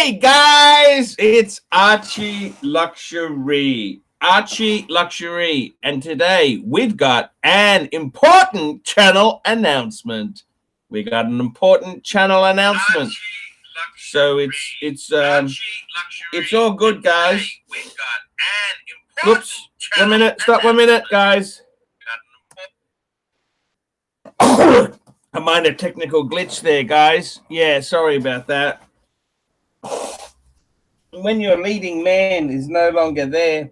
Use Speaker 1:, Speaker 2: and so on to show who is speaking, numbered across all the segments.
Speaker 1: Hey guys, it's Archie Luxury. Archie Luxury. And today we've got an important channel announcement. We got an important channel announcement. So it's all good, guys. Whoops. 1 minute. Stop 1 minute, guys. A minor technical glitch there, guys. Yeah, sorry about that. When your leading man is no longer there,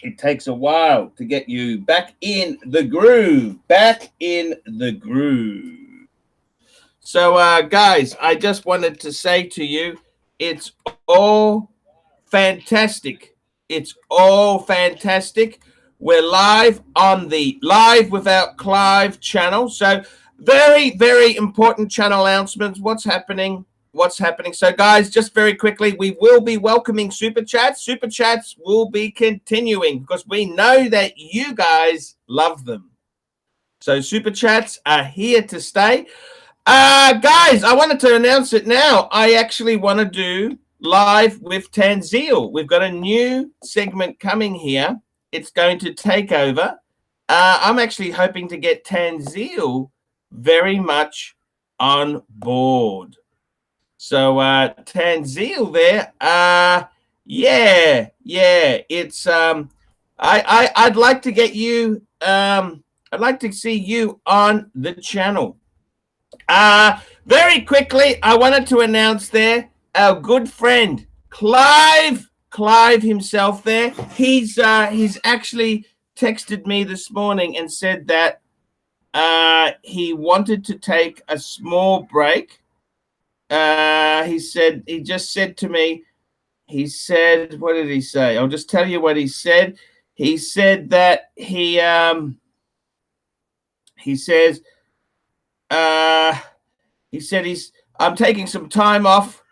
Speaker 1: it takes a while to get you back in the groove. So, guys, I just wanted to say to you, it's all fantastic. It's all fantastic. We're live on the Live Without Clive channel. So very, very important channel announcements. What's happening? So guys, just very quickly, we will be welcoming super chats. Super chats will be continuing because we know that you guys love them. So super chats are here to stay. Guys, I wanted to announce it now. I actually want to do Live with Tanzil. We've got a new segment coming here. It's going to take over. I'm actually hoping to get Tanzil very much on board. So Tanzil there, yeah, it's I'd like to get you I'd like to see you on the channel. Very quickly, I wanted to announce there our good friend Clive himself there. He's actually texted me this morning and said that he wanted to take a small break. He just said to me, he said, what did he say? I'll just tell you what he said. He said that I'm taking some time off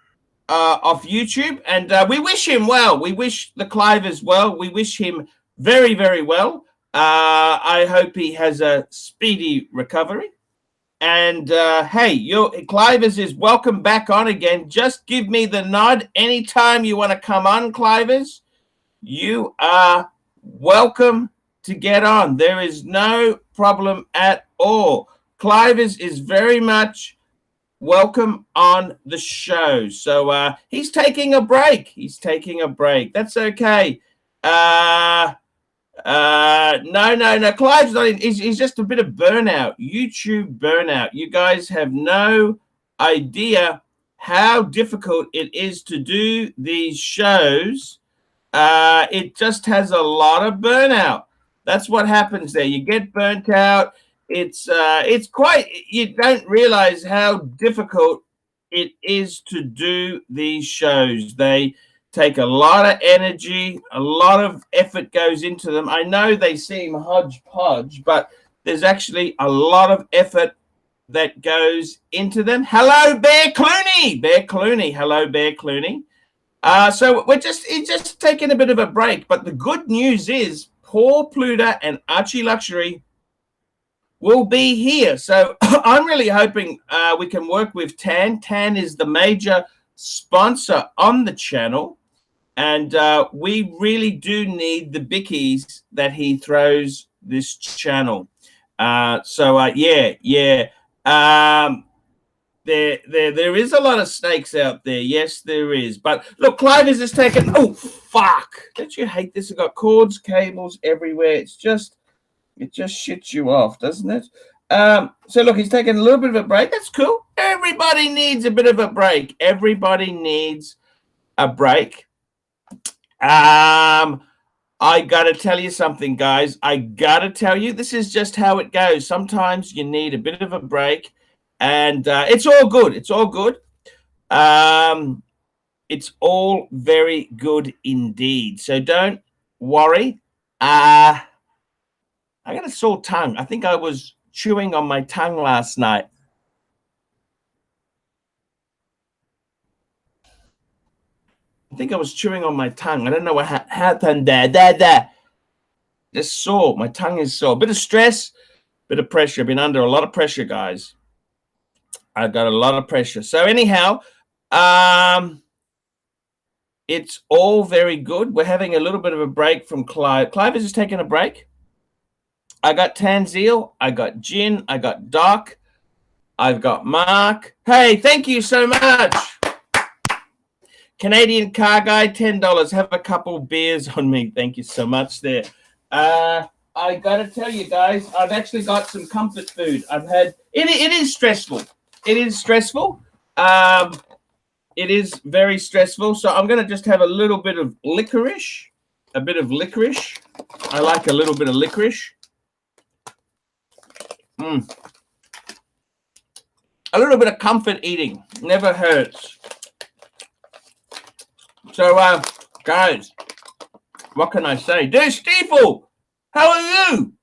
Speaker 1: YouTube, and we wish him well. We wish the CLYVE as well. We wish him very, very well. I hope he has a speedy recovery. And hey, CLYVE's is welcome back on again. Just give me the nod anytime you want to come on, CLYVE's. You are welcome to get on. There is no problem at all. CLYVE's is very much welcome on the show. So he's taking a break. That's okay. No, Clive's not in. He's just a bit of burnout, YouTube burnout. You guys have no idea how difficult it is to do these shows. It just has a lot of burnout. That's what happens there. You get burnt out. It's quite, you don't realize how difficult it is to do these shows. They take a lot of energy, a lot of effort goes into them. I know they seem hodgepodge, but there's actually a lot of effort that goes into them. Hello, Bear Clooney. Hello, Bear Clooney. So he's just taking a bit of a break. But the good news is Paul Pluta and Archie Luxury will be here. So I'm really hoping we can work with Tan. Tan is the major sponsor on the channel. And we really do need the bickies that he throws this channel. Yeah. There is a lot of snakes out there. Yes, there is. But look, Clive is just taking. Oh, fuck! Don't you hate this? I've got cords, cables everywhere. It just shits you off, doesn't it? So look, he's taking a little bit of a break. That's cool. Everybody needs a bit of a break. Everybody needs a break. I got to tell you something, guys. I got to tell you, this is just how it goes. Sometimes you need a bit of a break, and it's all good. It's all good. It's all very good indeed. So don't worry. I got a sore tongue. I think I was chewing on my tongue last night. I think I was chewing on my tongue. I don't know what happened there. Just sore. My tongue is sore. Bit of stress, bit of pressure. Been under a lot of pressure, guys. I got a lot of pressure. So anyhow, It's all very good. We're having a little bit of a break from Clive. Clive is just taking a break. I got Tanzil. I got Jin. I got Doc. I've got Mark. Hey, thank you so much. Canadian Car Guy, $10. Have a couple beers on me. Thank you so much there. I got to tell you guys, I've actually got some comfort food. I've had, it is stressful. It is stressful. It is very stressful. So I'm going to just have a little bit of licorice. A bit of licorice. I like a little bit of licorice. A little bit of comfort eating. Never hurts. So, guys, what can I say? Dear Stiefel, how are you?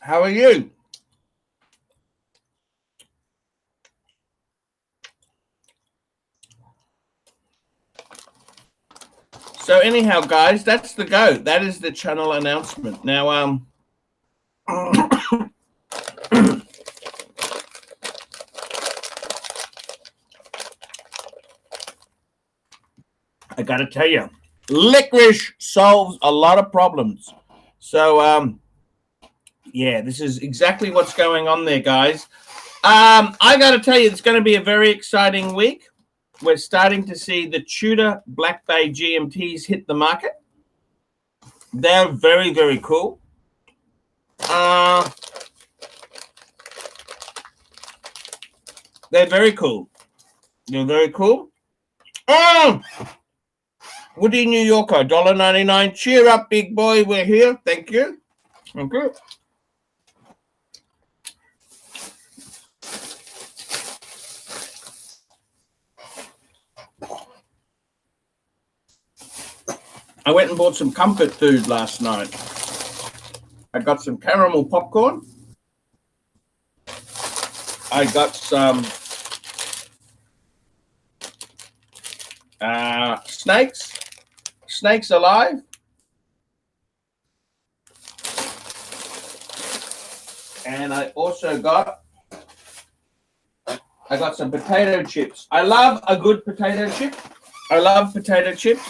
Speaker 1: How are you? So anyhow, guys, that's the go. That is the channel announcement. Now, I got to tell you, licorice solves a lot of problems. So, yeah, this is exactly what's going on there, guys. I got to tell you, it's going to be a very exciting week. We're starting to see the Tudor Black Bay GMTs hit the market. They're very, very cool. They're very cool. They're very cool. Woody New Yorker, $1.99. Cheer up, big boy. We're here. Thank you. Okay. I went and bought some comfort food last night. I got some caramel popcorn. I got some Snakes Alive. And I also got some potato chips. I love a good potato chip. I love potato chips.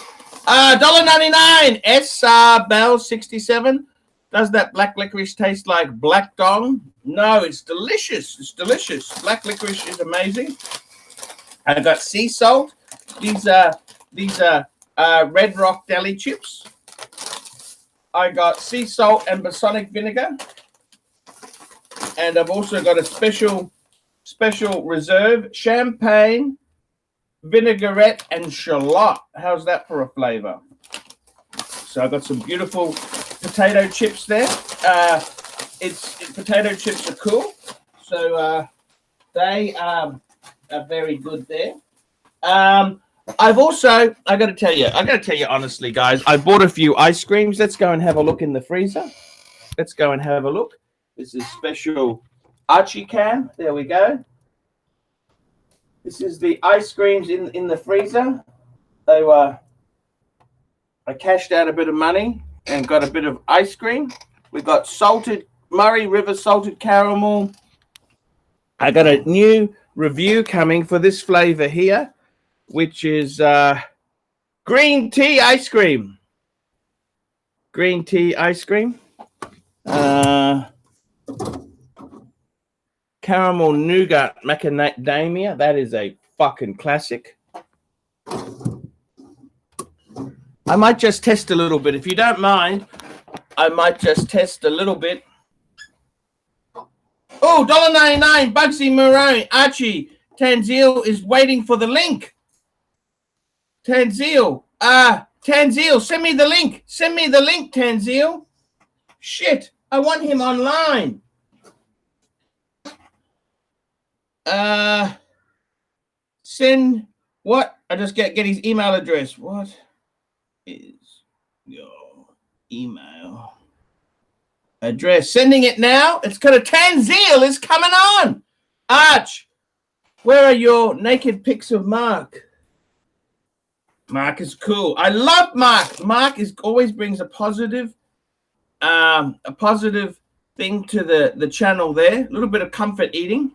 Speaker 1: $1.99. SR Bell 67. Does that black licorice taste like black dong? No, it's delicious. It's delicious. Black licorice is amazing. I got sea salt. These are Red Rock deli chips. I got sea salt and balsamic vinegar. And I've also got a special reserve champagne, vinaigrette, and shallot. How's that for a flavor? So I've got some beautiful potato chips there. Potato chips are cool. So they are very good there. I got to tell you honestly, guys, I bought a few ice creams. Let's go and have a look in the freezer. Let's go and have a look. This is special Archie can. There we go. This is the ice creams in the freezer. They were, I cashed out a bit of money and got a bit of ice cream. We got salted Murray River salted caramel. I got a new review coming for this flavor here, which is green tea ice cream. Green tea ice cream. Caramel nougat macadamia. That is a fucking classic. I might just test a little bit. If you don't mind, I might just test a little bit. Oh, $1.99. Bugsy Maroon. Archie. Tanzil is waiting for the link. Tanzil. Tanzil, send me the link. Send me the link, Tanzil. Shit. I want him online. Send what? I just get his email address. What is your email address? Sending it now. It's got a Tanzil is coming on. Arch, where are your naked pics of Mark? Mark is cool. I love Mark. Mark always brings a positive thing to the channel there. A little bit of comfort eating.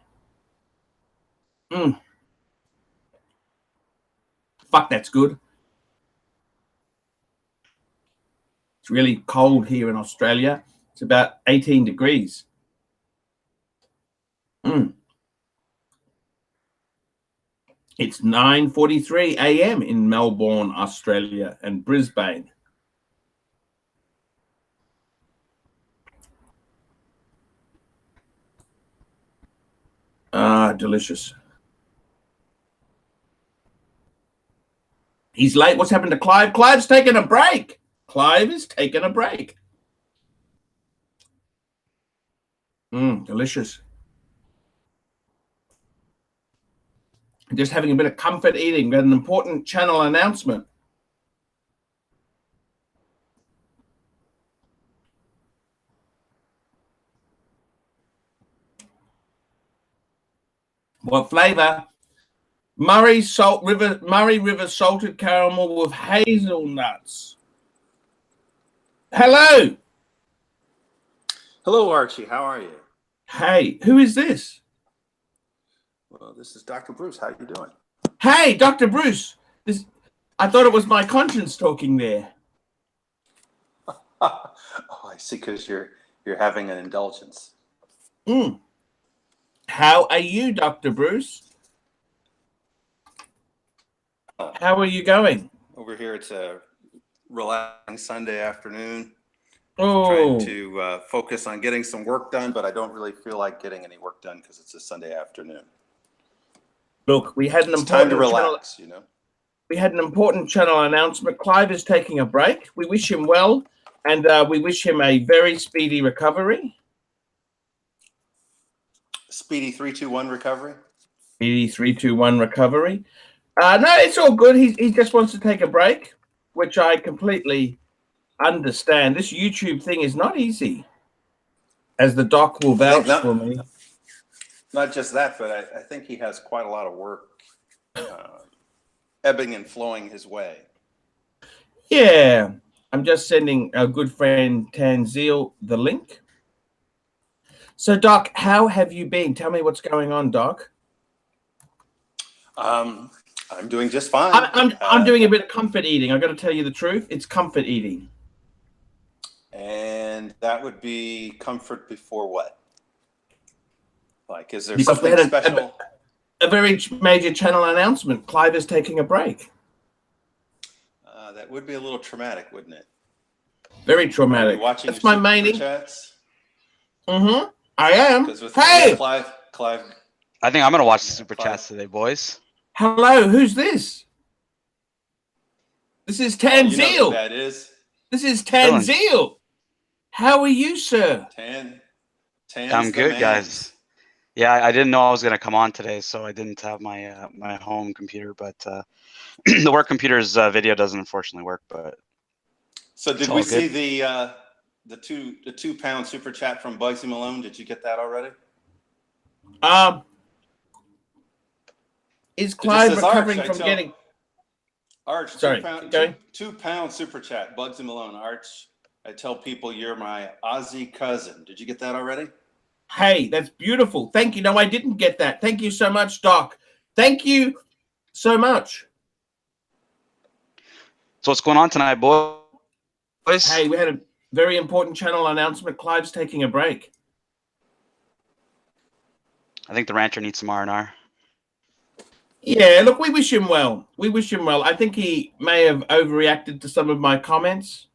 Speaker 1: Fuck, that's good. It's really cold here in Australia. It's about 18 degrees. It's 9:43 a.m. in Melbourne, Australia, and Brisbane. Ah, delicious. He's late. What's happened to Clive? Clive's taking a break. Clive is taking a break. Delicious. Just having a bit of comfort eating. Got an important channel announcement. What flavor? Murray River salted caramel with hazelnuts. Hello.
Speaker 2: Hello, Archie. How are you?
Speaker 1: Hey, who is this?
Speaker 2: Well, this is Dr. Bruce. How you doing?
Speaker 1: Hey, Dr. Bruce. I thought it was my conscience talking there.
Speaker 2: Oh, I see. Because you're having an indulgence.
Speaker 1: How are you, Dr. Bruce? How are you going?
Speaker 2: Over here, it's a relaxing Sunday afternoon.
Speaker 1: Oh.
Speaker 2: Trying to focus on getting some work done, but I don't really feel like getting any work done because it's a Sunday afternoon.
Speaker 1: Look, we had an
Speaker 2: important time to relax,
Speaker 1: you know. We had an important channel announcement. Clive is taking a break. We wish him well, and we wish him a very speedy recovery.
Speaker 2: Speedy 3-2-1 recovery.
Speaker 1: Speedy 3-2-1 recovery. No, it's all good. He just wants to take a break, which I completely understand. This YouTube thing is not easy, as the doc will vouch for me.
Speaker 2: Not just that, but I think he has quite a lot of work ebbing and flowing his way.
Speaker 1: Yeah, I'm just sending our good friend Tanzil the link. So, Doc, how have you been? Tell me what's going on, Doc.
Speaker 2: I'm doing just fine.
Speaker 1: I'm doing a bit of comfort eating. I got to tell you the truth. It's comfort eating.
Speaker 2: And that would be comfort before what? Like, is there
Speaker 1: Because
Speaker 2: something special?
Speaker 1: A very major channel announcement. Clive is taking a break.
Speaker 2: That would be a little traumatic, wouldn't it?
Speaker 1: Very traumatic.
Speaker 2: Watching
Speaker 1: That's my main
Speaker 2: chats.
Speaker 1: I am.
Speaker 2: Hey, Clive.
Speaker 3: I think I'm gonna watch the super chats today, boys.
Speaker 1: Hello, who's this? This is Tanzil.
Speaker 2: You know who that is.
Speaker 1: This is Tanzil. How are you, sir?
Speaker 3: I'm good, guys. Yeah, I didn't know I was gonna come on today, so I didn't have my my home computer, but the work computer's video doesn't unfortunately work. But
Speaker 2: so did we see the 2 pound super chat from Bugsy Malone? Did you get that already?
Speaker 1: Is Clive recovering from getting?
Speaker 2: Arch,
Speaker 1: sorry,
Speaker 2: 2 pound super chat, Bugsy Malone. Arch, I tell people you're my Aussie cousin. Did you get that already?
Speaker 1: Hey, that's beautiful. Thank you. No, I didn't get that. Thank you so much, Doc. Thank you so much.
Speaker 3: So what's going on tonight, boys?
Speaker 1: Hey, we had a very important channel announcement. Clive's taking a break.
Speaker 3: I think the rancher needs some R&R.
Speaker 1: Yeah, look, we wish him well. We wish him well. I think he may have overreacted to some of my comments.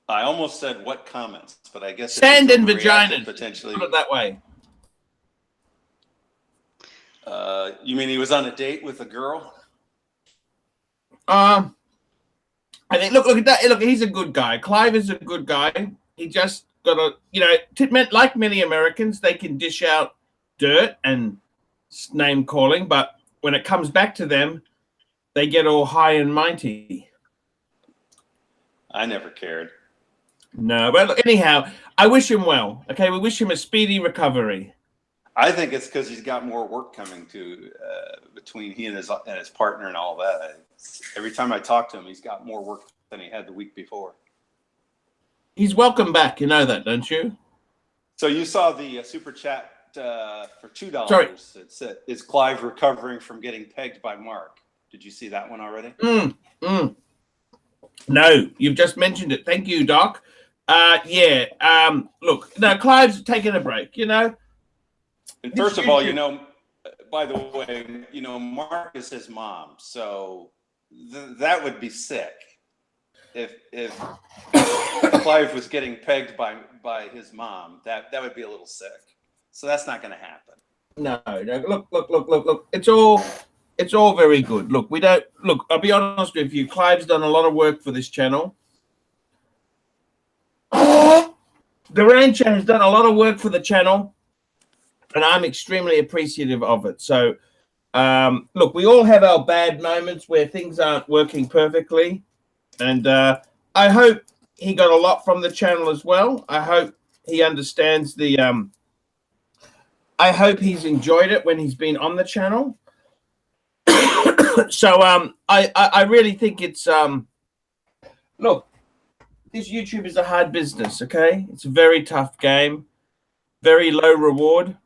Speaker 2: I almost said what comments, but I guess
Speaker 1: sand and vagina.
Speaker 2: Potentially,
Speaker 1: put it that way.
Speaker 2: You mean he was on a date with a girl?
Speaker 1: I think look at that. Look, he's a good guy. Clive is a good guy. He just got a, you know, like many Americans, they can dish out dirt and name calling, but when it comes back to them, they get all high and mighty.
Speaker 2: I never cared.
Speaker 1: No, but look, anyhow, I wish him well. Okay, we wish him a speedy recovery.
Speaker 2: I think it's because he's got more work coming to between he and his partner and all that. Every time I talk to him, he's got more work than he had the week before.
Speaker 1: He's welcome back. You know that, don't you?
Speaker 2: So you saw the super chat for $2.
Speaker 1: Sorry.
Speaker 2: It said, "Is Clive recovering from getting pegged by Mark?" Did you see that one already?
Speaker 1: No, you've just mentioned it. Thank you, Doc. Yeah. Look, no, Clive's taking a break. You know.
Speaker 2: And first of all, you know, by the way, you know, Mark is his mom, so that would be sick if Clive was getting pegged by his mom. That would be a little sick. So that's not going to happen.
Speaker 1: No. Look. It's all very good. Look, we don't look. I'll be honest with you. Clive's done a lot of work for this channel. The Rancher has done a lot of work for the channel, and I'm extremely appreciative of it. So, look, we all have our bad moments where things aren't working perfectly, and I hope he got a lot from the channel as well. I hope he understands the. I hope he's enjoyed it when he's been on the channel. So I really think it's look, this YouTube is a hard business, okay? It's a very tough game, very low reward,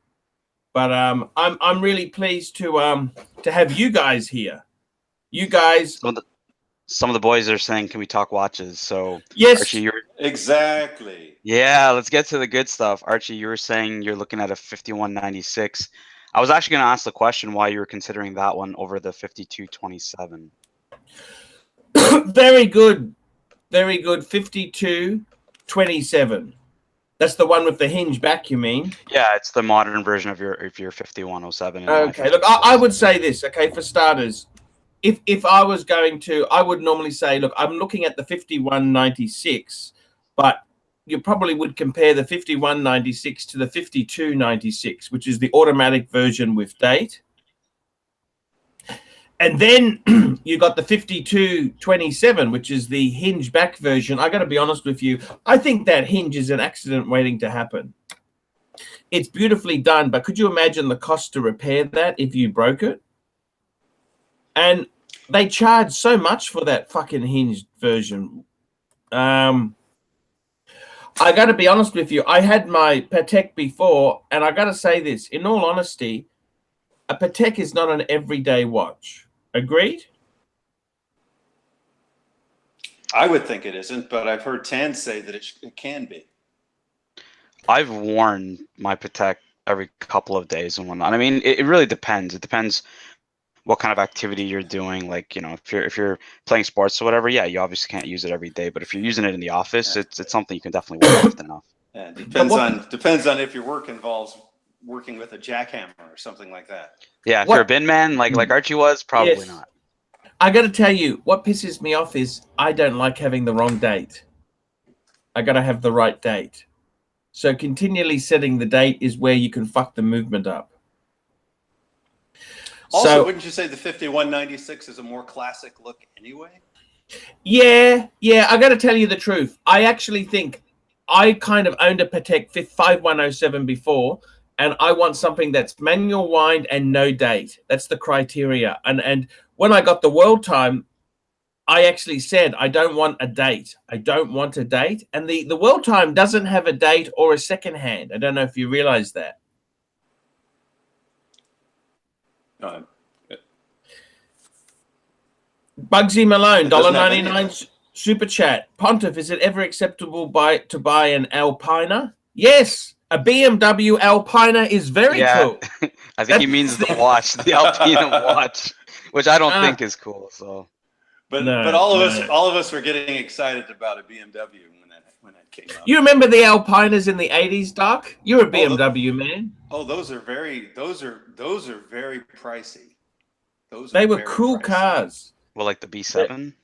Speaker 1: but I'm really pleased to have you guys here. You guys,
Speaker 3: some of the boys are saying, can we talk watches? So
Speaker 1: yes,
Speaker 2: Archie, exactly.
Speaker 3: Yeah, let's get to the good stuff. Archie, you were saying you're looking at a 5196. I was actually going to ask the question why you were considering that one over the 5227.
Speaker 1: Very good. 5227. That's the one with the hinge back, you mean?
Speaker 3: Yeah, it's the modern version of your 5107.
Speaker 1: Okay, look, I would say this, okay, for starters, if I was going to, I would normally say, look, I'm looking at the 5196, but you probably would compare the 5196 to the 5296, which is the automatic version with date. And then you got the 5227, which is the hinge back version. I got to be honest with you. I think that hinge is an accident waiting to happen. It's beautifully done, but could you imagine the cost to repair that if you broke it? And they charge so much for that fucking hinged version. I got to be honest with you. I had my Patek before, and I got to say this. In all honesty, a Patek is not an everyday watch. Agreed?
Speaker 2: I would think it isn't, but I've heard Tan say that it can be.
Speaker 3: I've worn my Patek every couple of days and whatnot. I mean, it really depends. It depends what kind of activity you're doing. Like, you know, if you're playing sports or whatever, yeah, you obviously can't use it every day. But if you're using it in the office, it's something you can definitely wear often enough.
Speaker 2: Yeah, depends on if your work involves working with a jackhammer or something like that.
Speaker 3: Yeah, if you're a bin man like Archie was, probably not.
Speaker 1: I got to tell you, what pisses me off is I don't like having the wrong date. I got to have the right date. So continually setting the date is where you can fuck the movement up.
Speaker 2: Also, wouldn't you say the 5196 is a more classic look anyway?
Speaker 1: Yeah. I got to tell you the truth. I actually think I kind of owned a Patek 5107 before, and I want something that's manual wind and no date. That's the criteria. And when I got the World Time, I actually said, I don't want a date. I don't want a date. And the World Time doesn't have a date or a second hand. I don't know if you realize that. Bugsy Malone, $1.99 super chat. Pontiff, is it ever acceptable to buy an Alpina? Yes, a BMW Alpina is very cool.
Speaker 3: I think he means the watch, the Alpina watch, which I don't think is cool. So,
Speaker 2: but all of us were getting excited about a BMW when that came out.
Speaker 1: You remember the Alpinas in the 80s, Doc? You're a BMW man.
Speaker 2: Oh, those are very pricey.
Speaker 1: They were cool cars.
Speaker 3: Well, like the B7?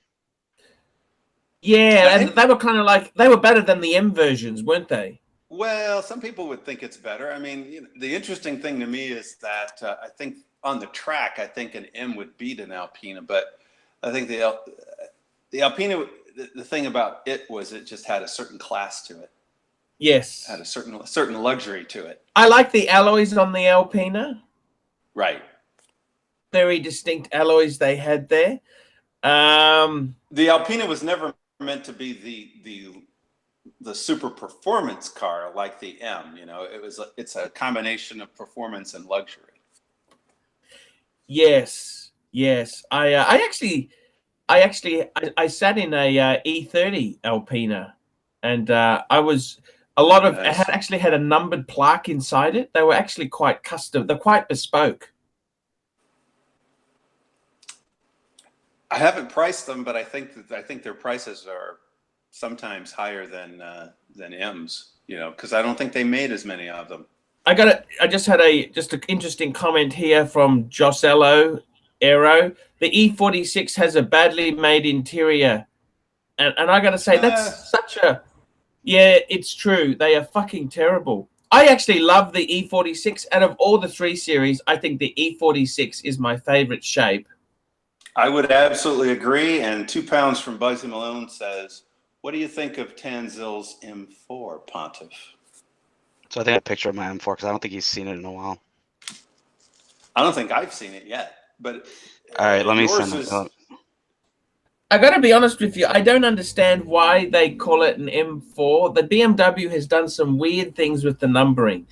Speaker 1: Yeah, and they were kind of like, they were better than the M versions, weren't they?
Speaker 2: Well, some people would think it's better. I mean, the interesting thing to me is that I think on the track, I think an M would beat an Alpina, but I think the Alpina, the thing about it was it just had a certain class to it.
Speaker 1: Yes.
Speaker 2: Had a certain luxury to it.
Speaker 1: I like the alloys on the Alpina.
Speaker 2: Right.
Speaker 1: Very distinct alloys they had there.
Speaker 2: The Alpina was never meant to be the super performance car like the M. You know, it's a combination of performance and luxury.
Speaker 1: Yes, yes. I sat in a E30 Alpina, and I was
Speaker 2: Nice.
Speaker 1: It actually had a numbered plaque inside it. They were actually quite custom. They're quite bespoke.
Speaker 2: I haven't priced them, but I think their prices are sometimes higher than M's. You know, because I don't think they made as many of them.
Speaker 1: I just had an interesting comment here from Josello Aero. The E46 has a badly made interior, and I got to say that's such a it's true. They are fucking terrible. I actually love the E46. Out of all the 3 Series, I think the E46 is my favorite shape.
Speaker 2: I would absolutely agree. And 2 pounds from Bugsy Malone says, "What do you think of Tanzil's M4, Pontiff?"
Speaker 3: So I think I have a picture of my M4 because I don't think he's seen it in a while.
Speaker 2: I don't think I've seen it yet, but
Speaker 3: all right, let me send it up.
Speaker 1: I got to be honest with you. I don't understand why they call it an M4. The BMW has done some weird things with the numbering.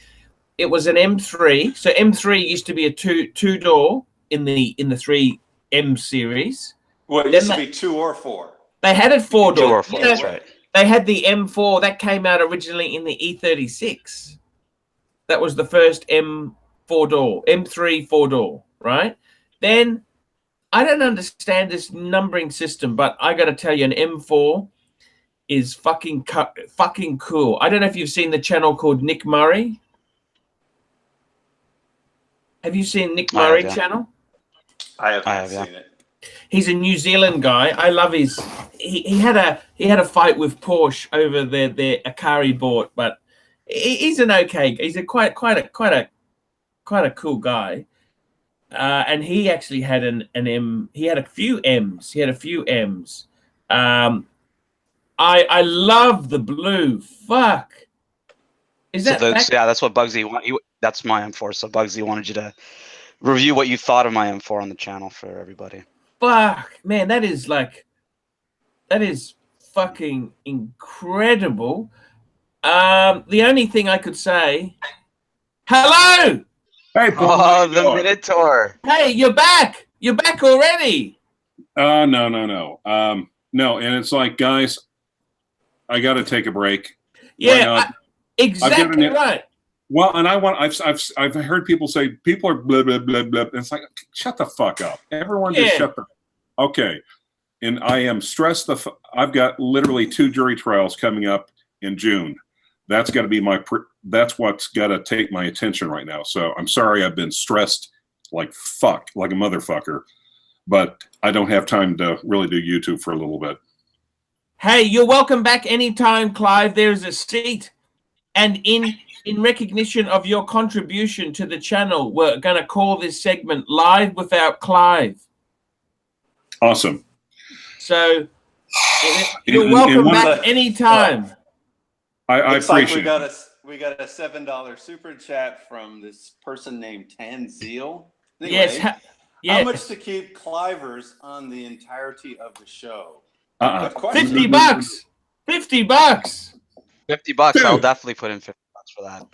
Speaker 1: It was an M3, so M3 used to be a two-door in the 3M series.
Speaker 2: Well, it used to be 2 or 4.
Speaker 1: They had it 4-door.
Speaker 3: 2 or 4, that's right.
Speaker 1: They had the M4 that came out originally in the E36. That was the first M3 4-door, right? Then I don't understand this numbering system, but I got to tell you, an M4 is fucking cool. I don't know if you've seen the channel called Nick Murray. Have you seen Nick Murray channel?
Speaker 2: I have seen it.
Speaker 1: He's a New Zealand guy. I love his. He had a fight with Porsche over their Akari bought, but he's an okay. He's a quite a cool guy. And he actually had an M. He had a few M's. I love the blue. Fuck. Is that?
Speaker 3: Yeah, that's what Bugsy. That's my M4. So Bugsy wanted you to review what you thought of my M4 on the channel for everybody.
Speaker 1: Fuck, man, that is fucking incredible. The only thing I could say, hello.
Speaker 4: Hey, Paul.
Speaker 3: Oh, the Minotaur.
Speaker 1: Hey, you're back. You're back already.
Speaker 4: No. No, and it's like, guys, I got to take a break.
Speaker 1: Yeah, exactly right.
Speaker 4: Well, and I've heard people say people are blah blah blah blah. And it's like, shut the fuck up. Everyone just shut the. Okay, and I am stressed. I've got literally 2 jury trials coming up in June. That's got to be that's what's got to take my attention right now. So I'm sorry, I've been stressed like fuck, like a motherfucker, but I don't have time to really do YouTube for a little bit.
Speaker 1: Hey, you're welcome back anytime, Clive. There's a seat, and in recognition of your contribution to the channel, we're going to call this segment Live Without Clive.
Speaker 4: Awesome.
Speaker 1: So you're welcome back anytime.
Speaker 4: I appreciate
Speaker 2: it. We got a $7 super chat from this person named Tanzil. Anyway,
Speaker 1: yes.
Speaker 2: How much to keep Clivers on the entirety of the show?
Speaker 1: $50. $50.
Speaker 3: $50. I'll definitely put in $50 for that.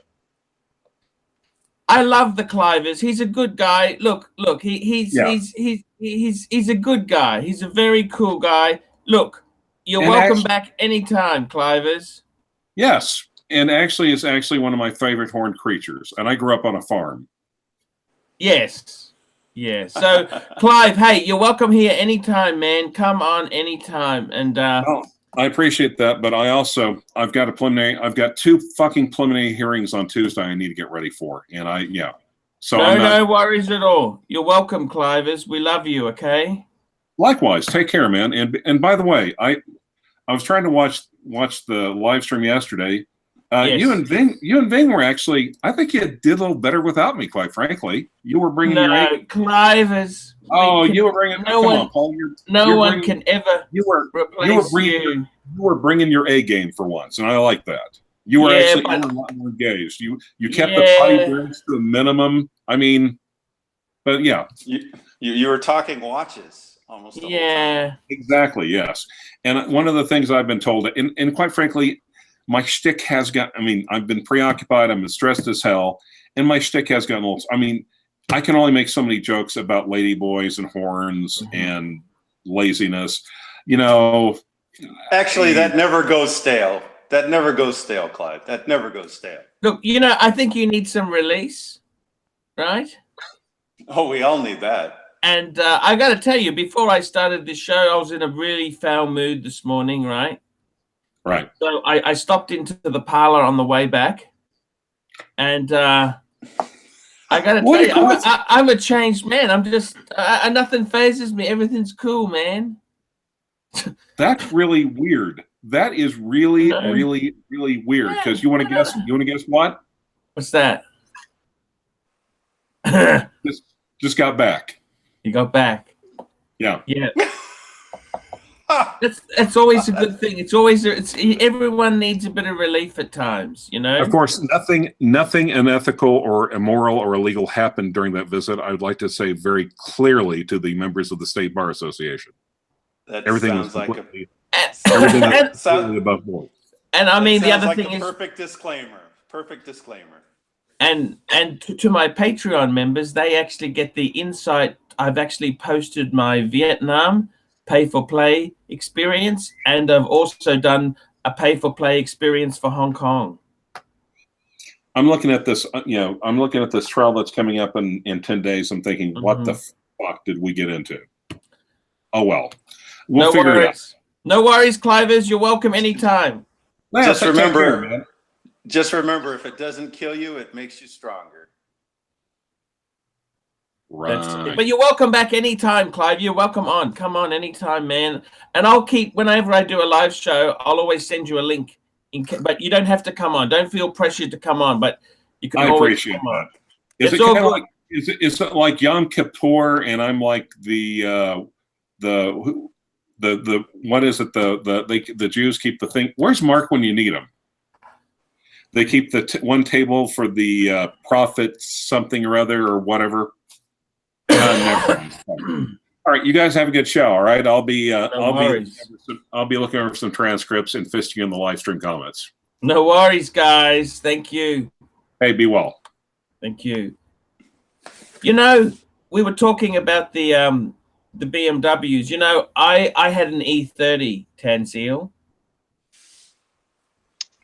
Speaker 1: I love the Clivers. He's a good guy. Look. He's a good guy. He's a very cool guy. Look, you're welcome back anytime, Clivers.
Speaker 4: Yes, and actually, it's actually one of my favorite horned creatures, and I grew up on a farm.
Speaker 1: Yes. So, Clive, hey, you're welcome here anytime, man. Come on anytime, and
Speaker 4: I appreciate that, but I've got 2 fucking preliminary hearings on Tuesday I need to get ready for. And So
Speaker 1: no worries at all. You're welcome, Clivers. We love you, okay?
Speaker 4: Likewise. Take care, man. And by the way, I was trying to watch the live stream yesterday. Yes. You and Ving were actually, I think you did a little better without me, quite frankly. You were bringing your A.
Speaker 1: Clivers.
Speaker 4: You were bringing.
Speaker 1: No one. Paul, no one can ever. You
Speaker 4: were bringing your A game for once, and I like that. You were actually a lot more engaged. You kept the potty drinks to a minimum. I mean, but yeah.
Speaker 2: You were talking watches almost the whole time.
Speaker 4: Exactly, yes. And one of the things I've been told, and quite frankly, my shtick has got. I mean, I've been preoccupied. I'm stressed as hell, and my shtick has gotten old. I mean, I can only make so many jokes about ladyboys and horns and laziness. You know,
Speaker 2: actually, that never goes stale. That never goes stale, Clive. That never goes stale.
Speaker 1: Look, you know, I think you need some release, right?
Speaker 2: Oh, we all need that.
Speaker 1: And I got to tell you, before I started this show, I was in a really foul mood this morning, right?
Speaker 4: Right.
Speaker 1: So I stopped into the parlor on the way back, and I got to tell you, I'm a changed man. I'm just nothing phases me. Everything's cool, man.
Speaker 4: That's really weird. That is really, really, really weird. Because you want to guess? You want to guess what?
Speaker 1: What's that?
Speaker 4: Just got back.
Speaker 1: You got back.
Speaker 4: Yeah.
Speaker 1: Yeah. That's always a good thing. It's always everyone needs a bit of relief at times, you know.
Speaker 4: Of course, nothing unethical or immoral or illegal happened during that visit. I would like to say very clearly to the members of the State Bar Association.
Speaker 2: Everything
Speaker 4: sounds
Speaker 2: like
Speaker 4: everything is completely above board.
Speaker 1: And I mean, the other thing is
Speaker 2: perfect disclaimer. Perfect disclaimer.
Speaker 1: And to my Patreon members, they actually get the insight. I've actually posted my Vietnam pay-for-play experience, and I've also done a pay-for-play experience for Hong Kong.
Speaker 4: I'm looking at this, I'm looking at this trial that's coming up in 10 days. I'm thinking, what the fuck did we get into? Oh, well. We'll figure it out.
Speaker 1: No worries, CLYVE's. You're welcome anytime.
Speaker 2: Just remember, if it doesn't kill you, it makes you stronger.
Speaker 4: Right.
Speaker 1: But you're welcome back anytime, Clive. You're welcome on. Come on anytime, man. And I'll keep, whenever I do a live show, I'll always send you a link. But you don't have to come on. Don't feel pressured to come on, but you can always come on.
Speaker 4: Is it kind of like, is it like Yom Kippur and I'm like the what is it, the Jews keep the thing, where's Mark when you need him? They keep the one table for the prophet something or other or whatever. All right, you guys have a good show. All right, I'll be looking over some transcripts and fisting in the live stream comments.
Speaker 1: No worries, guys. Thank you.
Speaker 4: Hey, be well.
Speaker 1: Thank you. You know, we were talking about the BMWs. You know, I had an E30 Tanseal.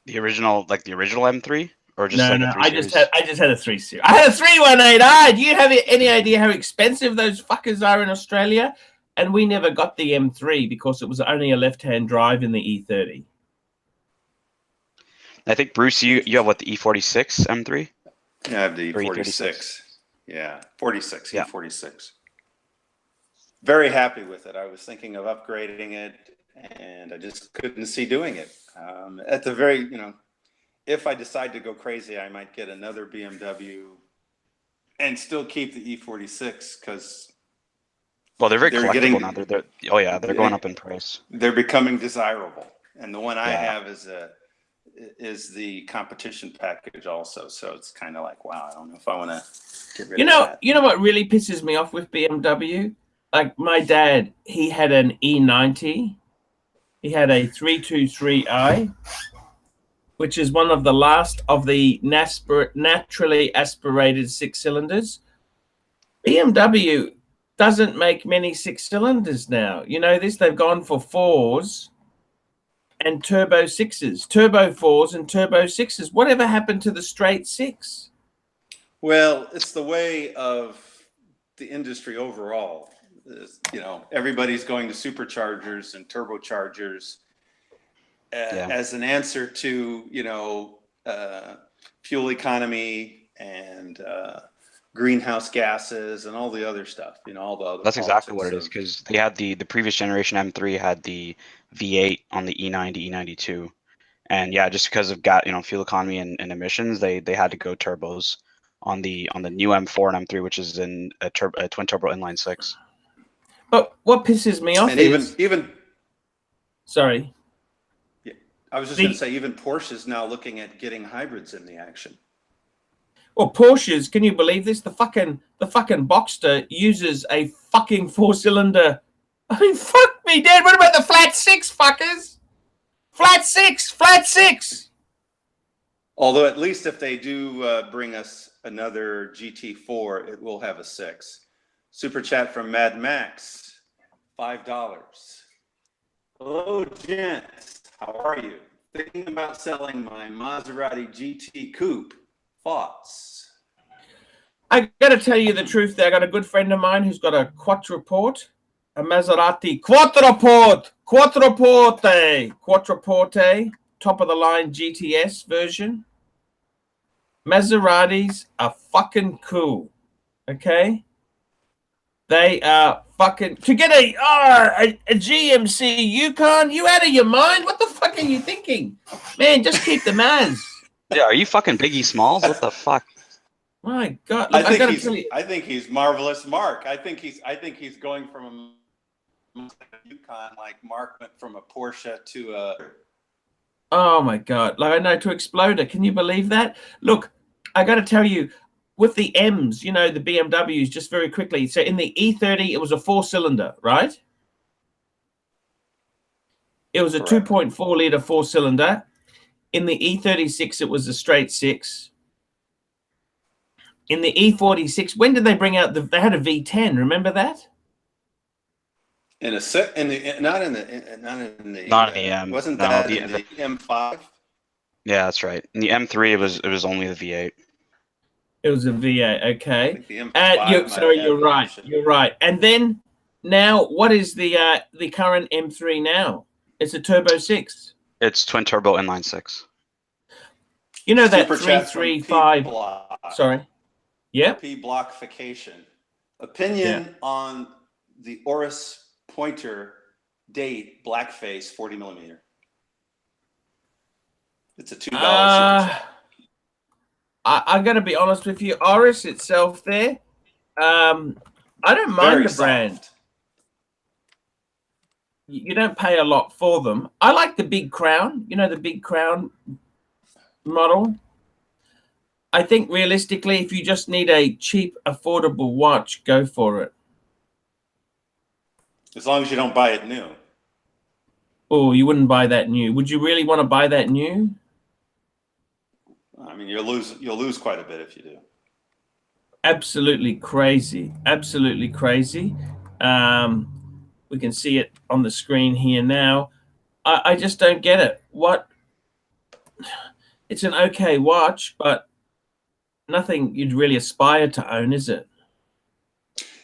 Speaker 3: The original, like the original M3, or just
Speaker 1: no,
Speaker 3: like
Speaker 1: no.
Speaker 3: a 3
Speaker 1: I just had a 3 Series. I had a 318i. Do you have any idea how expensive those fuckers are in Australia? And we never got the M3 because it was only a left-hand drive in the E30.
Speaker 3: I think Bruce, you have what, the E46 M3?
Speaker 2: Yeah, I have the E46. Yeah, 46.
Speaker 3: Yeah.
Speaker 2: E46. Very happy with it. I was thinking of upgrading it, and I just couldn't see doing it. At the very, if I decide to go crazy, I might get another BMW and still keep the E46 because
Speaker 3: they're very collectible now. They're going up in price.
Speaker 2: They're becoming desirable, and the one I have is the competition package also. So it's kind of like, wow, I don't know if I want to get rid of that.
Speaker 1: You know what really pisses me off with BMW? Like my dad, he had an E90. He had a 323i, which is one of the last of the naturally aspirated 6-cylinders. BMW doesn't make many 6-cylinders now. You know this? They've gone for 4s and turbo 6s, turbo 4s and turbo 6s. Whatever happened to the straight 6?
Speaker 2: Well, it's the way of the industry overall. Everybody's going to superchargers and turbochargers as an answer to, fuel economy and greenhouse gases and all the other stuff, all the other.
Speaker 3: That's exactly what it is, because they had the previous generation M3 had the V8 on the E90, E92. And yeah, just because of fuel economy and emissions, they had to go turbos on the new M4 and M3, which is in a twin turbo inline 6.
Speaker 1: But what pisses me off is
Speaker 2: even
Speaker 1: sorry.
Speaker 2: Yeah, I was just going to say even Porsche's now looking at getting hybrids in the action.
Speaker 1: Well, Porsches, can you believe this? The fucking Boxster uses a fucking 4-cylinder. I mean, fuck me, Dad. What about the flat 6, fuckers? Flat 6.
Speaker 2: Although at least if they do bring us another GT4, it will have a 6. Super chat from Mad Max, $5. Hello, gents. How are you? Thinking about selling my Maserati GT Coupe. Thoughts?
Speaker 1: I got to tell you the truth there. I got a good friend of mine who's got a Quattroporte, a Maserati Quattroporte, top of the line GTS version. Maseratis are fucking cool, okay? They are fucking, to get a GMC Yukon, you out of your mind? What the fuck are you thinking? Man, just keep the Maz.
Speaker 3: Yeah, are you fucking Biggie Smalls? What the fuck?
Speaker 1: My God, look, I gotta tell you.
Speaker 2: I think he's marvelous, Mark. I think he's going from a Yukon like Mark went from a Porsche to a.
Speaker 1: Oh my God, like I know, to Exploder. Can you believe that? Look, I got to tell you, with the M's, you know, the BMWs, just very quickly. So in the E30, it was a 4-cylinder, right? It was a 2.4 liter 4-cylinder. In the E36, it was a straight 6. In the E46, when did they bring out they had a V10? Remember that?
Speaker 2: Not in the
Speaker 3: M.
Speaker 2: Wasn't
Speaker 3: no,
Speaker 2: that in the M5?
Speaker 3: Yeah, that's right. In the M3, it was only the V8.
Speaker 1: It was a V8. Okay.
Speaker 2: You're
Speaker 1: right. You're right. And then now, what is the current M3 now? It's a turbo 6.
Speaker 3: It's twin turbo inline 6.
Speaker 1: You know that
Speaker 2: Super chat from
Speaker 1: 335.
Speaker 2: P-Block.
Speaker 1: Sorry. Yeah.
Speaker 2: P-Blockification. Opinion on the Oris Pointer date blackface 40 millimeter. It's a $2 super chat.
Speaker 1: I got to be honest with you, Oris itself there, I don't mind the brand. You don't pay a lot for them. I like the big crown, you know, the big crown model. I think realistically, if you just need a cheap, affordable watch, go for it.
Speaker 2: As long as you don't buy it new.
Speaker 1: Oh, you wouldn't buy that new. Would you really want to buy that new?
Speaker 2: I mean, you'll lose quite a bit if you do.
Speaker 1: Absolutely crazy. Absolutely crazy. We can see it on the screen here now. I just don't get it. What? It's an okay watch, but nothing you'd really aspire to own, is it?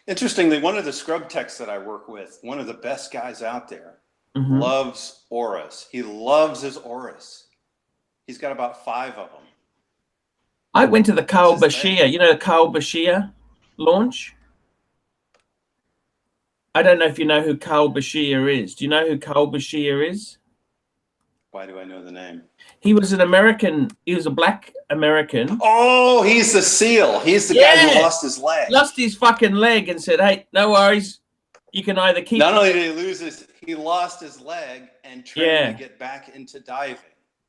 Speaker 2: Interestingly, one of the scrub techs that I work with, one of the best guys out there, loves Oris. He loves his Oris. He's got about 5 of them.
Speaker 1: I went to the Carl Bashir, you know, the Carl Bashir launch. I don't know if you know who Carl Bashir is. Do you know who Carl Bashir is?
Speaker 2: Why do I know the name?
Speaker 1: He was an American. He was a black American.
Speaker 2: Oh, he's the SEAL. He's the guy who lost his leg.
Speaker 1: Lost his fucking leg and said, hey, no worries. You can either keep...
Speaker 2: Not only did he lose he lost his leg and trained to get back into diving.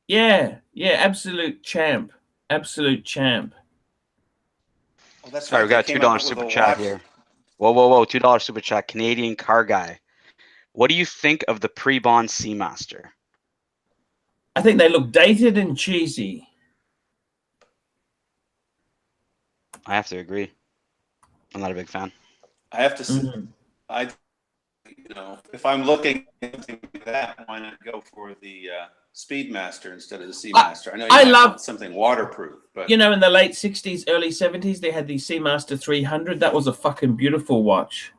Speaker 1: Yeah, absolute champ. Absolute champ.
Speaker 2: Well, that's
Speaker 3: right. We got a $2 super chat here. Whoa. $2 super chat. Canadian car guy. What do you think of the pre-bond Seamaster?
Speaker 1: I think they look dated and cheesy.
Speaker 3: I have to agree. I'm not a big fan.
Speaker 2: I have to say, if I'm looking at something like that, why not go for the Speedmaster instead of the Seamaster? I know you love something waterproof, but
Speaker 1: you know, in the late 60s, early 70s, they had the Seamaster 300. That was a fucking beautiful watch.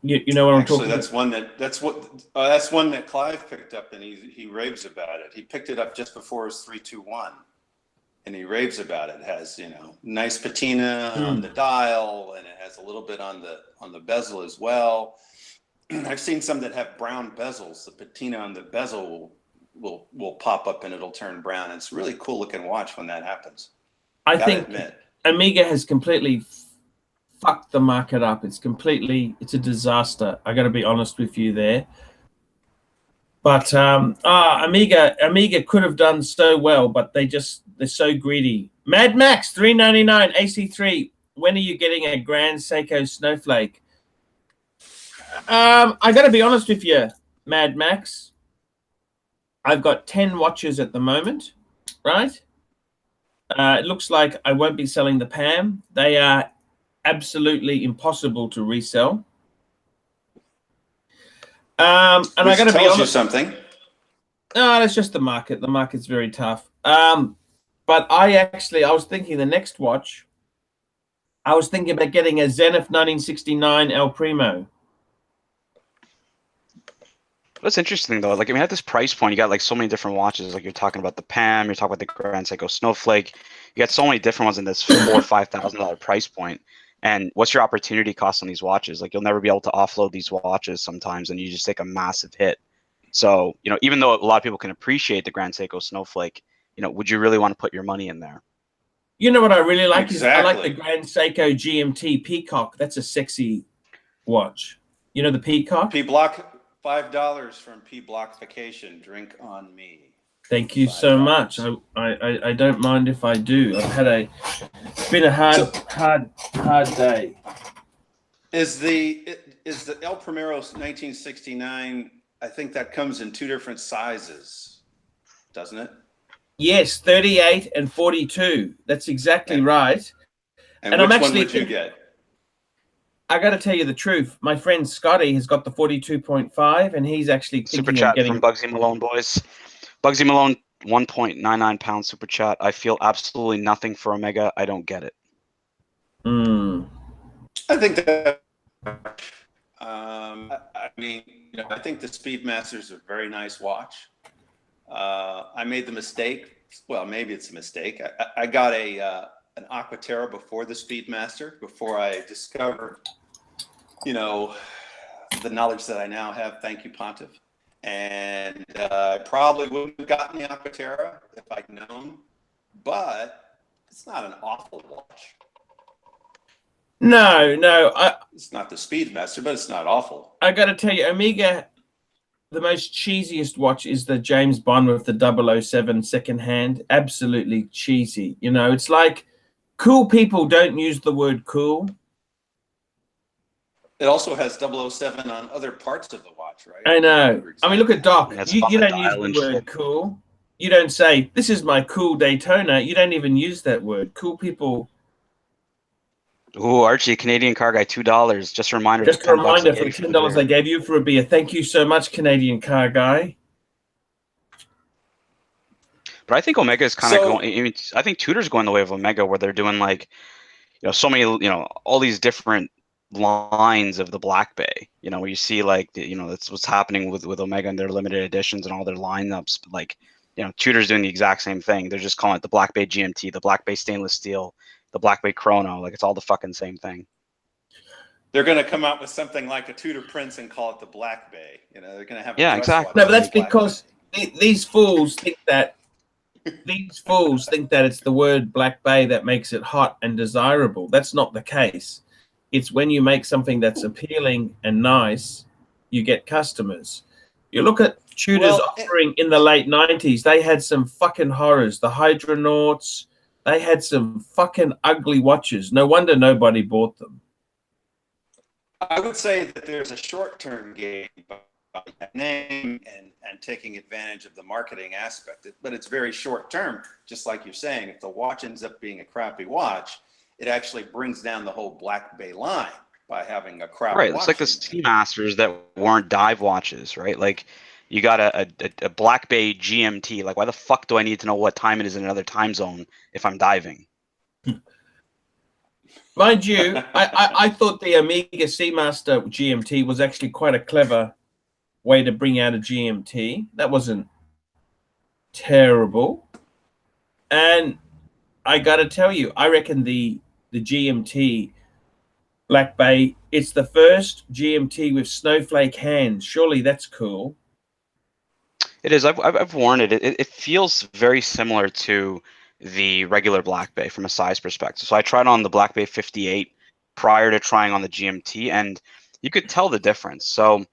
Speaker 1: You know what I'm talking about?
Speaker 2: That's one that Clive picked up, and he raves about it. He picked it up just before his 321, and he raves about it. It has, you know, nice patina on the dial, and it has a little bit on the bezel as well. I've seen some that have brown bezels. The patina on the bezel will pop up and it'll turn brown. It's a really cool looking watch when that happens.
Speaker 1: I think Omega has completely fucked the market up. It's a disaster. I got to be honest with you there. But Omega could have done so well, but they're so greedy. Mad Max $3.99 AC3. When are you getting a Grand Seiko Snowflake? I got to be honest with you, Mad Max. I've got 10 watches at the moment, right? It looks like I won't be selling the PAM. They are absolutely impossible to resell. And
Speaker 2: Which
Speaker 1: I got to be
Speaker 2: tells you
Speaker 1: honest.
Speaker 2: something.
Speaker 1: No, that's just the market. The market's very tough. But I was thinking the next watch, I was thinking about getting a Zenith 1969 El Primo.
Speaker 3: That's interesting though. Like, I mean, at this price point, you got like so many different watches. Like you're talking about the PAM, you're talking about the Grand Seiko Snowflake. You got so many different ones in this $4,000 or $5,000 price point. And what's your opportunity cost on these watches? Like, you'll never be able to offload these watches sometimes, and you just take a massive hit. So, you know, even though a lot of people can appreciate the Grand Seiko Snowflake, you know, would you really want to put your money in there?
Speaker 1: You know what I really like
Speaker 2: Exactly.
Speaker 1: is I like the Grand Seiko GMT Peacock. That's a sexy watch. You know the Peacock?
Speaker 2: P-Block, $5 from P-Blockification. Drink on me.
Speaker 1: Thank you so much. I don't mind if I do. It's been a hard day.
Speaker 2: Is the El Primero 1969? I think that comes in 2 different sizes, doesn't it?
Speaker 1: Yes, 38 and 42. That's exactly right.
Speaker 2: And which one would you get?
Speaker 1: I got to tell you the truth. My friend Scotty has got the 42.5, and he's actually
Speaker 3: Super chat from Bugsy Malone, boys. Bugsy Malone, 1.99 pound super chat. I feel absolutely nothing for Omega. I don't get it.
Speaker 2: I think that. I mean, you know, I think the Speedmaster is a very nice watch. I made the mistake. Well, maybe it's a mistake. I got an Aquaterra before the Speedmaster, before I discovered, you know, the knowledge that I now have. Thank you, Pontiff. And I probably wouldn't have gotten the Aquaterra if I'd known, but it's not an awful watch.
Speaker 1: No.
Speaker 2: It's not the Speedmaster, but it's not awful.
Speaker 1: I got to tell you, Omega, the most cheesiest watch is the James Bond with the 007 second hand. Absolutely cheesy. You know, it's like cool people don't use the word cool.
Speaker 2: It also has 007 on other parts of the watch, right?
Speaker 1: I know. I mean, look at Doc. You don't use the word
Speaker 3: shit.
Speaker 1: cool. You don't say, this is my cool Daytona. You don't even use that word. Cool people.
Speaker 3: Ooh, Archie, Canadian car guy, $2. Just a reminder.
Speaker 1: Just a reminder for the $10 I gave you for a beer. Thank you so much, Canadian car guy.
Speaker 3: But I think Omega is kind of going. I mean, I think Tudor's going the way of Omega, where they're doing like, you know, so many, you know, all these different lines of the Black Bay. You know, where you see like, you know, that's what's happening with Omega and their limited editions and all their lineups. But like, you know, Tudor's doing the exact same thing. They're just calling it the Black Bay GMT, the Black Bay stainless steel, the Black Bay Chrono. Like, it's all the fucking same thing.
Speaker 2: They're going to come out with something like a Tudor Prince and call it the Black Bay. You know, they're going to have
Speaker 3: exactly.
Speaker 1: No, but that's because these fools think that it's the word Black Bay that makes it hot and desirable. That's not the case. It's when you make something that's appealing and nice, you get customers. You look at Tudor's offering in the late 90s, they had some fucking horrors. The Hydronauts, they had some fucking ugly watches. No wonder nobody bought them.
Speaker 2: I would say that there's a short-term gain by name and taking advantage of the marketing aspect, but it's very short-term. Just like you're saying, if the watch ends up being a crappy watch, it actually brings down the whole Black Bay line by having a crap
Speaker 3: Right,
Speaker 2: watch.
Speaker 3: it's like the Seamasters that weren't dive watches, right? Like, you got a Black Bay GMT. Like, why the fuck do I need to know what time it is in another time zone if I'm diving?
Speaker 1: Mind you, I thought the Omega Seamaster GMT was actually quite a clever way to bring out a GMT. That wasn't terrible. And I got to tell you, I reckon the GMT Black Bay, it's the first GMT with snowflake hands. Surely that's cool.
Speaker 3: It is. I've worn it. It feels very similar to the regular Black Bay from a size perspective. So I tried on the Black Bay 58 prior to trying on the GMT, and you could tell the difference. So,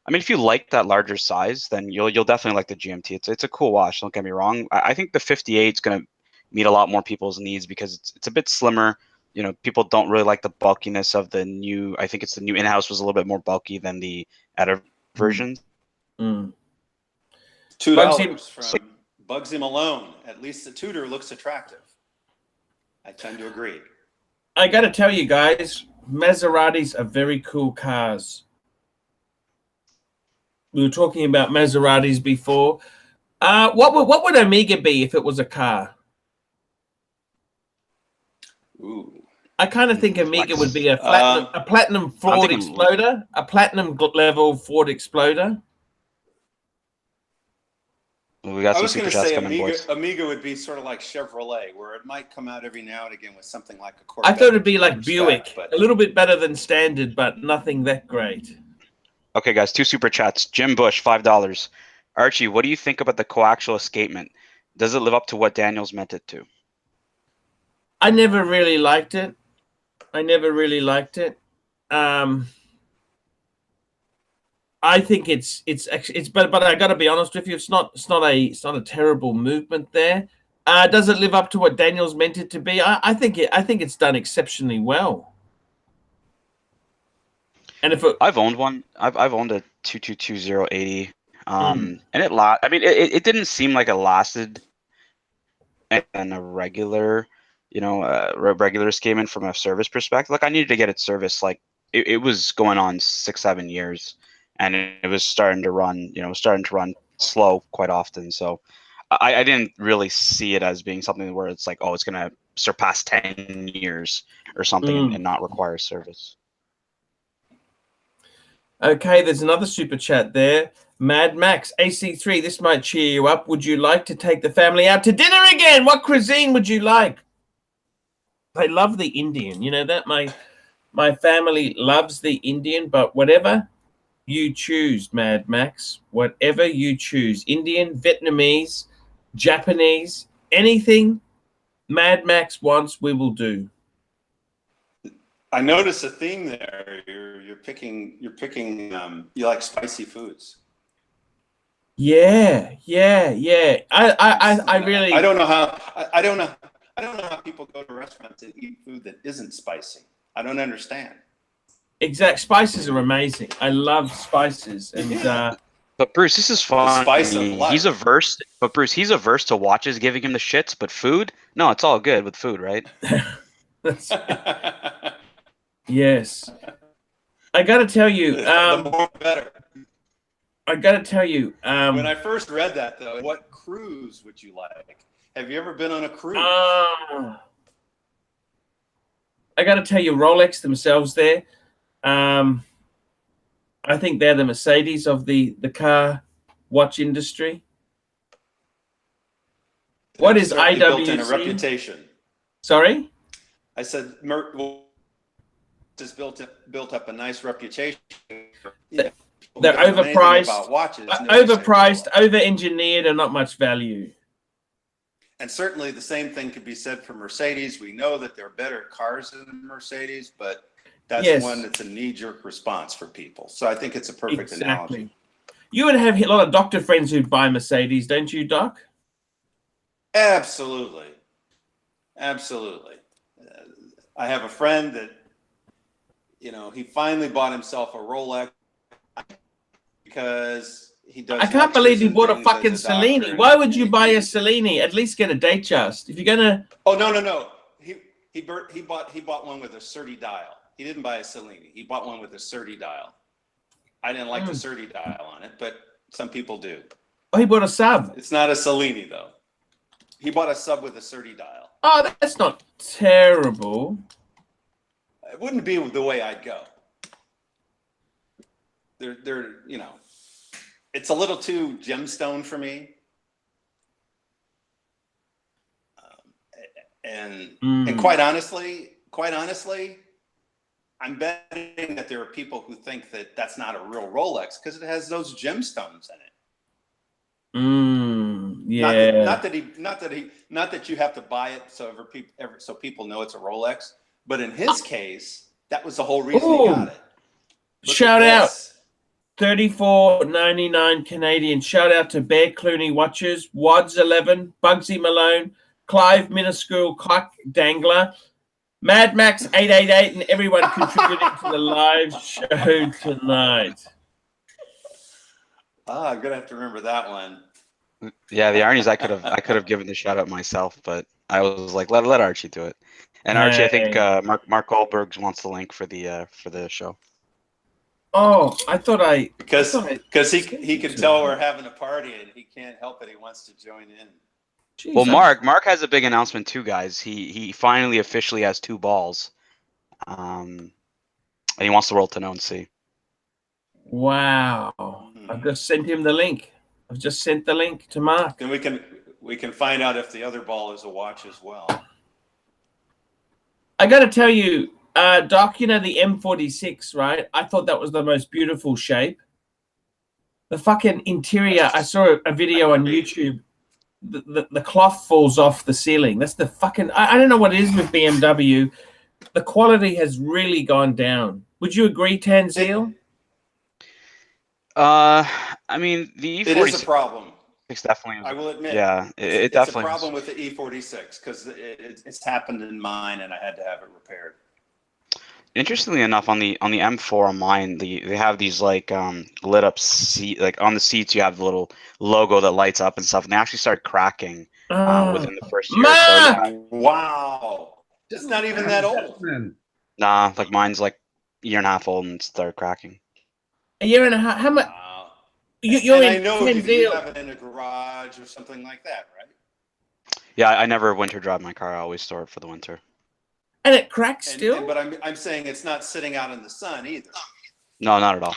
Speaker 3: I mean, if you like that larger size, then you'll definitely like the GMT. It's a cool watch. Don't get me wrong. I think the 58 is going to meet a lot more people's needs because it's a bit slimmer. You know, people don't really like the bulkiness of the new. I think it's the new in-house was a little bit more bulky than the outer versions.
Speaker 1: Mm.
Speaker 2: $2 from Bugsy Malone. At least the Tudor looks attractive. I tend to agree.
Speaker 1: I got to tell you guys, Maseratis are very cool cars. We were talking about Maseratis before. What would Omega be if it was a car?
Speaker 2: Ooh.
Speaker 1: I kind of think Omega would be a platinum Ford Exploder, a platinum level Ford Exploder.
Speaker 3: We got
Speaker 2: I
Speaker 3: some
Speaker 2: was going
Speaker 3: super
Speaker 2: to
Speaker 3: chats
Speaker 2: say
Speaker 3: coming, boys.
Speaker 2: Amiga would be sort of like Chevrolet, where it might come out every now and again with something like a Corvette.
Speaker 1: I thought it'd be like Buick, a little bit better than standard, but nothing that great.
Speaker 3: Okay, guys, 2 super chats. Jim Bush, $5. Archie, what do you think about the coaxial escapement? Does it live up to what Daniels meant it to?
Speaker 1: I never really liked it. I think it's but I got to be honest with you, it's not a terrible movement there. Does it live up to what Daniels meant it to be? I think it's done exceptionally well. And if
Speaker 3: I've owned one, I've owned a 222080, and it didn't seem like it lasted than a regular, regular escapement from a service perspective. Like I needed to get it serviced. Like it was going on 6-7 years. And it was starting to run, slow quite often. So I didn't really see it as being something where it's like, oh, it's going to surpass 10 years or something and not require service.
Speaker 1: Okay, there's another super chat there. Mad Max, AC3, this might cheer you up. Would you like to take the family out to dinner again? What cuisine would you like? I love the Indian. You know that my family loves the Indian, but whatever you choose, Mad Max, whatever you choose, Indian, Vietnamese, Japanese, anything Mad Max wants, we will do.
Speaker 2: I notice a theme there. You're picking you like spicy foods.
Speaker 1: Yeah. I really
Speaker 2: I don't know how people go to restaurants and eat food that isn't spicy. I don't understand.
Speaker 1: Exact spices are amazing. I love spices, and
Speaker 3: but Bruce, this is fun.
Speaker 2: Spice of life.
Speaker 3: He's averse to watches giving him the shits, but food, no, it's all good with food, right?
Speaker 1: Yes. I got to tell you,
Speaker 2: the more better.
Speaker 1: I got to tell you,
Speaker 2: when I first read that though, what cruise would you like? Have you ever been on a cruise?
Speaker 1: I got to tell you, Rolex themselves there. I think they're the Mercedes of the car watch industry. What is IWC?
Speaker 2: Built in a reputation.
Speaker 1: Sorry?
Speaker 2: I said has built up a nice reputation.
Speaker 1: They're overpriced, over-engineered, and not much value.
Speaker 2: And certainly the same thing could be said for Mercedes. We know that there are better cars than Mercedes, but that's one that's a knee-jerk response for people. So I think it's a perfect analogy.
Speaker 1: You would have a lot of doctor friends who'd buy Mercedes, don't you, Doc?
Speaker 2: Absolutely. Absolutely. I have a friend that, he finally bought himself a Rolex because he does.
Speaker 1: I can't believe he bought a fucking Cellini. Why would you buy a Cellini? At least get a Datejust. If you're gonna.
Speaker 2: Oh no. He bought one with a Surti dial. He didn't buy a Cellini. He bought one with a Surti dial. I didn't like the Surti dial on it, but some people do.
Speaker 1: Oh, he bought a sub.
Speaker 2: It's not a Cellini though. He bought a sub with a Surti dial.
Speaker 1: Oh, that's not terrible.
Speaker 2: It wouldn't be the way I'd go. They're it's a little too gemstone for me. And quite honestly, I'm betting that there are people who think that that's not a real Rolex because it has those gemstones in it.
Speaker 1: Yeah.
Speaker 2: Not that you have to buy it so people know it's a Rolex. But in his case, that was the whole reason he got it.
Speaker 1: Shout out, $34.99 Canadian. Shout out to Bear Clooney Watches, Wads 11, Bugsy Malone, Clive Minuscule, Cock Dangler, Mad Max 888, and everyone contributing to the live show tonight.
Speaker 2: I'm gonna have to remember that one.
Speaker 3: Yeah, the irony is I could have given the shout out myself, but I was like, let Archie do it. And Archie, I think Mark Goldberg wants the link for the show.
Speaker 1: Oh, I thought
Speaker 2: because he can tell we're having a party and he can't help it. He wants to join in.
Speaker 1: Jeez,
Speaker 3: Well, Mark has a big announcement too, guys. He finally officially has 2 balls, and he wants the world to know and see.
Speaker 1: Wow! I've just sent him the link. I've just sent the link to Mark.
Speaker 2: Then we can find out if the other ball is a watch as well.
Speaker 1: I got to tell you, Doc, you know the M46, right? I thought that was the most beautiful shape. The fucking interior. I saw a video on YouTube. The cloth falls off the ceiling. That's the fucking. I don't know what it is with BMW. The quality has really gone down. Would you agree, Tanzil?
Speaker 3: I mean, the E46
Speaker 2: it is a problem.
Speaker 3: Definitely.
Speaker 2: I will admit.
Speaker 3: Yeah, it
Speaker 2: it's
Speaker 3: definitely.
Speaker 2: It's a problem with the E46 because it's happened in mine, and I had to have it repaired.
Speaker 3: Interestingly enough, on the M4 on mine, they have these like lit up seat, like on the seats you have the little logo that lights up and stuff, and they actually start cracking within the first year. So,
Speaker 2: wow, it's not even that old.
Speaker 3: Nah, like mine's like a year and a half old and started cracking.
Speaker 1: A year and a half. How much?
Speaker 2: You're in. I know you have it in a garage or something like that, right?
Speaker 3: Yeah, I never winter drive my car. I always store it for the winter.
Speaker 1: And it cracks still?
Speaker 2: But I'm saying it's not sitting out in the sun either.
Speaker 3: No, not at all.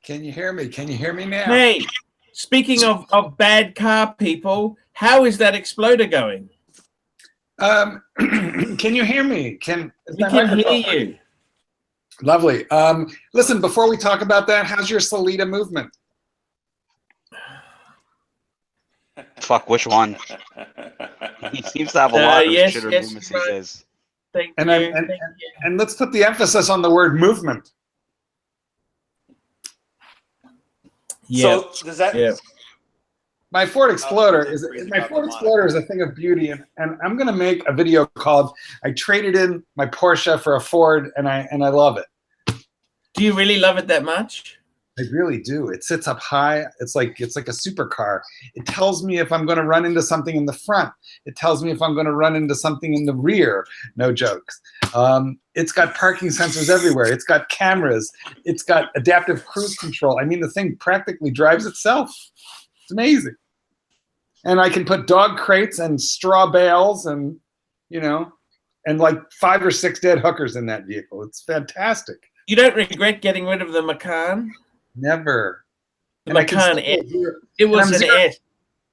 Speaker 5: Can you hear me? Can you hear me now?
Speaker 1: Hey, speaking of bad car people, how is that exploder going?
Speaker 5: Can you hear me?
Speaker 1: We can hear you.
Speaker 5: Lovely. Listen, before we talk about that, how's your Salida movement?
Speaker 3: Fuck, which one? He seems to have a lot of shitter movements these days.
Speaker 1: Thank
Speaker 5: you. And let's put the emphasis on the word movement.
Speaker 2: Yeah. So does that?
Speaker 5: Yeah. My Ford Explorer is a thing of beauty, and I'm going to make a video called "I Traded In My Porsche for a Ford, and I love it."
Speaker 1: Do you really love it that much?
Speaker 5: I really do. It sits up high. It's like a supercar. It tells me if I'm going to run into something in the front. It tells me if I'm going to run into something in the rear. No jokes. It's got parking sensors everywhere. It's got cameras. It's got adaptive cruise control. I mean, the thing practically drives itself. It's amazing. And I can put dog crates and straw bales and, and like 5 or 6 dead hookers in that vehicle. It's fantastic.
Speaker 1: You don't regret getting rid of the Macan?
Speaker 5: Never.
Speaker 1: The Macan S. It was an S.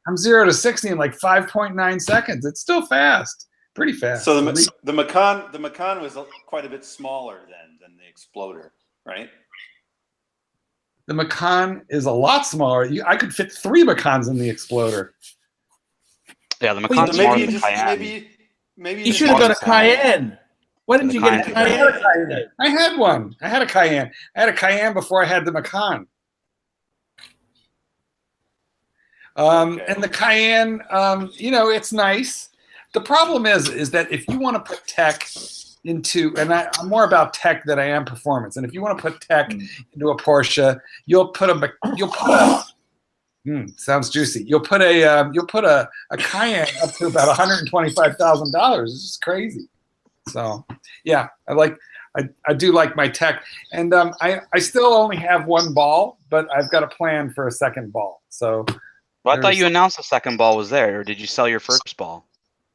Speaker 5: I'm 0 to 60 in like 5.9 seconds. It's still fast. Pretty fast.
Speaker 2: So the Macan was quite a bit smaller than the Exploder, right?
Speaker 5: The Macan is a lot smaller. I could fit 3 Macans in the Exploder.
Speaker 3: Yeah, the Macan's smaller than Cayenne.
Speaker 2: Maybe
Speaker 1: you should have got a Cayenne. Why didn't you get a Cayenne?
Speaker 5: I had one. I had a Cayenne. I had a Cayenne before I had the Macan. And the Cayenne, it's nice. The problem is that if you want to put tech into, and I'm more about tech than I am performance. And if you want to put tech into a Porsche, sounds juicy. You'll put a Cayenne up to about $125,000. It's just crazy. So yeah, I do like my tech, and I still only have 1 ball, but I've got a plan for a 2nd ball. So
Speaker 3: well, I thought you announced the 2nd ball was there, or did you sell your first ball?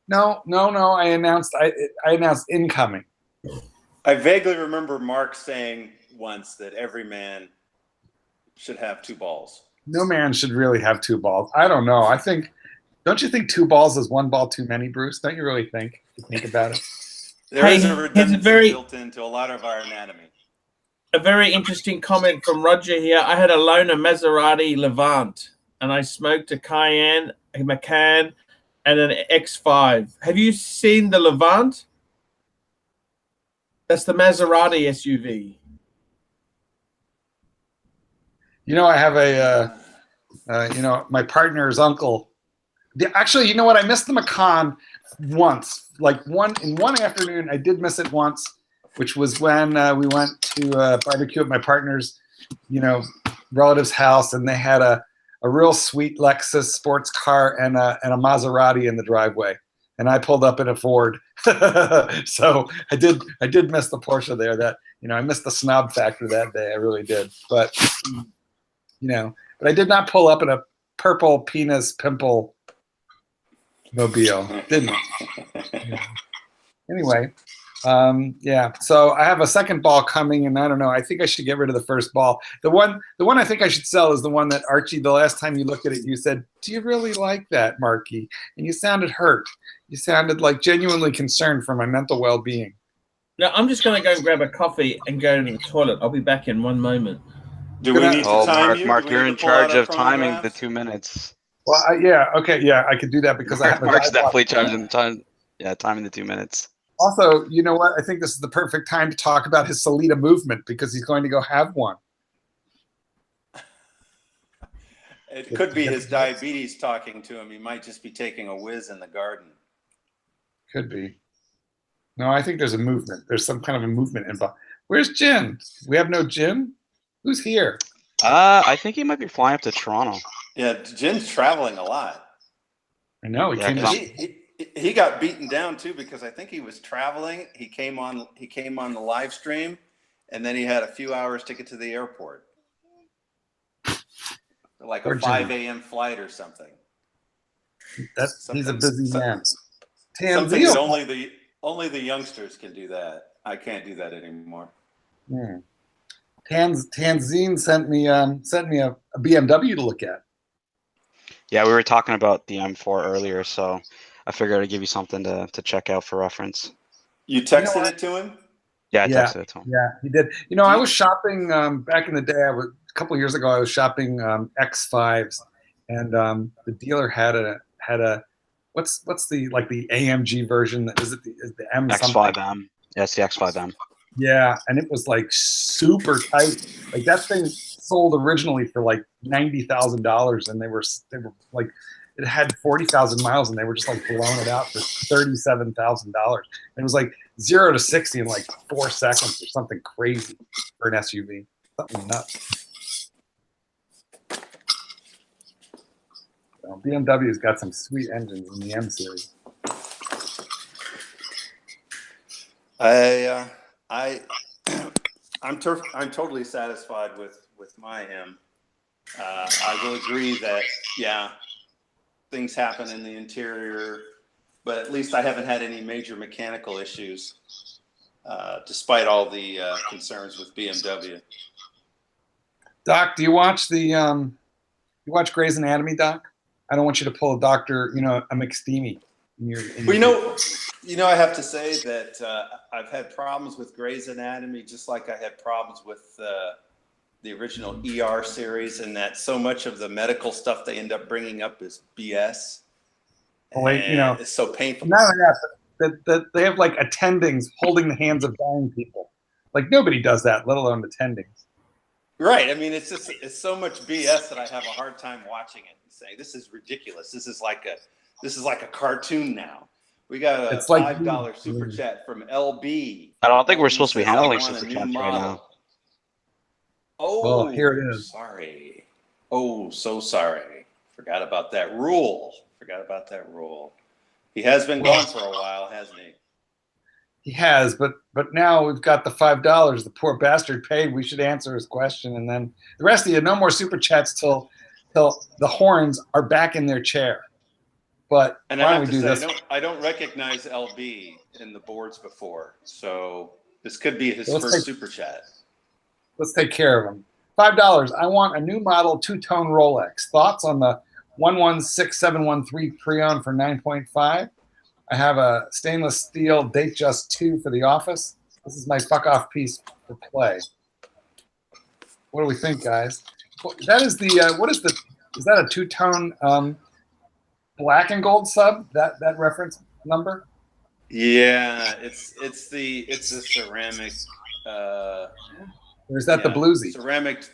Speaker 5: No. I announced incoming.
Speaker 2: I vaguely remember Mark saying once that every man should have 2 balls.
Speaker 5: No man should really have 2 balls. I don't know. Don't you think 2 balls is 1 ball too many, Bruce? Don't you really think about it?
Speaker 2: There is a redundancy built into a lot of our anatomy.
Speaker 1: A very interesting comment from Roger here. I had a loaner Maserati Levant, and I smoked a Cayenne, a Macan, and an X5. Have you seen the Levant? That's the Maserati SUV.
Speaker 5: I have my partner's uncle. Actually, you know what? I missed the Macan once. In one afternoon, I did miss it once, which was when we went to barbecue at my partner's, relative's house, and they had a a real sweet Lexus sports car and a Maserati in the driveway, and I pulled up in a Ford. So I did miss the Porsche there. That, you know, I missed the snob factor that day. I really did. But you know, but I did not pull up in a purple penis pimple mobile, didn't I? Yeah. Anyway, yeah. So I have a second ball coming, and I don't know. I think I should get rid of the first ball. The one I think I should sell is the one that Archie. The last time you looked at it, you said, "Do you really like that, Marky?" And you sounded hurt. You sounded like genuinely concerned for my mental well-being.
Speaker 1: No, I'm just going to go and grab a coffee and go to the toilet. I'll be back in 1 moment.
Speaker 2: Do we need to time you?
Speaker 3: Mark,
Speaker 2: Do we
Speaker 3: you're
Speaker 2: need
Speaker 3: in
Speaker 2: to pull out
Speaker 3: charge
Speaker 2: our
Speaker 3: of timing the
Speaker 2: chronographs?
Speaker 3: 2 minutes.
Speaker 5: Well, yeah, okay, yeah, I could do that because I have a
Speaker 3: Mark's
Speaker 5: dive
Speaker 3: definitely
Speaker 5: watch.
Speaker 3: charging time. Yeah, timing the 2 minutes.
Speaker 5: Also, you know what? I think this is the perfect time to talk about his Salida movement because he's going to go have one.
Speaker 2: It could be his diabetes talking to him. He might just be taking a whiz in the garden.
Speaker 5: Could be. No, I think there's a movement. There's some kind of a movement involved. Where's Jin? We have no Jin? Who's here?
Speaker 3: I think he might be flying up to Toronto.
Speaker 2: Yeah, Jin's traveling a lot.
Speaker 5: I know. He
Speaker 3: Yeah,
Speaker 5: came
Speaker 2: He got beaten down too because I think he was traveling. He came on the live stream, and then he had a few hours to get to the airport, like a 5 a.m. flight or something.
Speaker 5: He's a busy man.
Speaker 2: Something that only the youngsters can do that. I can't do that anymore.
Speaker 5: Tanzine sent me a BMW to look at.
Speaker 3: Yeah, we were talking about the M4 earlier, so I figured I'd give you something to check out for reference.
Speaker 2: You texted it to him?
Speaker 3: Yeah, I texted it to him.
Speaker 5: Yeah, he did. You know, I was shopping back in the day. A couple years ago, I was shopping X5s, and the dealer had a what's the AMG version? Is the M
Speaker 3: X5M? Yeah, it's the X5M.
Speaker 5: Yeah, and it was like super tight. Like that thing sold originally for like $90,000, and they were like, it had 40,000 miles, and they were just like blowing it out for $37,000. It was like 0 to 60 in like 4 seconds or something crazy for an SUV. Something nuts. Well, BMW's got some sweet engines in the M series.
Speaker 2: I'm totally satisfied with my M. I will agree that, yeah, things happen in the interior, but at least I haven't had any major mechanical issues, despite all the concerns with BMW.
Speaker 5: Doc, do you watch you watch Grey's Anatomy, Doc? I don't want you to pull a doctor, a McSteamy.
Speaker 2: I have to say that I've had problems with Grey's Anatomy, just like I had problems with the original ER series, and that so much of the medical stuff they end up bringing up is BS.
Speaker 5: Oh, wait,
Speaker 2: it's so painful.
Speaker 5: Not only that they have like attendings holding the hands of dying people. Like nobody does that, let alone attendings.
Speaker 2: Right. I mean, it's so much BS that I have a hard time watching it and saying this is ridiculous. This is like a cartoon now. We got a $5 super chat from LB.
Speaker 3: I don't think we're supposed to be handling super chats right now.
Speaker 2: Oh,
Speaker 5: here it is.
Speaker 2: Sorry. Oh, so sorry. Forgot about that rule. He has been gone for a while, hasn't he?
Speaker 5: He has, but now we've got the $5. The poor bastard paid. We should answer his question, and then the rest of you, no more super chats till the horns are back in their chair. But
Speaker 2: and
Speaker 5: why don't we do this?
Speaker 2: I don't recognize LB in the boards before, so this could be his first super chat. Let's
Speaker 5: take care of him. $5. I want a new model two-tone Rolex. Thoughts on the 116713 pre-owned for 9.5? I have a stainless steel Datejust 2 for the office. This is my fuck-off piece for play. What do we think, guys? That is is that a two-tone black and gold sub? That reference number?
Speaker 2: Yeah, it's a ceramic.
Speaker 5: Or is that the bluesy?
Speaker 2: Ceramic.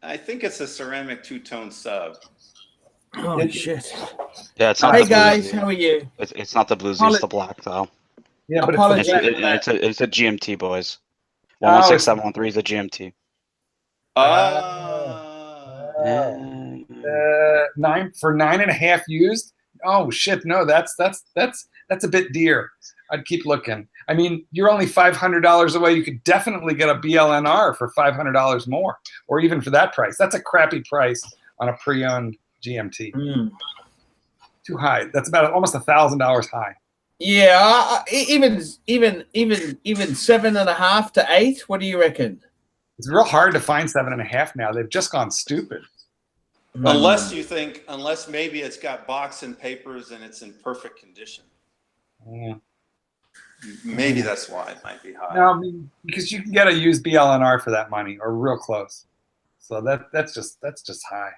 Speaker 2: I think it's a ceramic two-tone sub.
Speaker 1: Oh shit!
Speaker 3: Yeah, it's not.
Speaker 1: Hey guys, how are you?
Speaker 3: It's not the bluesy, it's the black though.
Speaker 5: Yeah, but
Speaker 3: it's a GMT, boys. 116713 is a GMT.
Speaker 5: 9.5 used. Oh shit, no, that's a bit dear. I'd keep looking. I mean, you're only $500 away. You could definitely get a BLNR for $500 more, or even for that price. That's a crappy price on a pre-owned GMT. Too high. That's about almost $1,000 high.
Speaker 1: Yeah, even 7.5 to 8. What do you reckon?
Speaker 5: It's real hard to find 7.5 now. They've just gone stupid.
Speaker 2: Unless maybe it's got box and papers and it's in perfect condition.
Speaker 5: Yeah.
Speaker 2: Maybe that's why it might be high.
Speaker 5: No, I mean, because you can get a used BLNR for that money, or real close. So that's just high.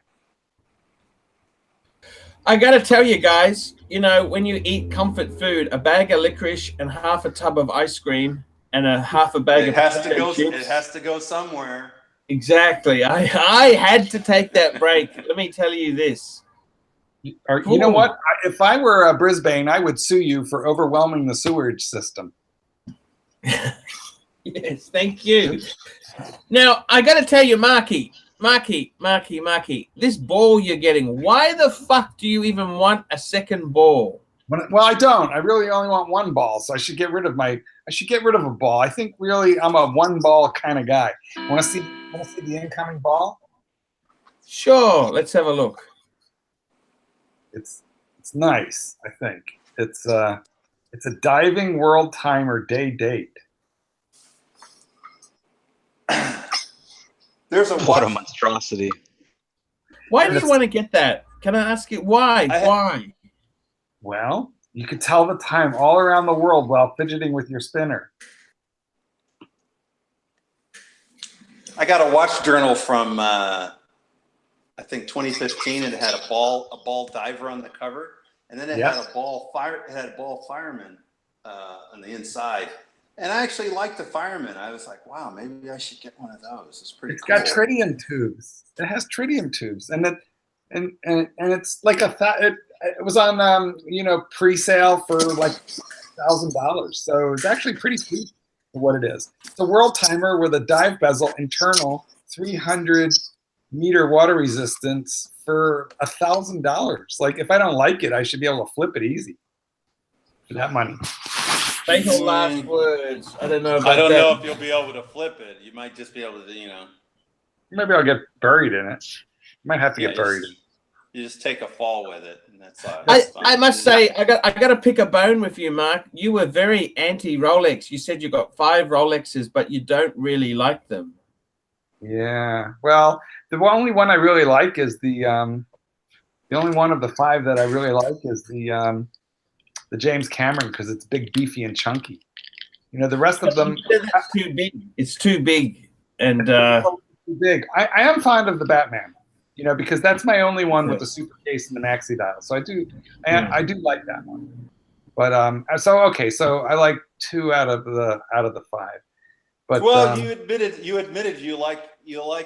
Speaker 1: I got to tell you guys, you know, when you eat comfort food, a bag of licorice and half a tub of ice cream and half a bag of potato chips.
Speaker 2: It has to go somewhere.
Speaker 1: Exactly. I had to take that break. Let me tell you this.
Speaker 5: You know what? If I were Brisbane, I would sue you for overwhelming the sewage system.
Speaker 1: Yes, thank you. Now, I got to tell you, Marky, this ball you're getting, why the fuck do you even want a second ball?
Speaker 5: Well, I don't. I really only want one ball, so I should get rid of a ball. I think really I'm a one ball kind of guy. Want to see the incoming ball?
Speaker 1: Sure, let's have a look.
Speaker 5: It's nice, I think. It's a diving world timer day date.
Speaker 2: There's a
Speaker 3: What a monstrosity.
Speaker 1: Why do you want to get that? Can I ask you why? Why?
Speaker 5: Well, you could tell the time all around the world while fidgeting with your spinner.
Speaker 2: I got a watch journal from I think 2015, and it had a ball diver on the cover, and then it had a ball fireman on the inside. And I actually liked the fireman. I was like, wow, maybe I should get one of those. It's pretty cool.
Speaker 5: Got tritium tubes. It has tritium tubes, and it's like it was on pre-sale for like $1,000. So it's actually pretty cheap for what it is. It's a world timer with a dive bezel, internal 300-meter water resistance for $1,000. Like, if I don't like it, I should be able to flip it easy for that money.
Speaker 1: Fatal last words. I don't know about
Speaker 2: I don't know
Speaker 1: that.
Speaker 2: if you'll be able to flip it. You might just be able to,
Speaker 5: Maybe I'll get buried in it. Might have to get buried in it.
Speaker 2: You just take a fall with it, and that's
Speaker 1: I must say, I got to pick a bone with you, Mark. You were very anti-Rolex. You said you got 5 Rolexes, but you don't really like them.
Speaker 5: Yeah. Well, the only one I really like is the only one of the 5 that I really like is the James Cameron, because it's big, beefy, and chunky. The rest of them.
Speaker 1: That's too big. It's too big, and
Speaker 5: too big. I am fond of the Batman. Because that's my only one with the super case and the maxi dial. So I do like that one. But so I like 2 out of the 5. But
Speaker 2: well, you admitted you like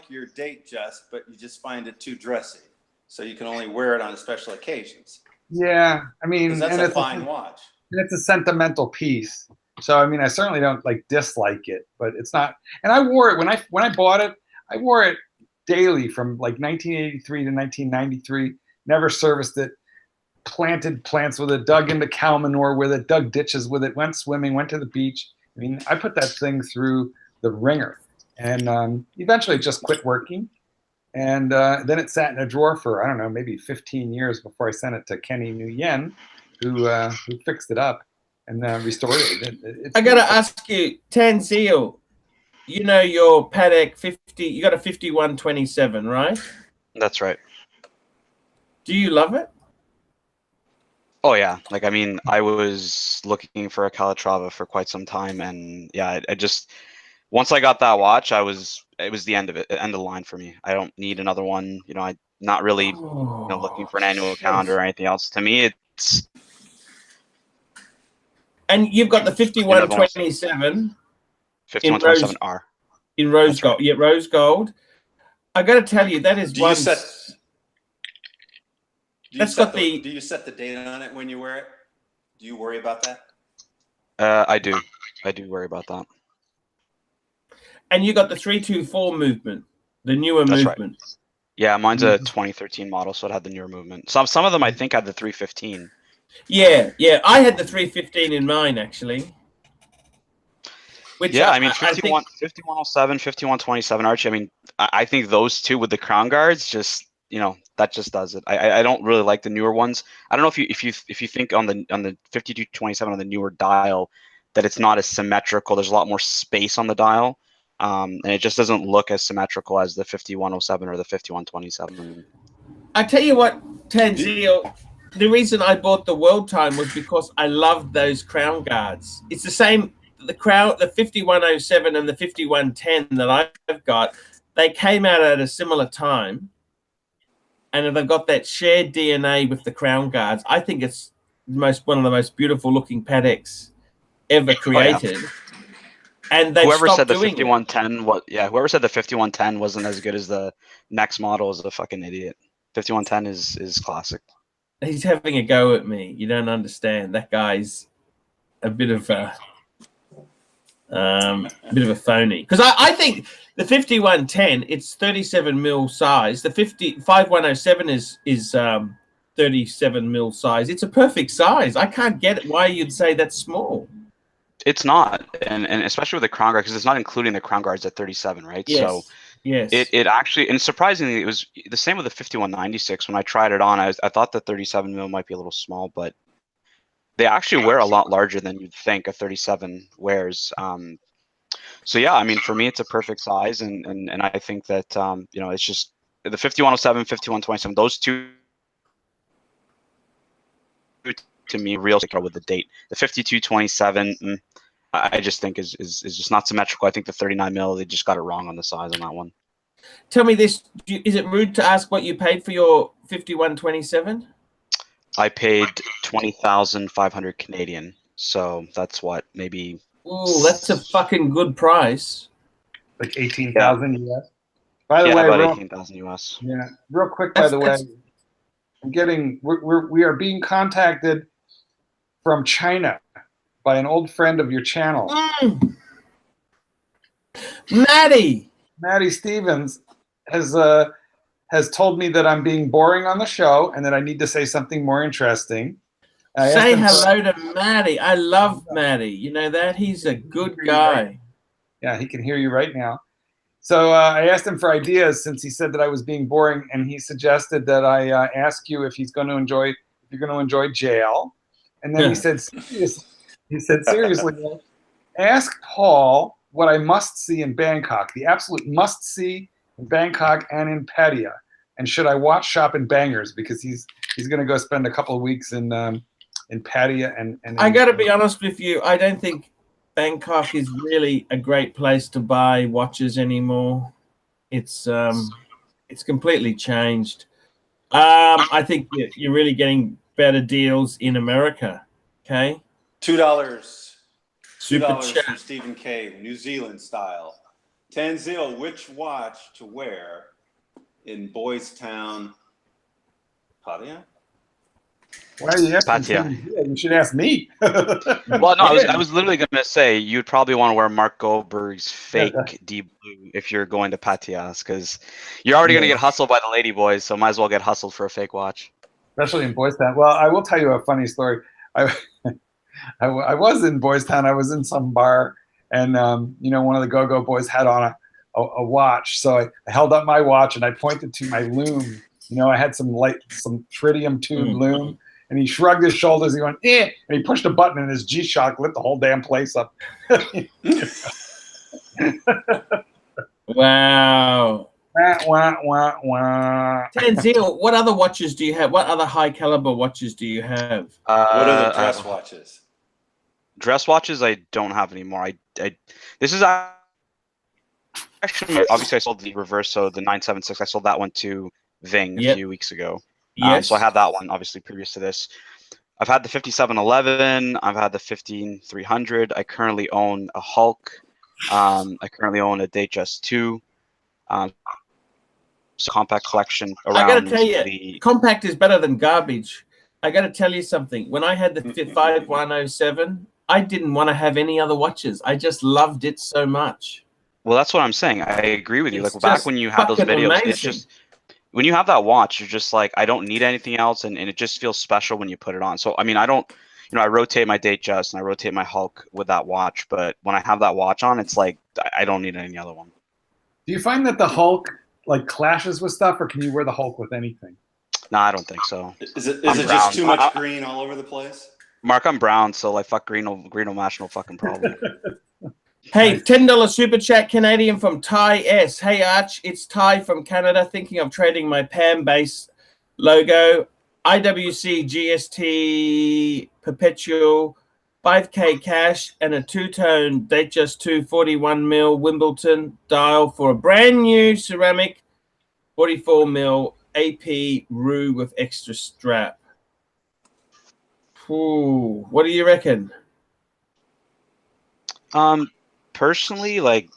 Speaker 2: your date, Jess, but you just find it too dressy. So you can only wear it on special occasions.
Speaker 5: Yeah, I mean,
Speaker 2: that's a fine watch.
Speaker 5: And it's a sentimental piece. So I mean, I certainly don't dislike it, but it's not. And I wore it when I bought it. I wore it daily from like 1983 to 1993. Never serviced it. Planted plants with it. Dug into cow manure with it. Dug ditches with it. Went swimming. Went to the beach. I mean, I put that thing through the ringer, and eventually it just quit working. And then it sat in a drawer for, I don't know, maybe 15 years before I sent it to Kenny Nguyen, who fixed it up and restored it.
Speaker 1: I got to ask you, Tanzil, your Patek 50, you got a 5127, right?
Speaker 3: That's right.
Speaker 1: Do you love it?
Speaker 3: Oh, yeah. Like, I mean, I was looking for a Calatrava for quite some time. And yeah, I just, once I got that watch, it was the end of it, end of the line for me. I don't need another one. I'm not really looking for an annual calendar or anything else. To me, it's.
Speaker 1: And you've got the 5127.
Speaker 3: 5127R.
Speaker 1: In rose gold. Yeah, rose gold. I got to tell you, that is
Speaker 2: Do
Speaker 1: one.
Speaker 2: you set the date on it when you wear it? Do you worry about that?
Speaker 3: I do. I do worry about that.
Speaker 1: And you got the 324 movement, the newer
Speaker 3: That's
Speaker 1: movement.
Speaker 3: Right. Yeah, mine's a 2013 model, so it had the newer movement. Some of them I think had the 315.
Speaker 1: Yeah, yeah. I had the 315 in mine actually. Which
Speaker 3: Yeah, I mean
Speaker 1: I think
Speaker 3: 5107, 5127 Archie. I mean, I think those two with the crown guards just, you know, that just does it. I don't really like the newer ones. I don't know if you think on the 5227 on the newer dial that it's not as symmetrical. There's a lot more space on the dial. And it just doesn't look as symmetrical as the 5107 or the 5127.
Speaker 1: I tell you what, Tanzio, the reason I bought the World Time was because I loved those crown guards. It's the same, the 5107 and the 5110 that I've got, they came out at a similar time, and they've got that shared DNA with the crown guards. I think it's one of the most beautiful looking Pateks ever created. Oh, yeah. And
Speaker 3: whoever said the 5110 whoever said the 5110 wasn't as good as the next model is a fucking idiot. 5110 is classic.
Speaker 1: He's having a go at me. You don't understand. That guy's a bit of a phony. Because I think the 5110, it's 37 mil size. The 5107 is 37 mil size. It's a perfect size. I can't get it why you'd say that's small.
Speaker 3: It's not, and especially with the crown guard, because it's not including the crown guards at 37, right?
Speaker 1: Yes.
Speaker 3: So
Speaker 1: yes,
Speaker 3: it actually, and surprisingly, it was the same with the 5196. When I tried it on, I thought the 37 mil might be a little small, but they actually wear a lot larger than you'd think a 37 wears. So yeah, I mean, for me, it's a perfect size, and I think that you know, it's just the 5107, 5127, those two to me real with the date. The 5227 I just think is just not symmetrical. I think the 39 mil, they just got it wrong on the size on that one.
Speaker 1: Tell me this, is it rude to ask what you paid for your 5127?
Speaker 3: I paid 20,500 Canadian, so that's what, maybe.
Speaker 1: Oh, that's a fucking good price.
Speaker 5: Like 18,000 US. By the way,
Speaker 3: about 18,000 US.
Speaker 5: Yeah, real quick. By the way, we are being contacted from China by an old friend of your channel.
Speaker 1: Maddie
Speaker 5: Stevens has told me that I'm being boring on the show and that I need to say something more interesting.
Speaker 1: Say hello to Maddie. I love Maddie. You know that? He's a good guy.
Speaker 5: Right. Yeah, he can hear you right now. So I asked him for ideas since he said that I was being boring, and he suggested that I ask you if you're going to enjoy jail. And then he said, seriously, ask Paul what I must see in Bangkok, the absolute must see in Bangkok and in Pattaya. And should I watch Shop in Bangers, because he's going to go spend a couple of weeks in Pattaya and
Speaker 1: I got to be honest with you, I don't think Bangkok is really a great place to buy watches anymore. It's completely changed. I think you're really getting better deals in America. Okay.
Speaker 2: $2.
Speaker 1: Super
Speaker 2: $2
Speaker 1: chat
Speaker 2: from Stephen K. New Zealand style. Tanzil, which watch to wear in Boys Town, Pattaya?
Speaker 5: Why are you asking?
Speaker 3: Pattaya.
Speaker 5: You should ask me.
Speaker 3: Well, no, I was literally going to say you'd probably want to wear Mark Goldberg's fake deep blue if you're going to Pattaya, because you're already going to get hustled by the lady boys, so might as well get hustled for a fake watch.
Speaker 5: Especially in Boys Town. Well, I will tell you a funny story. I was in Boys Town. I was in some bar, and you know, one of the Go-Go Boys had on a watch. So I held up my watch and I pointed to my loom. You know, I had some tritium tube loom. And he shrugged his shoulders. He went, eh, and he pushed a button, and his G-Shock lit the whole damn place up.
Speaker 1: Wow.
Speaker 5: Wah, wah, wah.
Speaker 1: Tanzil, what other watches do you have? What other high caliber watches do you have?
Speaker 2: What are the dress watches?
Speaker 3: Dress watches I don't have anymore. This is actually, obviously I sold the reverse, so the 976. I sold that one to Ving a few weeks ago.
Speaker 1: Yes.
Speaker 3: So I had that one obviously previous to this. I've had the 5711. I've had the 15300. I currently own a Hulk. I currently own a Datejust 2. So compact collection around.
Speaker 1: I gotta tell you, compact is better than garbage. I gotta tell you something. When I had the 5107, I didn't want to have any other watches. I just loved it so much.
Speaker 3: Well, that's what I'm saying. I agree with you. Like back when you had those videos,
Speaker 1: amazing.
Speaker 3: it's just when you have that watch, you're just like, I don't need anything else, and it just feels special when you put it on. So I mean, I don't, I rotate my Datejust and I rotate my Hulk with that watch, but when I have that watch on, it's like I don't need any other one.
Speaker 5: Do you find that the Hulk like clashes with stuff, or can you wear the Hulk with anything?
Speaker 3: No, I don't think so.
Speaker 2: Is it just too much green all over the place?
Speaker 3: Mark, I'm brown, so like fuck green will match, no fucking problem.
Speaker 1: Hey, $10 super chat Canadian from Ty S. Hey Arch, it's Ty from Canada. Thinking of trading my PAM base logo, IWC GST perpetual, 5K cash, and a two-tone Datejust 241mm Wimbledon dial for a brand new ceramic 44mm AP Rue with extra strap. Ooh, what do you reckon?
Speaker 3: Personally, like,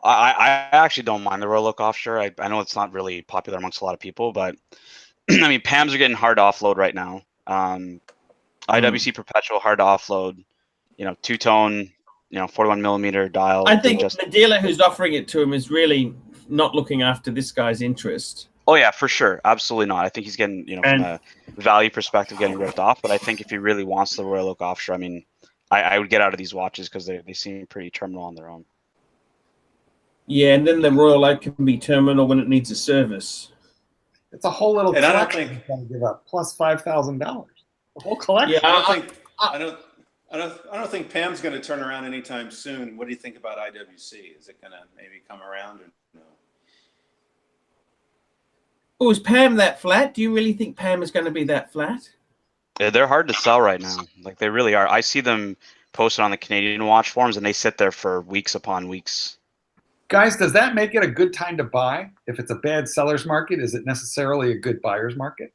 Speaker 3: I actually don't mind the Royal Oak offshore. I know it's not really popular amongst a lot of people, but I mean, PAMs are getting hard to offload right now. IWC perpetual hard to offload. Two-tone, 41mm dial.
Speaker 1: I think the dealer who's offering it to him is really not looking after this guy's interest.
Speaker 3: Oh yeah, for sure, absolutely not. I think he's getting, from a value perspective, getting ripped off. But I think if he really wants the Royal Oak offshore, I mean, I would get out of these watches because they seem pretty terminal on their own.
Speaker 1: Yeah, and then the Royal Oak can be terminal when it needs a service.
Speaker 5: It's a whole little
Speaker 2: And I don't
Speaker 5: collection
Speaker 2: think-
Speaker 5: he's gonna give up, plus $5,000. The whole collection.
Speaker 1: Yeah,
Speaker 2: I don't think Pam's going to turn around anytime soon. What do you think about IWC? Is it going to maybe come around or no?
Speaker 1: Oh, is Pam that flat? Do you really think Pam is going to be that flat?
Speaker 3: Yeah, they're hard to sell right now. Like, they really are. I see them posted on the Canadian watch forums, and they sit there for weeks upon weeks.
Speaker 5: Guys, does that make it a good time to buy? If it's a bad seller's market, is it necessarily a good buyer's market?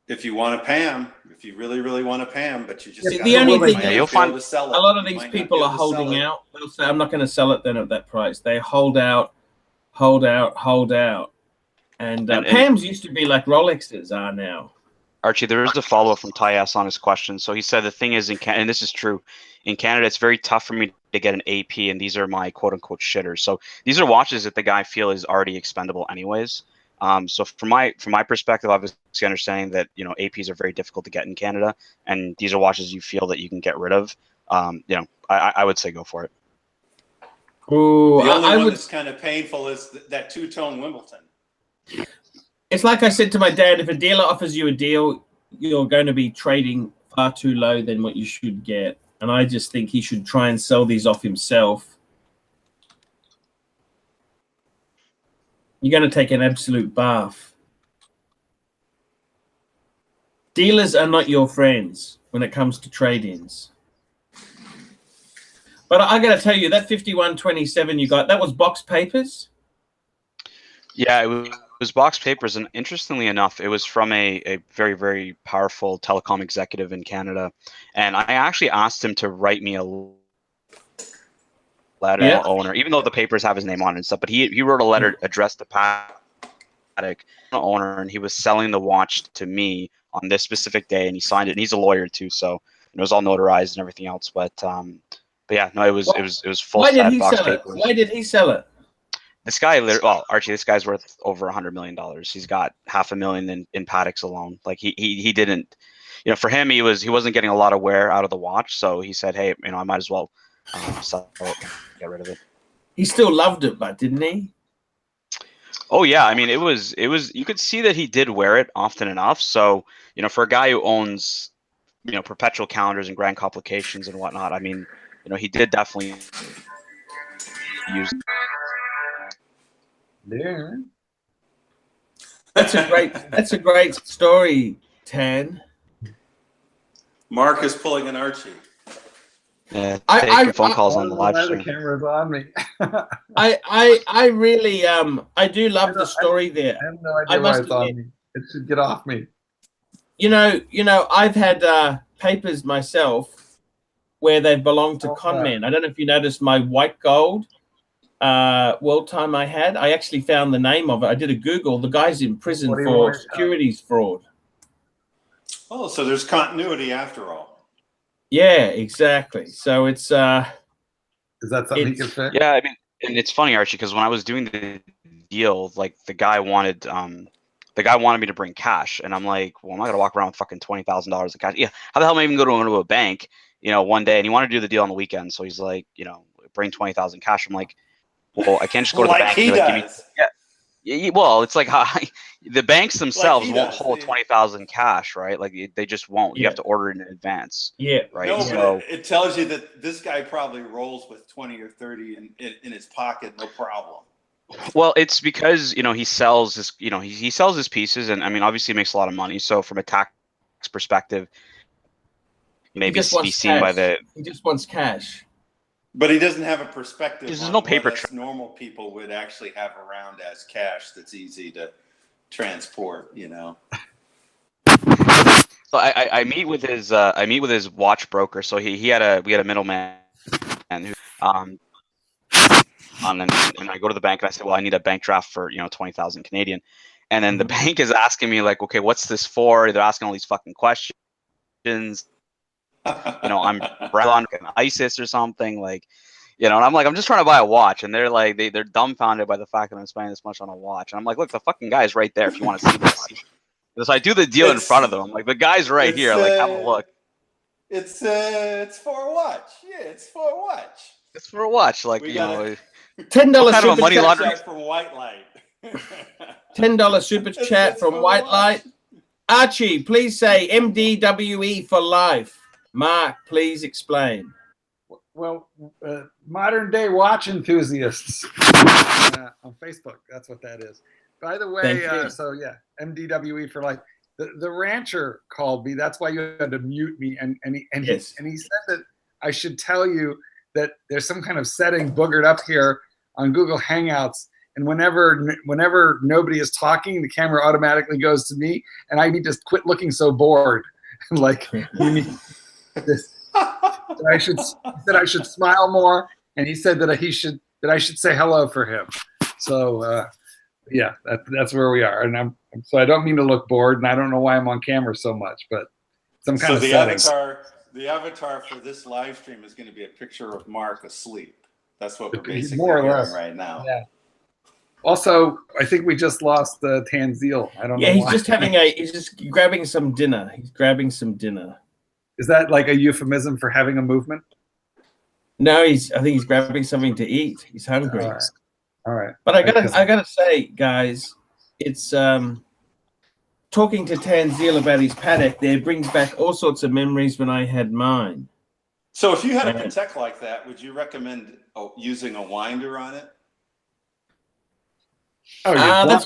Speaker 2: If you want a Pam, if you really, really want a Pam, but you just
Speaker 1: The
Speaker 2: got to
Speaker 1: only
Speaker 2: might
Speaker 1: thing-
Speaker 2: not
Speaker 3: Yeah,
Speaker 2: be
Speaker 3: you'll
Speaker 2: able
Speaker 3: find
Speaker 2: to sell it.
Speaker 1: A lot of
Speaker 2: You
Speaker 1: these
Speaker 2: might not
Speaker 1: people
Speaker 2: be
Speaker 1: are
Speaker 2: able to sell
Speaker 1: holding
Speaker 2: it.
Speaker 1: out. They'll say, I'm not going to sell it then at that price. They hold out, hold out, hold out. And Pams used to be like Rolexes are now.
Speaker 3: Archie, there is a follow-up from Ty S on his question. So he said the thing is, and this is true, in Canada, it's very tough for me to get an AP, and these are my quote-unquote shitters. So these are watches that the guy feel is already expendable anyways. So from my perspective, obviously understanding that APs are very difficult to get in Canada, and these are watches you feel that you can get rid of. I would say go for it.
Speaker 1: Ooh,
Speaker 2: The only
Speaker 1: I
Speaker 2: one
Speaker 1: would.
Speaker 2: that's kind of painful is that two-tone Wimbledon.
Speaker 1: It's like I said to my dad, if a dealer offers you a deal, you're going to be trading far too low than what you should get. And I just think he should try and sell these off himself. You're going to take an absolute bath. Dealers are not your friends when it comes to trade-ins. But I got to tell you, that 5127 you got, that was box papers?
Speaker 3: Yeah, it was box papers, and interestingly enough, it was from a very, very powerful telecom executive in Canada. And I actually asked him to write me a letter to the owner, even though the papers have his name on it and stuff. But he wrote a letter addressed to Paddock, the owner, and he was selling the watch to me on this specific day, and he signed it. And he's a lawyer too, so it was all notarized and everything else. But yeah, no, it was full
Speaker 1: Why did
Speaker 3: set
Speaker 1: he
Speaker 3: box
Speaker 1: sell it?
Speaker 3: papers.
Speaker 1: Why did he sell it?
Speaker 3: This guy, well, Archie, this guy's worth over $100 million. He's got $500,000 in Paddocks alone. Like he didn't, for him, he wasn't getting a lot of wear out of the watch. So he said, hey, I might as well sell it, get rid of it.
Speaker 1: He still loved it, but didn't he?
Speaker 3: Oh yeah, I mean, it was. You could see that he did wear it often enough. So for a guy who owns, perpetual calendars and grand complications and whatnot, I mean, he did definitely use.
Speaker 5: There.
Speaker 1: That's a great story, Tan.
Speaker 2: Mark is pulling an Archie.
Speaker 3: Yeah,
Speaker 1: I
Speaker 3: phone calls on the live
Speaker 5: The
Speaker 3: stream.
Speaker 5: camera's on me.
Speaker 1: I really I do love the story there.
Speaker 5: I have no
Speaker 1: I
Speaker 5: idea why
Speaker 1: must
Speaker 5: it's on
Speaker 1: admit.
Speaker 5: me. It should get off me.
Speaker 1: I've had papers myself where they've belonged to con men. I don't know if you noticed my white gold world time I had. I actually found the name of it. I did a Google. The guy's in prison
Speaker 5: What do you
Speaker 1: for
Speaker 5: want?
Speaker 1: securities fraud.
Speaker 2: Oh, so there's continuity after all.
Speaker 1: Yeah, exactly. So it's
Speaker 5: Is that something you can fix?
Speaker 3: Yeah, I mean, and it's funny, Archie, because when I was doing the deal, like the guy wanted me to bring cash, and I'm like, well, I'm not gonna walk around with fucking $20,000 of cash. Yeah, how the hell am I even going to a bank, one day? And he wanted to do the deal on the weekend, so he's like, bring 20,000 cash. I'm like, well, I can't just go to the
Speaker 2: Like
Speaker 3: bank
Speaker 2: he
Speaker 3: and be like, give me.
Speaker 2: does.
Speaker 3: Yeah, well, it's like the banks themselves
Speaker 2: he
Speaker 3: won't
Speaker 2: does,
Speaker 3: hold
Speaker 2: yeah.
Speaker 3: 20,000 cash, right? Like they just won't. You
Speaker 1: Yeah.
Speaker 3: have to order it in advance.
Speaker 1: Yeah.
Speaker 3: Right.
Speaker 2: No,
Speaker 3: So
Speaker 2: but it tells you that this guy probably rolls with 20 or 30 in his pocket, no problem.
Speaker 3: well, it's because he sells his he sells his pieces, and I mean obviously he makes a lot of money. So from a tax perspective, maybe
Speaker 1: just wants
Speaker 3: be seen by
Speaker 1: cash.
Speaker 3: the.
Speaker 1: He just wants cash.
Speaker 2: But he doesn't have a perspective
Speaker 3: There's
Speaker 2: on
Speaker 3: no
Speaker 2: what
Speaker 3: paper
Speaker 2: us normal people would actually have around as cash that's easy to transport,
Speaker 3: So I meet with his watch broker. So we had a middleman who and I go to the bank and I say, well, I need a bank draft for 20,000 Canadian, and then the bank is asking me like, okay, what's this for? They're asking all these fucking questions. I'm on ISIS or something, like, and I'm like, I'm just trying to buy a watch, and they're like, they're dumbfounded by the fact that I'm spending this much on a watch, and I'm like, look, the fucking guy is right there if you want to see this. So I do the deal in front of them. I'm like, the guy's right here, like, have a look.
Speaker 2: It's for a watch. Yeah, it's for a watch.
Speaker 3: It's for a watch, like,
Speaker 1: $10
Speaker 3: kind of a
Speaker 1: super
Speaker 3: money
Speaker 1: chat
Speaker 3: laundering.
Speaker 2: From White Light.
Speaker 1: $10 super chat from White Light. Archie, please say MDWE for life. Mark, please explain.
Speaker 5: Well, modern day watch enthusiasts on Facebook. That's what that is. By the way, so yeah, MDWE for life. The rancher called me. That's why you had to mute me. And he said that I should tell you that there's some kind of setting boogered up here on Google Hangouts. And whenever nobody is talking, the camera automatically goes to me, and I need to quit looking so bored. Like, you need this. I should smile more, and he said that I should say hello for him. So yeah, that's where we are, and so I don't mean to look bored, and I don't know why I'm on camera so much, but some kind of settings.
Speaker 2: The avatar for this live stream is going to be a picture of Mark asleep. That's what we're basically
Speaker 5: more or
Speaker 2: doing
Speaker 5: less
Speaker 2: right now.
Speaker 5: Yeah. Also, I think we just lost Tanzil. I don't know.
Speaker 1: Yeah, he's
Speaker 5: why.
Speaker 1: he's just grabbing some dinner. He's grabbing some dinner.
Speaker 5: Is that like a euphemism for having a movement?
Speaker 1: No, I think he's grabbing something to eat. He's hungry.
Speaker 5: All right.
Speaker 1: But I gotta say, guys, it's talking to Tanzil about his paddock there brings back all sorts of memories when I had mine.
Speaker 2: So if you had a Patek like that, would you recommend using a winder on it?
Speaker 5: Oh,
Speaker 1: that's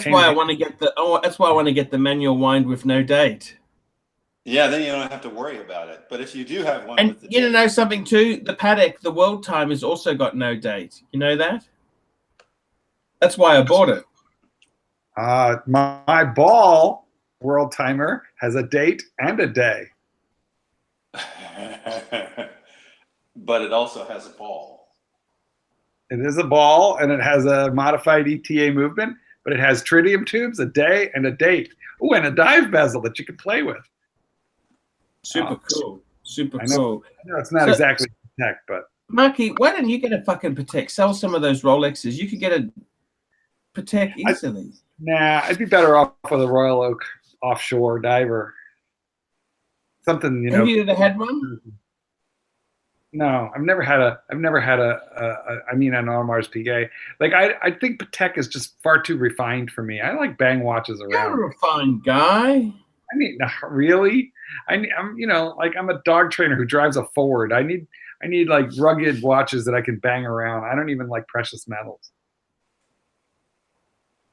Speaker 1: why I want to get the manual wind with no date.
Speaker 2: Yeah, then you don't have to worry about it. But if you do have one,
Speaker 1: and you know something too, the paddock, the world time has also got no date. You know that? That's why I bought it.
Speaker 5: My ball world timer has a date and a day.
Speaker 2: But it also has a ball.
Speaker 5: It is a ball, and it has a modified ETA movement, but it has tritium tubes, a day, and a date. Oh, and a dive bezel that you can play with.
Speaker 1: Super cool. Super
Speaker 5: cool. I know it's not exactly Patek, but
Speaker 1: Marky, why don't you get a fucking Patek? Sell some of those Rolexes. You could get a Patek easily.
Speaker 5: Nah, I'd be better off with a Royal Oak offshore diver. Something, you know.
Speaker 1: Have you ever had one?
Speaker 5: No, I've never had an Audemars Piguet. Like I think Patek is just far too refined for me. I like bang watches around.
Speaker 1: You're a refined guy.
Speaker 5: I mean, really? I'm a dog trainer who drives a Ford. I need like rugged watches that I can bang around. I don't even like precious metals.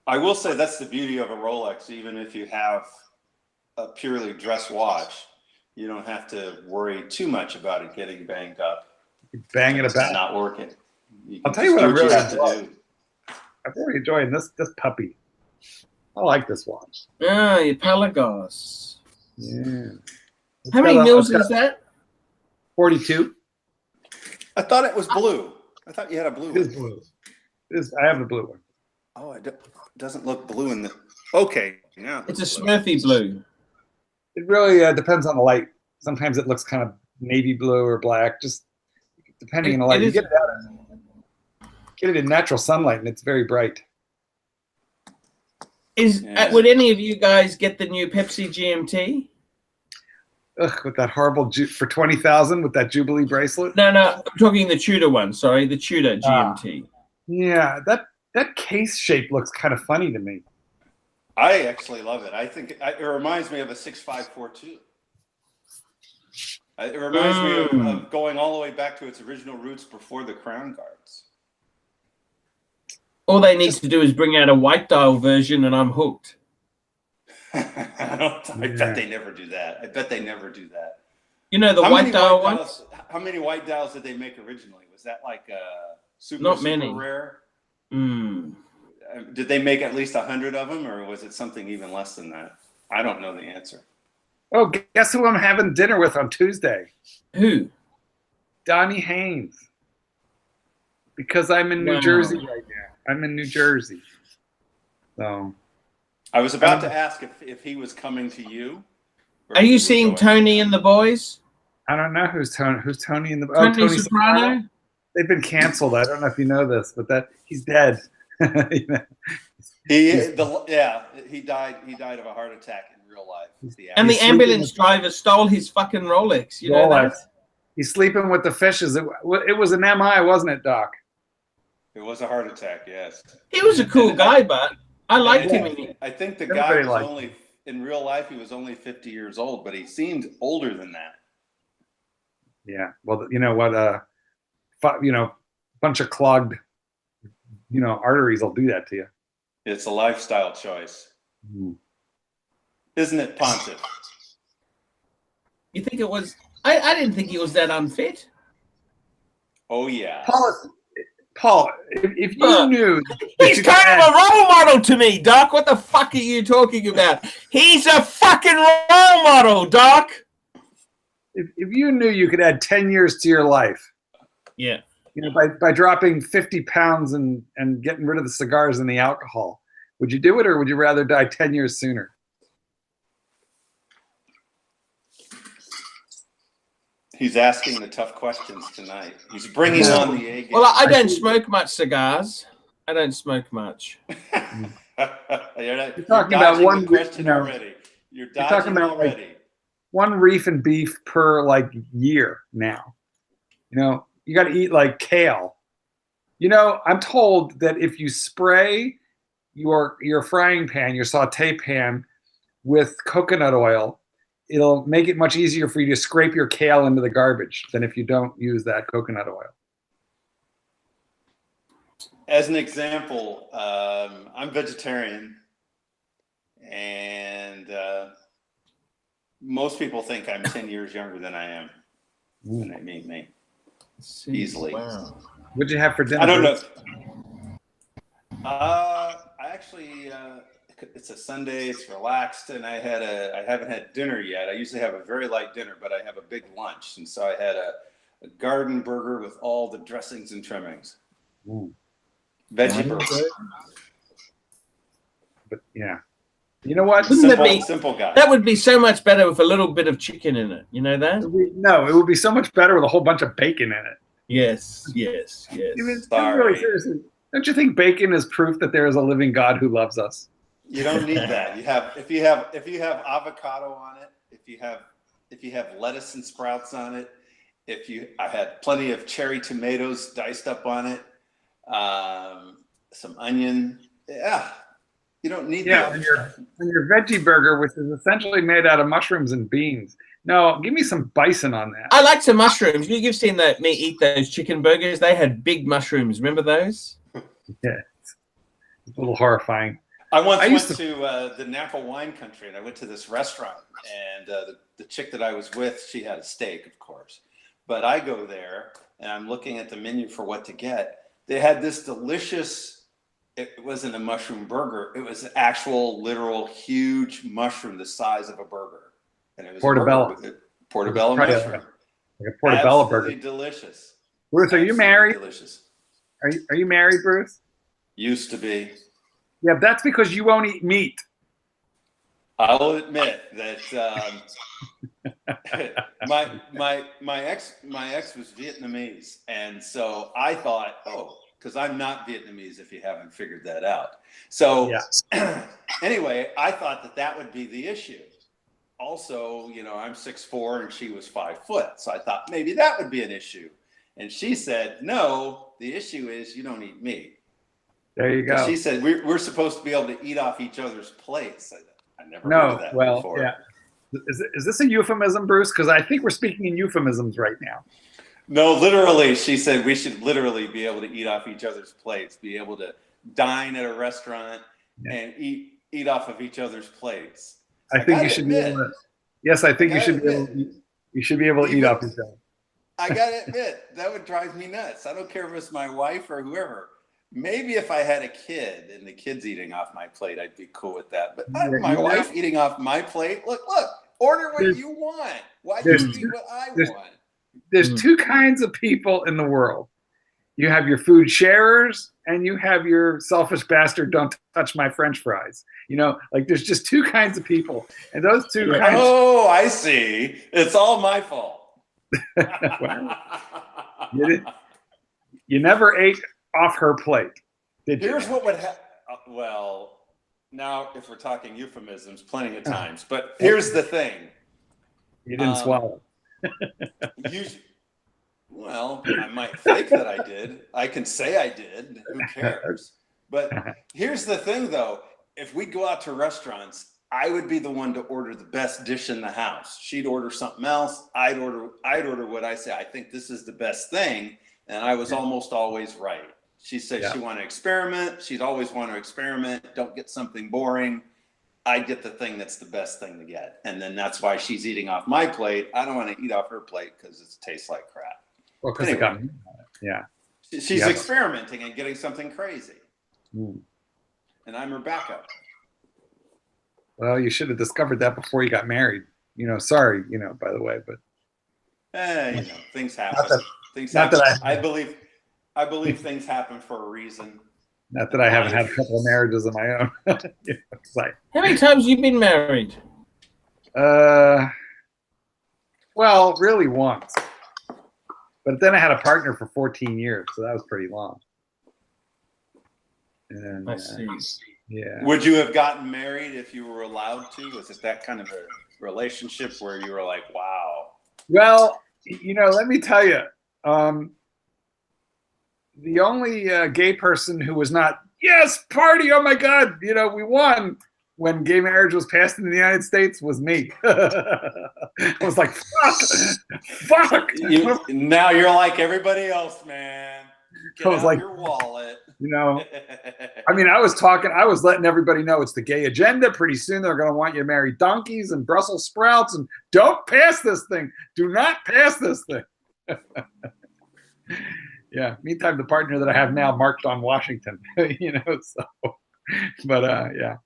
Speaker 2: I will say that's the beauty of a Rolex. Even if you have a purely dress watch, you don't have to worry too much about it getting banged up.
Speaker 5: Bang it about.
Speaker 2: Not working.
Speaker 5: I'll tell you what I'm really enjoying this puppy. I like this watch.
Speaker 1: Ah, your Pelagos.
Speaker 5: Yeah.
Speaker 1: How many mils is that?
Speaker 5: 42.
Speaker 2: I thought it was blue. I thought you had a blue one.
Speaker 5: It is blue. I have the blue one.
Speaker 2: Oh, it doesn't look blue in the... Okay. Yeah.
Speaker 1: It's a Smurfy blue.
Speaker 5: It really depends on the light. Sometimes it looks kind of navy blue or black, just depending on the light. You get Get it in natural sunlight, and it's very bright.
Speaker 1: Would any of you guys get the new Pepsi GMT?
Speaker 5: Ugh, with that horrible for 20,000 with that Jubilee bracelet.
Speaker 1: No, I'm talking the Tudor one. Sorry, the Tudor GMT.
Speaker 5: Yeah, that case shape looks kind of funny to me.
Speaker 2: I actually love it. I think it reminds me of a 6542. It reminds me of going all the way back to its original roots before the crown guards.
Speaker 1: All they need to do is bring out a white dial version, and I'm hooked.
Speaker 2: I bet they never do that. I bet they never do that.
Speaker 1: You know the white dial ones?
Speaker 2: How many white dials did they make originally? Was that like
Speaker 1: Not many.
Speaker 2: rare?
Speaker 1: Mm.
Speaker 2: Did they make at least 100 of them, or was it something even less than that? I don't know the answer.
Speaker 5: Oh, guess who I'm having dinner with on Tuesday?
Speaker 1: Who?
Speaker 5: Donnie Haynes. Because I'm in New Jersey right now. I'm in New Jersey. So
Speaker 2: I was about to ask if he was coming to you.
Speaker 1: Are you seeing Tony and the boys?
Speaker 5: I don't know who's Tony. Who's Tony and the
Speaker 1: Tony Soprano?
Speaker 5: They've been canceled. I don't know if you know this, but he's dead. You know?
Speaker 2: He died of a heart attack in real life.
Speaker 1: And the ambulance driver stole his fucking Rolex. You know that?
Speaker 5: He's sleeping with the fishes. It was an MI, wasn't it, Doc?
Speaker 2: It was a heart attack, yes.
Speaker 1: He was a cool guy, but I liked him.
Speaker 2: I think the guy was only, in real life, he was only 50 years old, but he seemed older than that.
Speaker 5: Yeah. Well, you know what? Bunch of clogged, arteries will do that to you.
Speaker 2: It's a lifestyle choice. Isn't it, Pontiff?
Speaker 1: You think it was? I didn't think he was that unfit.
Speaker 2: Oh, yeah.
Speaker 5: Paul, if you knew...
Speaker 1: He's kind of a role model to me, Doc. What the fuck are you talking about? He's a fucking role model, Doc.
Speaker 5: If you knew you could add 10 years to your life...
Speaker 1: Yeah.
Speaker 5: By dropping 50 pounds and getting rid of the cigars and the alcohol, would you do it, or would you rather die 10 years sooner?
Speaker 2: He's asking the tough questions tonight. He's bringing on the A game.
Speaker 1: Well, I don't smoke much cigars. I don't smoke much.
Speaker 2: You're
Speaker 5: talking about one
Speaker 2: question already. You're talking about already.
Speaker 5: One reef and beef per year now. You got to eat like kale. I'm told that if you spray your frying pan, your saute pan, with coconut oil, it'll make it much easier for you to scrape your kale into the garbage than if you don't use that coconut oil.
Speaker 2: As an example, I'm vegetarian, and most people think I'm 10 years younger than I am. And I mean me. Easily.
Speaker 5: Wow. What'd you have for dinner?
Speaker 2: I don't know. I actually, it's a Sunday. It's relaxed, and I haven't had dinner yet. I usually have a very light dinner, but I have a big lunch, and so I had a garden burger with all the dressings and trimmings. Veggie burger.
Speaker 5: But yeah, you know what?
Speaker 2: Simple guy.
Speaker 1: That would be so much better with a little bit of chicken in it. You know that?
Speaker 5: No, it would be so much better with a whole bunch of bacon in it.
Speaker 1: Yes.
Speaker 5: Really seriously, don't you think bacon is proof that there is a living God who loves us?
Speaker 2: You don't need that. If you have avocado on it, if you have lettuce and sprouts on it, I had plenty of cherry tomatoes diced up on it, some onion. Yeah. You don't need that.
Speaker 5: And your veggie burger, which is essentially made out of mushrooms and beans. No, give me some bison on that.
Speaker 1: I like some mushrooms. You've seen me eat those chicken burgers. They had big mushrooms. Remember those?
Speaker 5: Yeah. It's a little horrifying.
Speaker 2: I once went to the Napa wine country, and I went to this restaurant, and the chick that I was with, she had a steak, of course. But I go there, and I'm looking at the menu for what to get. They had this delicious... It wasn't a mushroom burger. It was an actual, literal, huge mushroom the size of a burger. And it was
Speaker 5: portobello.
Speaker 2: Portobello mushroom.
Speaker 5: Like a portobello burger.
Speaker 2: Delicious.
Speaker 5: Bruce, are you married?
Speaker 2: Delicious.
Speaker 5: Are you married, Bruce?
Speaker 2: Used to be.
Speaker 5: Yeah, that's because you won't eat meat.
Speaker 2: I will admit that my ex was Vietnamese, and so I thought, because I'm not Vietnamese, if you haven't figured that out. So anyway, I thought that that would be the issue. Also, you know, I'm 6'4" and she was 5 foot. So I thought maybe that would be an issue. And she said, no, the issue is you don't eat me.
Speaker 5: There you go.
Speaker 2: She said, we're supposed to be able to eat off each other's plates. I never heard of that before.
Speaker 5: Yeah. Is this a euphemism, Bruce? Because I think we're speaking in euphemisms right now.
Speaker 2: No, literally, she said we should literally be able to eat off each other's plates, be able to dine at a restaurant and eat off of each other's plates. So
Speaker 5: I think you should be able to. Yes, I think you should be able. You should be able to eat off each other.
Speaker 2: I gotta admit, that would drive me nuts. I don't care if it's my wife or whoever. Maybe if I had a kid and the kid's eating off my plate, I'd be cool with that. But my wife eating off my plate, look, order what you want. Why do you eat what I want?
Speaker 5: There's two kinds of people in the world. You have your food sharers and you have your selfish bastard, don't touch my French fries. You know, like there's just two kinds of people. And those two kinds.
Speaker 2: Oh, I see. It's all my fault.
Speaker 5: Well, you never ate off her plate, did you?
Speaker 2: Here's what would happen. Well, now if we're talking euphemisms, plenty of times. But here's the thing.
Speaker 5: You didn't swallow.
Speaker 2: Well, I might think that I did. I can say I did. Who cares? But here's the thing, though. If we go out to restaurants, I would be the one to order the best dish in the house. She'd order something else. I'd order what I say. I think this is the best thing. And I was almost always right. She said she wanted to experiment. She'd always want to experiment. Don't get something boring. I get the thing that's the best thing to get. And then that's why she's eating off my plate. I don't want to eat off her plate because it tastes like crap.
Speaker 5: Well, because it got me. Yeah.
Speaker 2: She's experimenting and getting something crazy. And I'm her backup.
Speaker 5: Well, you should have discovered that before you got married. You know, sorry, you know, by the way, but
Speaker 2: you know, things happen. Things happen. I believe things happen for a reason.
Speaker 5: Not that I haven't had a couple of marriages of my own. You know, it's like,
Speaker 1: how many times have you been married?
Speaker 5: Well, really once. But then I had a partner for 14 years, so that was pretty long. And,
Speaker 1: I see.
Speaker 5: Yeah.
Speaker 2: Would you have gotten married if you were allowed to? Was it that kind of a relationship where you were like, wow?
Speaker 5: Well, you know, let me tell you, the only gay person who was not, yes, party, oh my God, you know, we won when gay marriage was passed in the United States was me. I was like, fuck.
Speaker 2: Now you're like everybody else, man. Get out like, your wallet.
Speaker 5: You know, I mean, I was letting everybody know it's the gay agenda. Pretty soon they're going to want you to marry donkeys and Brussels sprouts and don't pass this thing. Do not pass this thing. Yeah. Meantime, the partner that I have now marked on Washington, you know, so, but yeah.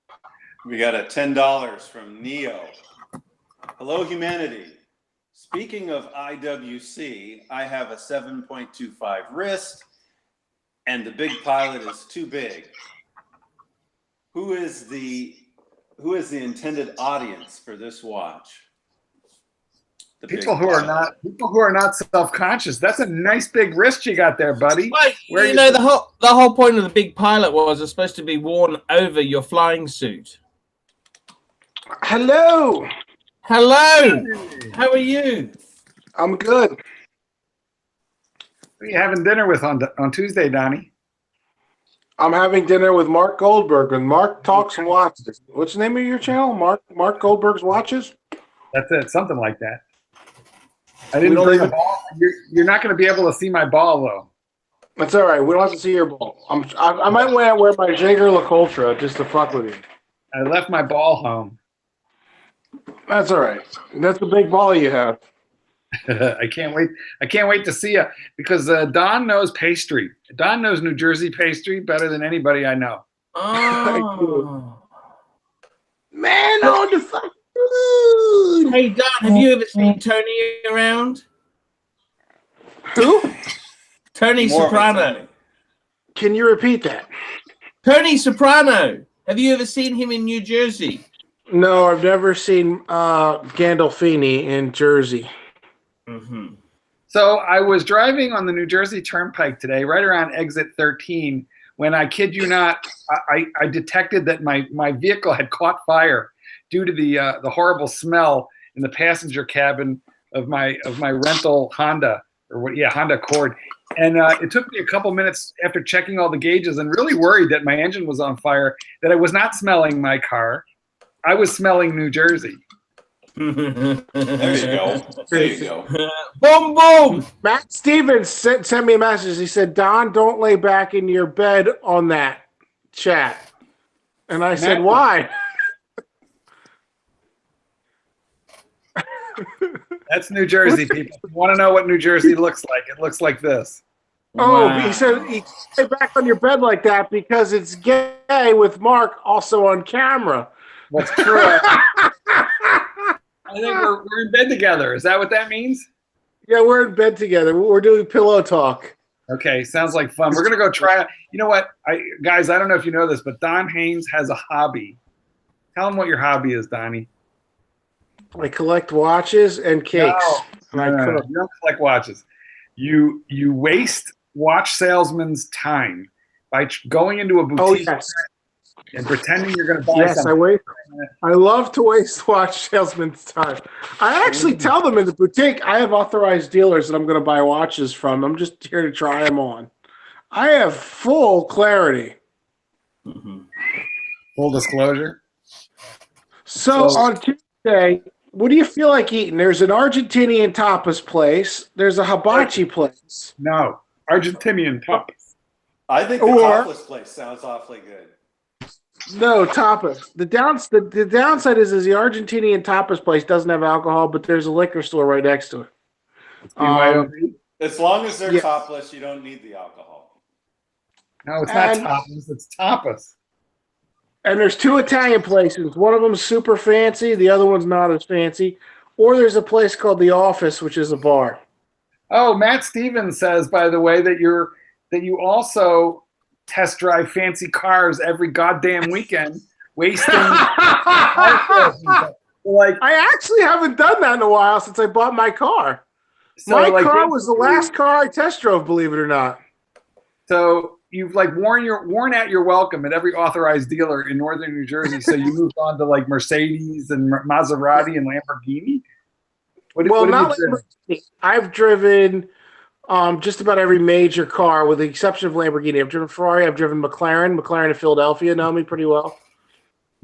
Speaker 2: We got a $10 from Neo. Hello, humanity. Speaking of IWC, I have a 7.25 wrist and the big pilot is too big. Who is the intended audience for this watch?
Speaker 5: People who are not self-conscious. That's a nice big wrist you got there, buddy.
Speaker 1: Well, you know, the whole point of the big pilot was it's supposed to be worn over your flying suit.
Speaker 6: Hello.
Speaker 1: Hello. How are you?
Speaker 6: I'm good.
Speaker 5: Who are you having dinner with on Tuesday, Donnie?
Speaker 6: I'm having dinner with Mark Goldberg, and Mark Talks and Watches. What's the name of your channel? Mark Goldberg's Watches? That's it,
Speaker 5: something like that. I didn't bring a ball. You're not going to be able to see my ball, though.
Speaker 6: That's all right. We don't have to see your ball. I might wear my Jaeger LaCultra just to fuck with you.
Speaker 5: I left my ball home.
Speaker 6: That's all right. That's the big ball you have.
Speaker 5: I can't wait. I can't wait to see you because Don knows pastry. Don knows New Jersey pastry better than anybody I know.
Speaker 1: Oh.
Speaker 6: Man on the fuck.
Speaker 1: Hey Don, have you ever seen Tony around?
Speaker 6: Who?
Speaker 1: Tony Soprano.
Speaker 6: Can you repeat that?
Speaker 1: Tony Soprano. Have you ever seen him in New Jersey?
Speaker 6: No, I've never seen Gandolfini in Jersey.
Speaker 5: So So I was driving on the New Jersey Turnpike today, right around exit 13, when I kid you not, I detected that my vehicle had caught fire due to the horrible smell in the passenger cabin of my rental Honda, Honda Accord. And it took me a couple minutes after checking all the gauges and really worried that my engine was on fire, that I was not smelling my car. I was smelling New Jersey.
Speaker 2: There you go. There you go.
Speaker 1: Boom, boom.
Speaker 6: Matt Stevens sent me a message. He said, Don, don't lay back in your bed on that chat. And I said, why?
Speaker 5: That's New Jersey, people. If you want to know what New Jersey looks like, it looks like this.
Speaker 6: Oh,
Speaker 1: Wow.
Speaker 6: he said, lay back on your bed like that because it's gay with Mark also on camera.
Speaker 5: What's true? I think we're in bed together. Is that what that means?
Speaker 6: Yeah, we're in bed together. We're doing pillow talk.
Speaker 5: Okay, sounds like fun. We're gonna go try it. You know what, guys? I don't know if you know this, but Don Haynes has a hobby. Tell him what your hobby is, Donnie.
Speaker 6: I collect watches and cakes.
Speaker 5: No, you don't collect watches. You waste watch salesman's time by going into a boutique and pretending you're going to buy something.
Speaker 6: I love to waste watch salesman's time. I actually tell them in the boutique, I have authorized dealers that I'm going to buy watches from. I'm just here to try them on. I have full clarity.
Speaker 5: Full disclosure.
Speaker 6: So on Tuesday, what do you feel like eating? There's an Argentinian tapas place. There's a hibachi place.
Speaker 5: No, Argentinian tapas.
Speaker 2: I think the tapas place sounds awfully good.
Speaker 6: No, tapas. The downside is the Argentinian tapas place doesn't have alcohol, but there's a liquor store right next to it.
Speaker 2: As long as they're topless, you don't need the alcohol.
Speaker 5: No, it's not tapas. It's tapas.
Speaker 6: And there's two Italian places. One of them's super fancy. The other one's not as fancy. Or there's a place called The Office, which is a bar.
Speaker 5: Oh, Matt Stevens says, by the way, that you also test drive fancy cars every goddamn weekend, wasting. Like,
Speaker 6: I actually haven't done that in a while since I bought my car.
Speaker 5: So
Speaker 6: my car was the last car I test drove, believe it or not.
Speaker 5: So you've like worn out your welcome at every authorized dealer in northern New Jersey. So you moved on to like Mercedes and Maserati and Lamborghini. What
Speaker 6: not Lamborghini. I've driven just about every major car, with the exception of Lamborghini. I've driven Ferrari. I've driven McLaren. McLaren in Philadelphia know me pretty well.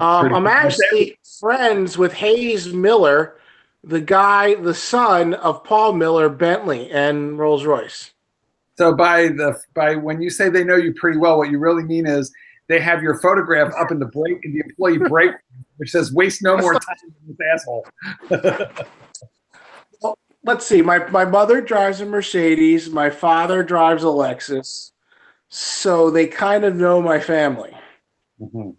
Speaker 6: I'm actually friends with Hayes Miller, the son of Paul Miller, Bentley and Rolls Royce.
Speaker 5: So by when you say they know you pretty well, what you really mean is they have your photograph up in the employee break, which says "Waste no more time with this asshole."
Speaker 6: Well, let's see. My mother drives a Mercedes. My father drives a Lexus. So they kind of know my family. Mm-hmm.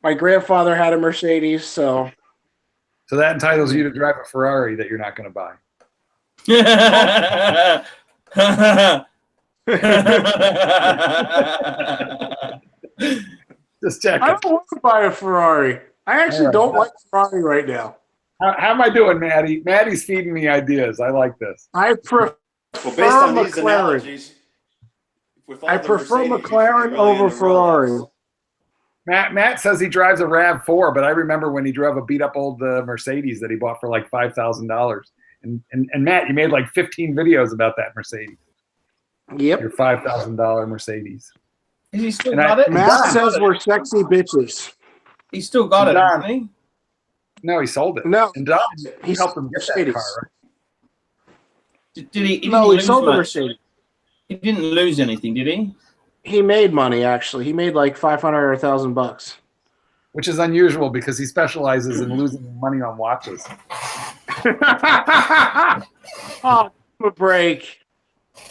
Speaker 6: My grandfather had a Mercedes, so
Speaker 5: that entitles you to drive a Ferrari that you're not going to buy. Just checking.
Speaker 6: I don't want to buy a Ferrari. I actually don't like Ferrari right now.
Speaker 5: How am I doing, Maddie? Maddie's feeding me ideas. I like this.
Speaker 6: I prefer
Speaker 2: based on these
Speaker 6: McLaren.
Speaker 2: analogies,
Speaker 6: I prefer McLaren over Ferrari.
Speaker 5: Matt says he drives a RAV4, but I remember when he drove a beat-up old Mercedes that he bought for like $5,000. And Matt, you made like 15 videos about that Mercedes.
Speaker 6: Yep.
Speaker 5: Your $5,000 Mercedes.
Speaker 1: Is he still got it?
Speaker 6: Matt says we're sexy bitches.
Speaker 1: He still got it, hasn't he?
Speaker 5: No, he sold it.
Speaker 6: No.
Speaker 5: And Don, he helped him get that car,
Speaker 1: right? Did he?
Speaker 6: No, he sold the Mercedes.
Speaker 1: He didn't lose anything, did he?
Speaker 6: He made money, actually. He made like $500 or $1,000.
Speaker 5: Which is unusual because he specializes in losing money on watches.
Speaker 6: Oh, a break.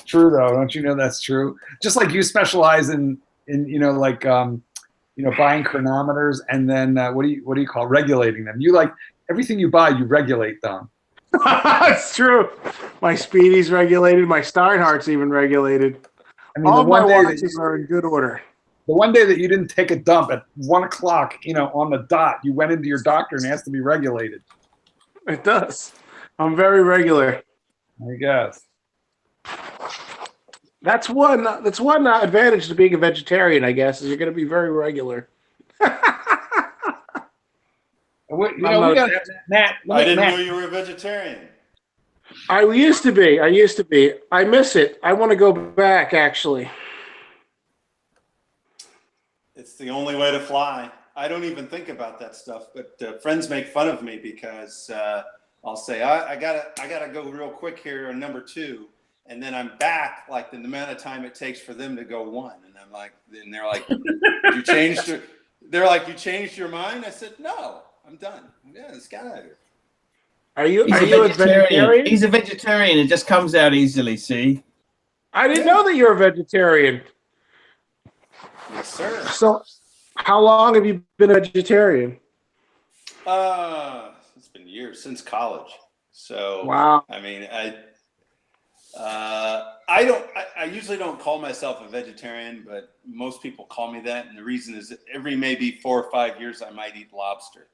Speaker 5: True, though. Don't you know that's true? Just like you specialize in buying chronometers and then what do you call regulating them? You like everything you buy, you regulate them.
Speaker 6: That's true. My Speedy's regulated. My Steinhardt's even regulated. I mean, all my watches are in good order.
Speaker 5: The one day that you didn't take a dump at 1 o'clock, on the dot, you went into your doctor and asked to be regulated.
Speaker 6: It does. I'm very regular.
Speaker 5: I guess.
Speaker 6: That's one advantage to being a vegetarian, I guess, is you're going to be very regular.
Speaker 5: We got Matt.
Speaker 2: I didn't know you were a vegetarian.
Speaker 6: I used to be. I miss it. I want to go back, actually.
Speaker 2: It's the only way to fly. I don't even think about that stuff, but friends make fun of me because I'll say, I gotta go real quick here on number 2. And then I'm back like the amount of time it takes for them to go 1. And I'm like, and they're like, you changed your mind? I said, no, I'm done. Yeah, let's get out of here.
Speaker 6: Are you
Speaker 1: a
Speaker 6: vegetarian?
Speaker 1: He's a vegetarian. It just comes out easily, see?
Speaker 6: I didn't know that you're a vegetarian.
Speaker 2: Yes, sir.
Speaker 6: So how long have you been a vegetarian?
Speaker 2: It's been years, since college. So,
Speaker 6: wow.
Speaker 2: I mean, I usually don't call myself a vegetarian, but most people call me that. And the reason is that every maybe 4 or 5 years, I might eat lobster.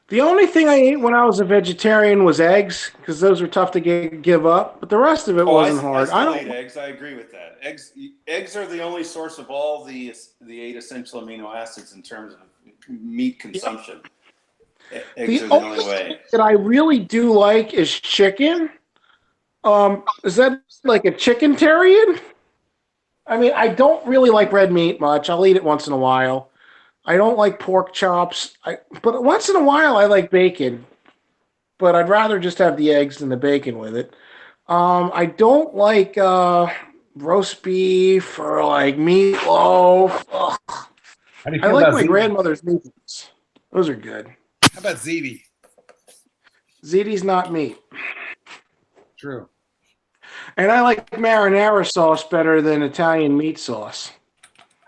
Speaker 6: The only thing I ate when I was a vegetarian was eggs, because those were tough to give up. But the rest of it wasn't hard.
Speaker 2: I don't eat eggs. I agree with that. Eggs are the only source of all the 8 essential amino acids in terms of meat consumption. Yep. Eggs are the only way.
Speaker 6: That I really do like is chicken. Is that like a chicken-tarian? I mean, I don't really like red meat much. I'll eat it once in a while. I don't like pork chops. But once in a while, I like bacon. But I'd rather just have the eggs than the bacon with it. I don't like roast beef or like meatloaf. I like my grandmother's meatballs. Those are good.
Speaker 5: How about ziti?
Speaker 6: Ziti's not meat.
Speaker 5: True.
Speaker 6: And I like marinara sauce better than Italian meat sauce.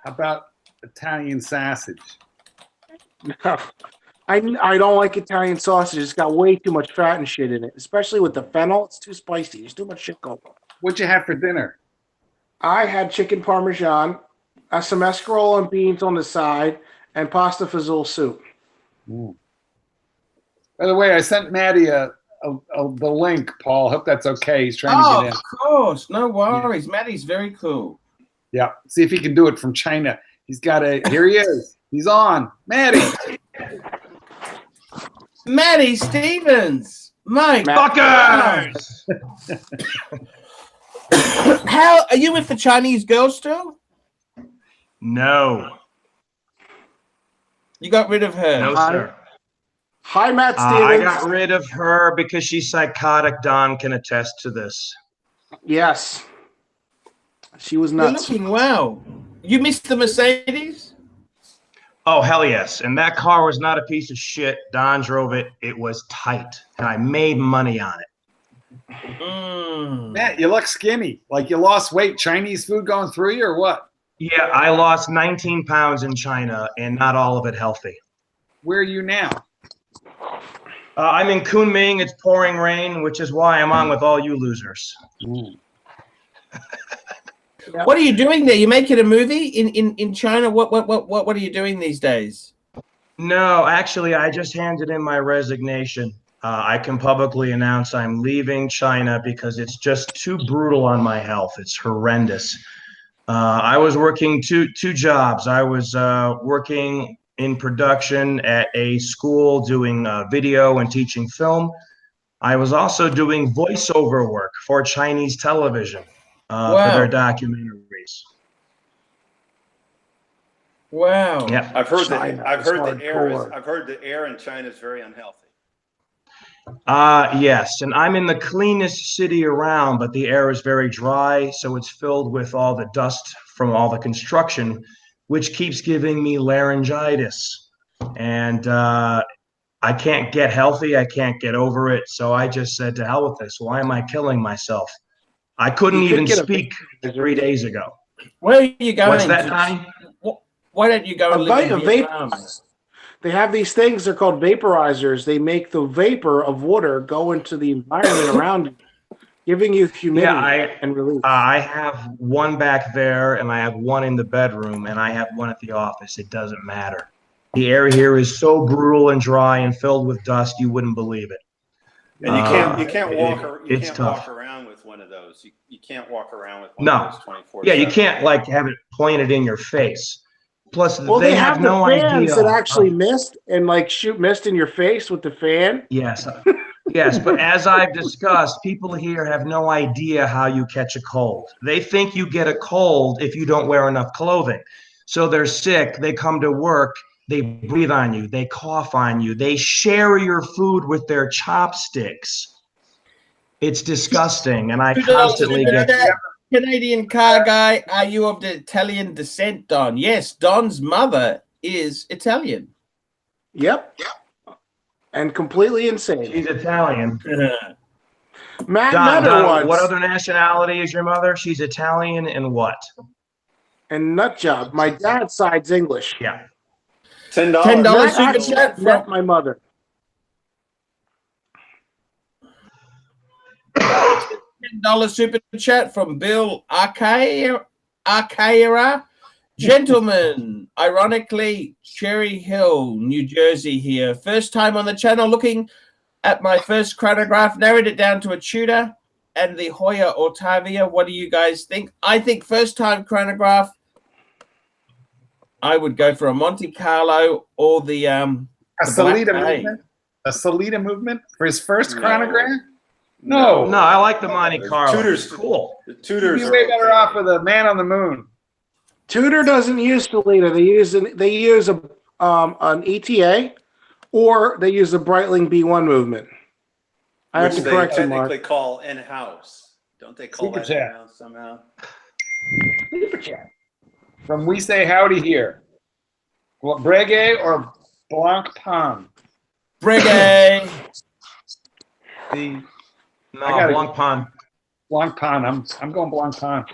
Speaker 5: How about Italian sausage?
Speaker 6: No. I don't like Italian sausage. It's got way too much fat and shit in it, especially with the fennel. It's too spicy. There's too much shit going on.
Speaker 5: What'd you have for dinner?
Speaker 6: I had chicken parmesan, some escarole and beans on the side, and pasta fazool soup.
Speaker 5: Ooh. By the way, I sent Maddie the link, Paul. Hope that's okay. He's trying to get in.
Speaker 1: Of course. No worries. Yeah. Maddie's very cool.
Speaker 5: Yeah. See if he can do it from China. He's got here he is. He's on. Maddie.
Speaker 1: Maddie Stevens. Mike.
Speaker 7: Fuckers!
Speaker 1: How are you with the Chinese girl still?
Speaker 7: No.
Speaker 1: You got rid of her?
Speaker 7: No, sir.
Speaker 6: Hi, Matt Stevens.
Speaker 7: I got rid of her because she's psychotic. Don can attest to this.
Speaker 6: Yes. She was nuts.
Speaker 1: You're looking well. You missed the Mercedes?
Speaker 7: Oh, hell yes. And that car was not a piece of shit. Don drove it. It was tight. And I made money on it.
Speaker 5: Matt, you look skinny. Like you lost weight. Chinese food going through you or what?
Speaker 7: Yeah, I lost 19 pounds in China and not all of it healthy.
Speaker 5: Where are you now?
Speaker 7: I'm in Kunming. It's pouring rain, which is why I'm on with all you losers.
Speaker 1: What are you doing there? You making a movie in China? What are you doing these days?
Speaker 7: No, actually, I just handed in my resignation. I can publicly announce I'm leaving China because it's just too brutal on my health. It's horrendous. I was working two jobs. I was working in production at a school doing video and teaching film. I was also doing voiceover work for Chinese television for their documentaries.
Speaker 1: Wow.
Speaker 7: Yeah.
Speaker 2: I've heard the air in China is very unhealthy.
Speaker 7: Yes, and I'm in the cleanest city around, but the air is very dry, so it's filled with all the dust from all the construction, which keeps giving me laryngitis. And I can't get healthy. I can't get over it. So I just said, to hell with this. Why am I killing myself? I couldn't even speak 3 days ago.
Speaker 1: Where are you going?
Speaker 7: What's that, Donnie?
Speaker 1: Why don't you go and live in Vietnam?
Speaker 6: They have these things. They're called vaporizers. They make the vapor of water go into the environment around you, giving you humidity and relief.
Speaker 7: I have one back there, and I have one in the bedroom, and I have one at the office. It doesn't matter. The air here is so brutal and dry and filled with dust, you wouldn't believe it.
Speaker 2: And you can't walk around with one of those. You can't walk around with one
Speaker 7: No.
Speaker 2: of those 24/7.
Speaker 7: Yeah, you can't like have it pointed in your face. Plus,
Speaker 6: Well,
Speaker 7: they
Speaker 6: have
Speaker 7: have
Speaker 6: the
Speaker 7: no
Speaker 6: fans
Speaker 7: idea.
Speaker 6: that actually mist and like shoot mist in your face with the fan.
Speaker 7: Yes, yes, but as I've discussed, people here have no idea how you catch a cold. They think you get a cold if you don't wear enough clothing. So they're sick, they come to work, they breathe on you, they cough on you, they share your food with their chopsticks. It's disgusting, and I constantly get.
Speaker 1: Canadian car guy, are you of the Italian descent, Don? Yes, Don's mother is Italian.
Speaker 6: Yep. And completely insane.
Speaker 7: She's Italian.
Speaker 6: Matt
Speaker 7: Don,
Speaker 6: met her once.
Speaker 7: what other nationality is your mother? She's Italian and what?
Speaker 6: And nut job. My dad's side's English.
Speaker 7: Yeah.
Speaker 2: $10.
Speaker 1: $10 super chat
Speaker 6: Met
Speaker 1: from
Speaker 6: my mother.
Speaker 1: $10 super chat from Bill Arcaera. Gentlemen, ironically, Cherry Hill, New Jersey here. First time on the channel, looking at my first chronograph, narrowed it down to a Tudor and the Hoya Ortavia. What do you guys think? I think first time chronograph, I would go for a Monte Carlo or the
Speaker 5: Salida movement. A Salida movement for his first chronograph. No,
Speaker 7: I like the Monte Carlo.
Speaker 2: Tudor's
Speaker 7: cool.
Speaker 2: The Tudors
Speaker 5: you'd
Speaker 2: are
Speaker 5: be way better
Speaker 2: okay.
Speaker 5: off with a Man on the Moon.
Speaker 6: Tudor doesn't use Salida. They use an ETA, or they use the Breitling B1 movement. I have
Speaker 2: Which
Speaker 6: to
Speaker 2: they
Speaker 6: correct you, Mark.
Speaker 2: technically call in-house. Don't they call
Speaker 5: Super
Speaker 2: that
Speaker 5: chat.
Speaker 2: in-house somehow?
Speaker 5: Super chat. From We Say Howdy here. Breguet or Blanc Pan?
Speaker 1: Breguet.
Speaker 7: Blanc Pan.
Speaker 5: Blanc Pan. I'm going Blanc Pan.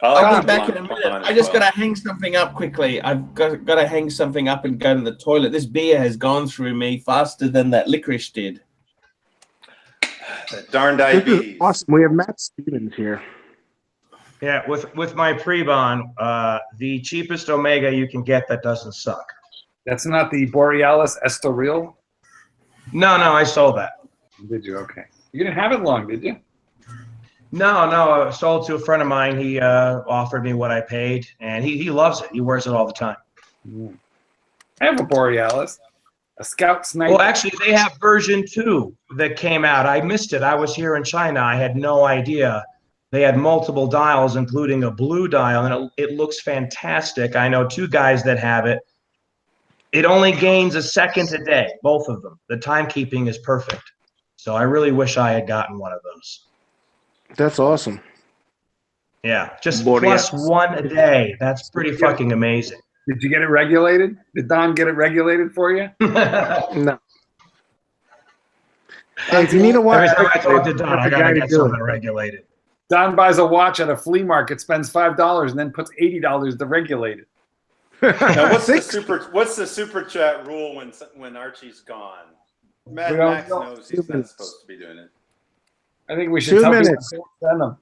Speaker 1: I'll be back in a minute. I just got to hang something up quickly. I've got to hang something up and go to the toilet. This beer has gone through me faster than that licorice did.
Speaker 2: That darn diabetes.
Speaker 6: Awesome. We have Matt Stevens here.
Speaker 7: Yeah, with my pre-bond, the cheapest Omega you can get that doesn't suck.
Speaker 5: That's not the Borealis Estoril?
Speaker 7: No, I sold that.
Speaker 5: Did you? Okay. You didn't have it long, did you?
Speaker 7: No, I sold to a friend of mine. He offered me what I paid, and he loves it. He wears it all the time.
Speaker 5: I have a Borealis, a Scout Sniper.
Speaker 7: Well, actually, they have version 2 that came out. I missed it. I was here in China. I had no idea. They had multiple dials, including a blue dial, and it looks fantastic. I know 2 guys that have it. It only gains a second a day, both of them. The timekeeping is perfect. So I really wish I had gotten one of those.
Speaker 6: That's awesome.
Speaker 7: Yeah, just plus 1 a day. That's pretty fucking amazing.
Speaker 5: Did you get it regulated? Did Don get it regulated for you?
Speaker 6: No. Hey, if you need a watch,
Speaker 7: Every time I talk to Don, I gotta get something regulated.
Speaker 5: Don buys a watch at a flea market, spends $5, and then puts $80 to regulate it.
Speaker 2: Now, what's the super chat rule when Archie's gone? Max knows he's not supposed to be doing it.
Speaker 5: I think we should
Speaker 6: 2
Speaker 5: tell
Speaker 6: minutes.
Speaker 5: people to send them.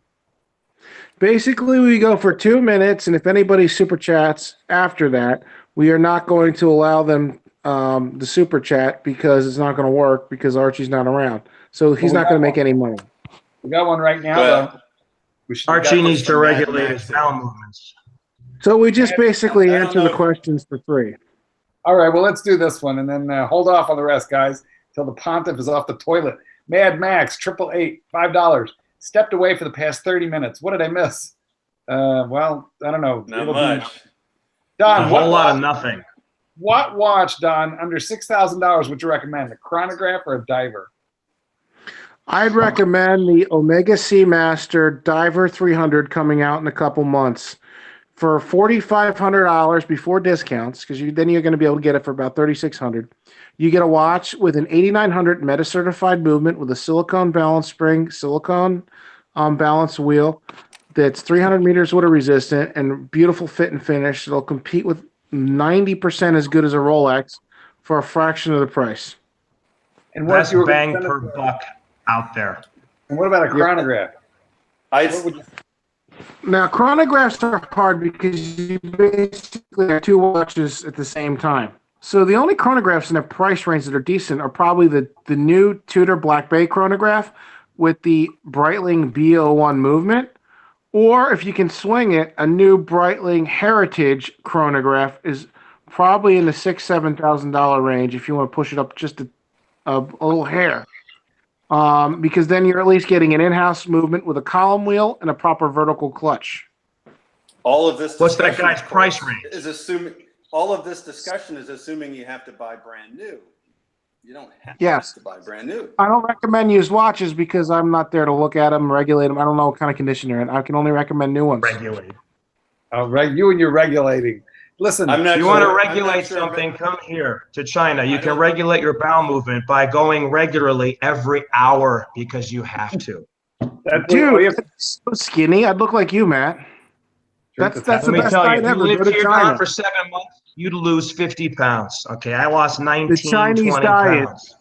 Speaker 6: Basically, we go for 2 minutes, and if anybody super chats after that, we are not going to allow them the super chat because it's not going to work because Archie's not around. So he's not going to make any money.
Speaker 5: We got one right now, though.
Speaker 7: Archie needs to regulate his bowel movements.
Speaker 6: So we just basically answer the questions for free.
Speaker 5: All right, well, let's do this one, and then hold off on the rest, guys, till the pontiff is off the toilet. Mad Max, 888, $5. Stepped away for the past 30 minutes. What did I miss? Well, I don't know.
Speaker 2: Not much.
Speaker 5: Don,
Speaker 7: A whole lot of nothing.
Speaker 5: What watch, Don, under $6,000 would you recommend? A chronograph or a diver?
Speaker 6: I'd recommend the Omega Seamaster Diver 300 coming out in a couple months for $4,500 before discounts, because then you're going to be able to get it for about $3,600. You get a watch with an 8900 Meta certified movement with a silicone balance spring, silicone balance wheel that's 300 meters water resistant and beautiful fit and finish. It'll compete with 90% as good as a Rolex for a fraction of the price.
Speaker 5: And
Speaker 7: Best bang per buck out there.
Speaker 5: And what about a chronograph?
Speaker 6: Now, chronographs are hard because you basically have 2 watches at the same time. So the only chronographs in a price range that are decent are probably the new Tudor Black Bay chronograph, with the Breitling B01 movement, or if you can swing it, a new Breitling Heritage chronograph is probably in the $6,000–7,000 range if you want to push it up just a little hair. Because then you're at least getting an in-house movement with a column wheel and a proper vertical clutch.
Speaker 2: All of this.
Speaker 7: What's that guy's price range?
Speaker 2: Is assuming all of this discussion is assuming you have to buy brand new. You don't have to buy brand new.
Speaker 6: I don't recommend used watches because I'm not there to look at them, regulate them. I don't know what kind of condition they're in. I can only recommend new ones.
Speaker 7: Regulate.
Speaker 5: Oh, you and your regulating. Listen,
Speaker 7: if you want to regulate something, come here to China. You can regulate your bowel movement by going regularly every hour because you have to.
Speaker 6: Dude, that's so skinny. I'd look like you, Matt. That's the best diet ever.
Speaker 7: If you
Speaker 6: Go
Speaker 7: lived
Speaker 6: to
Speaker 7: here
Speaker 6: China.
Speaker 7: for 7 months, you'd lose 50 pounds. Okay, I lost 19,
Speaker 6: The Chinese
Speaker 7: 20
Speaker 6: diet.
Speaker 7: pounds.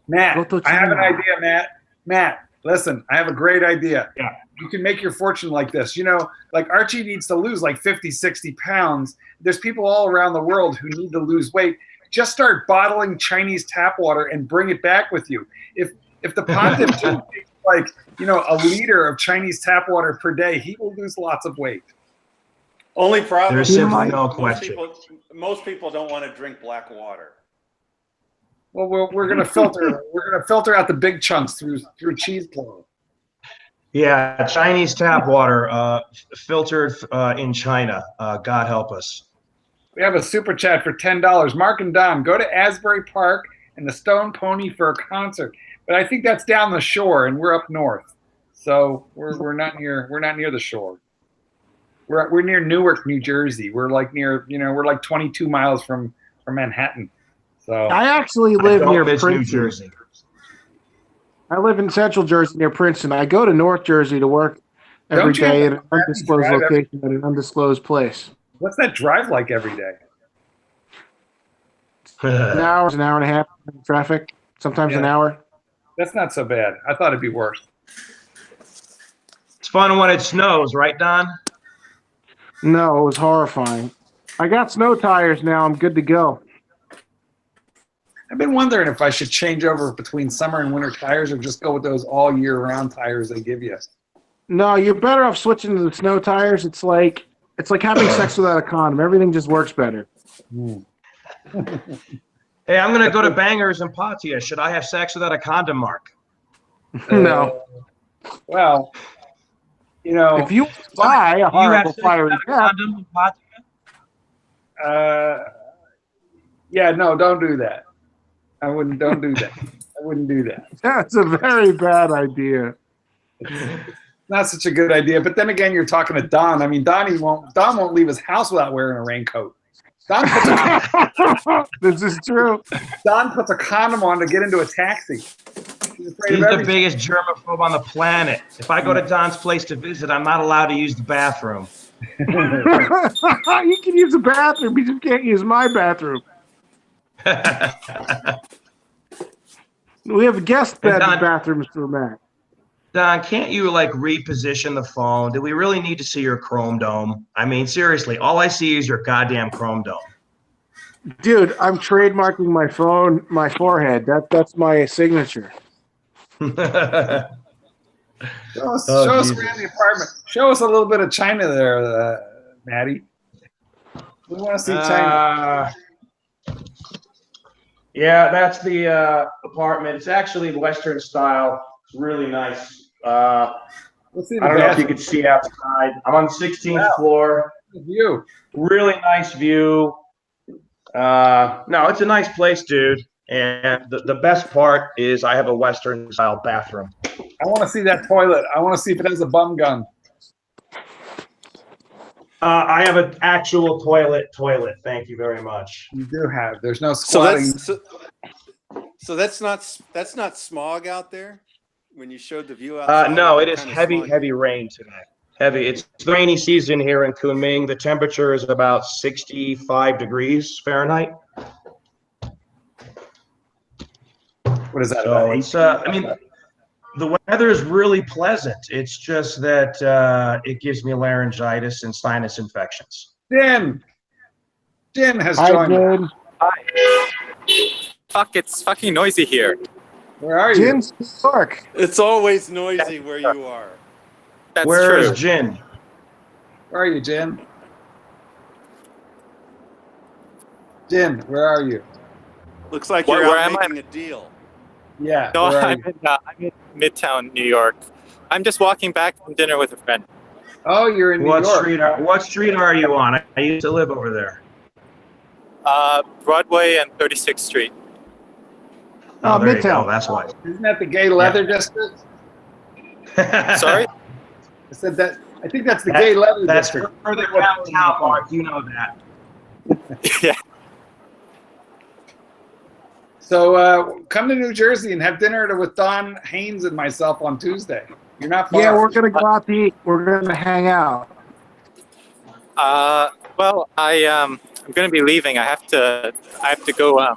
Speaker 5: Matt, I have an idea, Matt, listen, I have a great idea.
Speaker 7: Yeah.
Speaker 5: You can make your fortune like this. You know, like Archie needs to lose like 50, 60 pounds. There's people all around the world who need to lose weight. Just start bottling Chinese tap water and bring it back with you. If the pontiff takes like, you know, a liter of Chinese tap water per day, he will lose lots of weight.
Speaker 2: Only problem.
Speaker 7: There's simply no question.
Speaker 2: Most people don't want to drink black water.
Speaker 5: Well, we're gonna filter. We're gonna filter out the big chunks through cheesecloth.
Speaker 7: Yeah, Chinese tap water, filtered in China. God help us.
Speaker 5: We have a super chat for $10. Mark and Don, go to Asbury Park and the Stone Pony for a concert. But I think that's down the shore, and we're up north, so we're not near the shore. We're near Newark, New Jersey. We're like near, you know, we're like 22 miles from Manhattan. So
Speaker 6: I actually live near
Speaker 7: Princeton, New
Speaker 6: Princeton.
Speaker 7: Jersey.
Speaker 6: I live in Central Jersey near Princeton. I go to North Jersey to work every day at an undisclosed location at an undisclosed place.
Speaker 5: What's that drive like every day?
Speaker 6: An hour and a half in traffic, sometimes an hour.
Speaker 5: That's not so bad. I thought it'd be worse.
Speaker 7: It's fun when it snows, right, Don?
Speaker 6: No, it was horrifying. I got snow tires now. I'm good to go.
Speaker 5: I've been wondering if I should change over between summer and winter tires or just go with those all year round tires they give you.
Speaker 6: No, you're better off switching to the snow tires. It's like having sex without a condom. Everything just works better.
Speaker 7: Hey, I'm gonna go to Bangers and Patia. Should I have sex without a condom, Mark?
Speaker 6: No.
Speaker 5: Well, you know,
Speaker 6: if you buy a horrible fiery death,
Speaker 5: yeah, no, don't do that. Don't do that. I wouldn't do that.
Speaker 6: That's a very bad idea.
Speaker 5: Not such a good idea. But then again, you're talking to Don. I mean, Don won't leave his house without wearing a raincoat.
Speaker 6: This is true.
Speaker 5: Don puts a condom on to get into a taxi.
Speaker 7: He's the biggest germaphobe on the planet. If I go to Don's place to visit, I'm not allowed to use the bathroom.
Speaker 6: You can use the bathroom, you just can't use my bathroom. We have guest bathrooms for Matt.
Speaker 7: Don, can't you like reposition the phone? Do we really need to see your chrome dome? I mean, seriously, all I see is your goddamn chrome dome.
Speaker 6: Dude, I'm trademarking my phone, my forehead. That's my signature.
Speaker 5: Show us around the apartment. Show us a little bit of China there, Maddie. We want to see China.
Speaker 7: Yeah, that's the apartment. It's actually Western style. It's really nice. I don't know if you can see outside. I'm on the 16th floor.
Speaker 5: View.
Speaker 7: Really nice view. No, it's a nice place, dude. And the best part is I have a Western style bathroom.
Speaker 5: I want to see that toilet. I want to see if it has a bum gun.
Speaker 7: I have an actual toilet. Thank you very much.
Speaker 5: You do have. There's no squatting.
Speaker 2: So that's not smog out there when you showed the view outside?
Speaker 7: No, it is heavy rain today. Heavy. It's the rainy season here in Kunming. The temperature is about 65 degrees Fahrenheit.
Speaker 5: What is that?
Speaker 7: So it's I mean, the weather is really pleasant. It's just that it gives me laryngitis and sinus infections.
Speaker 5: Din has joined.
Speaker 8: Fuck, it's fucking noisy here.
Speaker 5: Where are you?
Speaker 6: Jim's New York.
Speaker 2: It's always noisy where you are.
Speaker 8: That's
Speaker 7: Where
Speaker 8: true.
Speaker 7: is Jin?
Speaker 5: Where are you, Jim? Jim, where are you?
Speaker 2: Looks like
Speaker 8: Where
Speaker 2: you're
Speaker 8: am
Speaker 2: out
Speaker 8: I?
Speaker 2: making a deal.
Speaker 5: Yeah.
Speaker 8: No,
Speaker 5: where are
Speaker 8: I'm
Speaker 5: you?
Speaker 8: in Midtown, New York. I'm just walking back from dinner with a friend.
Speaker 5: Oh, you're in New
Speaker 7: What
Speaker 5: York.
Speaker 7: street are you on? I used to live over there.
Speaker 8: Broadway and 36th Street.
Speaker 7: Oh, there you
Speaker 6: Midtown.
Speaker 7: go. That's why.
Speaker 5: Isn't that the gay leather district?
Speaker 8: Sorry?
Speaker 5: I said that. I think that's the gay leather
Speaker 7: That's
Speaker 5: district.
Speaker 7: further downtown, Mark. You know that.
Speaker 8: Yeah.
Speaker 5: So come to New Jersey and have dinner with Don Haynes and myself on Tuesday. You're not far.
Speaker 6: Yeah, we're gonna go out to eat. We're gonna hang out.
Speaker 8: Well, I'm going to be leaving. I have to go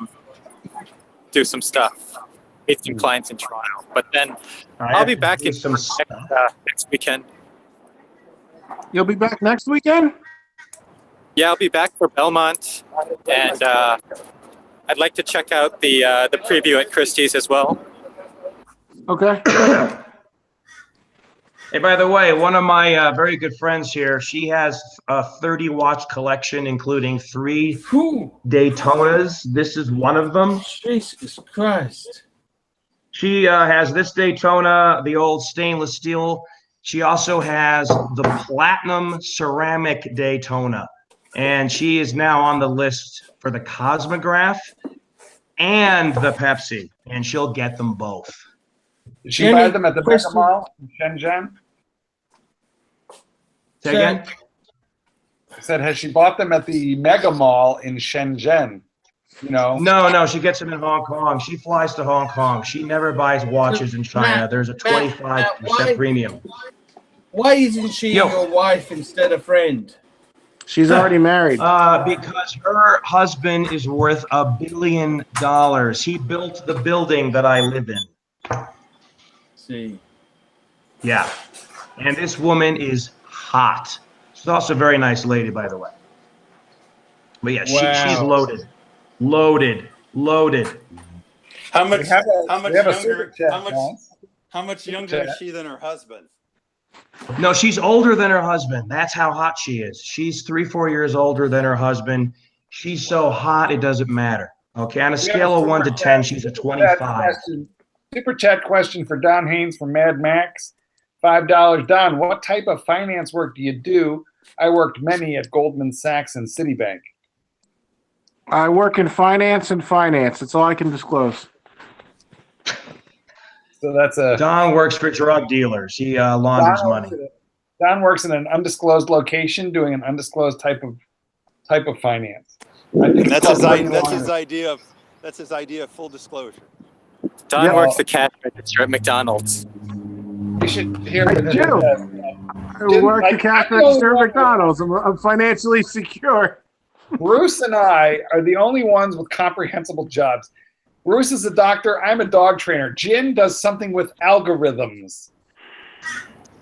Speaker 8: do some stuff, meet some clients in Toronto. But then I'll be back in next weekend.
Speaker 6: You'll be back next weekend?
Speaker 8: Yeah, I'll be back for Belmont, and I'd like to check out the preview at Christie's as well.
Speaker 6: Okay.
Speaker 7: Hey, by the way, one of my very good friends here, she has a 30-watch collection, including 3 Daytonas. This is one of them.
Speaker 1: Jesus Christ.
Speaker 7: She has this Daytona, the old stainless steel. She also has the platinum ceramic Daytona. And she is now on the list for the Cosmograph and the Pepsi. And she'll get them both.
Speaker 5: Did she buy them at the Mega Mall in Shenzhen?
Speaker 7: Say again?
Speaker 5: I said, has she bought them at the Mega Mall in Shenzhen? You know?
Speaker 7: No, she gets them in Hong Kong. She flies to Hong Kong. She never buys watches in China. There's a 25% premium.
Speaker 1: Why isn't she your wife instead of friend?
Speaker 6: She's already married.
Speaker 7: Because her husband is worth $1 billion. He built the building that I live in.
Speaker 1: See.
Speaker 7: Yeah. And this woman is hot. She's also a very nice lady, by the way. But yeah, she's loaded. Loaded.
Speaker 2: How much younger is she than her husband?
Speaker 7: No, she's older than her husband. That's how hot she is. She's 3-4 years older than her husband. She's so hot, it doesn't matter. Okay, on a scale of 1 to 10, she's a 25.
Speaker 5: Super chat question for Don Haynes from Mad Max. $5. Don, what type of finance work do you do? I worked many at Goldman Sachs and Citibank.
Speaker 6: I work in finance and finance. That's all I can disclose.
Speaker 5: So that's a
Speaker 7: Don works for drug dealers. He launders money.
Speaker 5: Don works in an undisclosed location doing an undisclosed type of finance. I think
Speaker 2: That's his idea of full disclosure.
Speaker 8: Don works the cash register at McDonald's.
Speaker 5: You should hear
Speaker 6: I do. I work the cash register at McDonald's. I'm financially secure.
Speaker 5: Bruce and I are the only ones with comprehensible jobs. Bruce is a doctor. I'm a dog trainer. Jin does something with algorithms.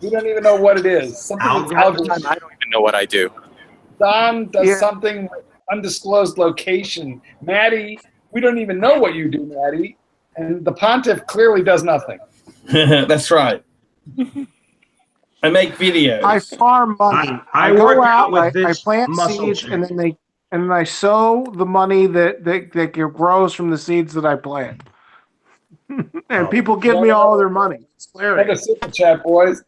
Speaker 5: We don't even know what it is. Something with algorithms.
Speaker 8: I don't even know what I do.
Speaker 5: Don does something with undisclosed location. Maddie, we don't even know what you do, Maddie. And the Pontiff clearly does nothing.
Speaker 1: That's right. I make videos.
Speaker 6: I farm money. I go out, I plant seeds, and then I sow the money that grows from the seeds that I plant. And people give me all of their money. It's
Speaker 5: Like a super chat, boys.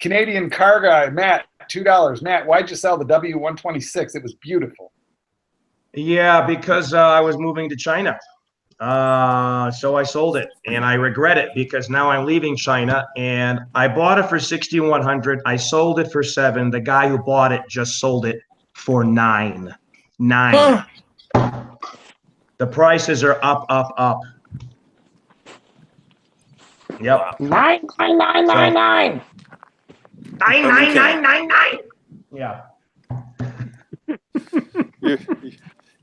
Speaker 5: Canadian car guy, Matt, $2. Matt, why'd you sell the W126? It was beautiful.
Speaker 7: Yeah, because I was moving to China. So I sold it, and I regret it because now I'm leaving China, and I bought it for $6,100. I sold it for $7,000. The guy who bought it just sold it for $9,000. The prices are up. Yep.
Speaker 6: 99999.
Speaker 7: 99999. Yeah.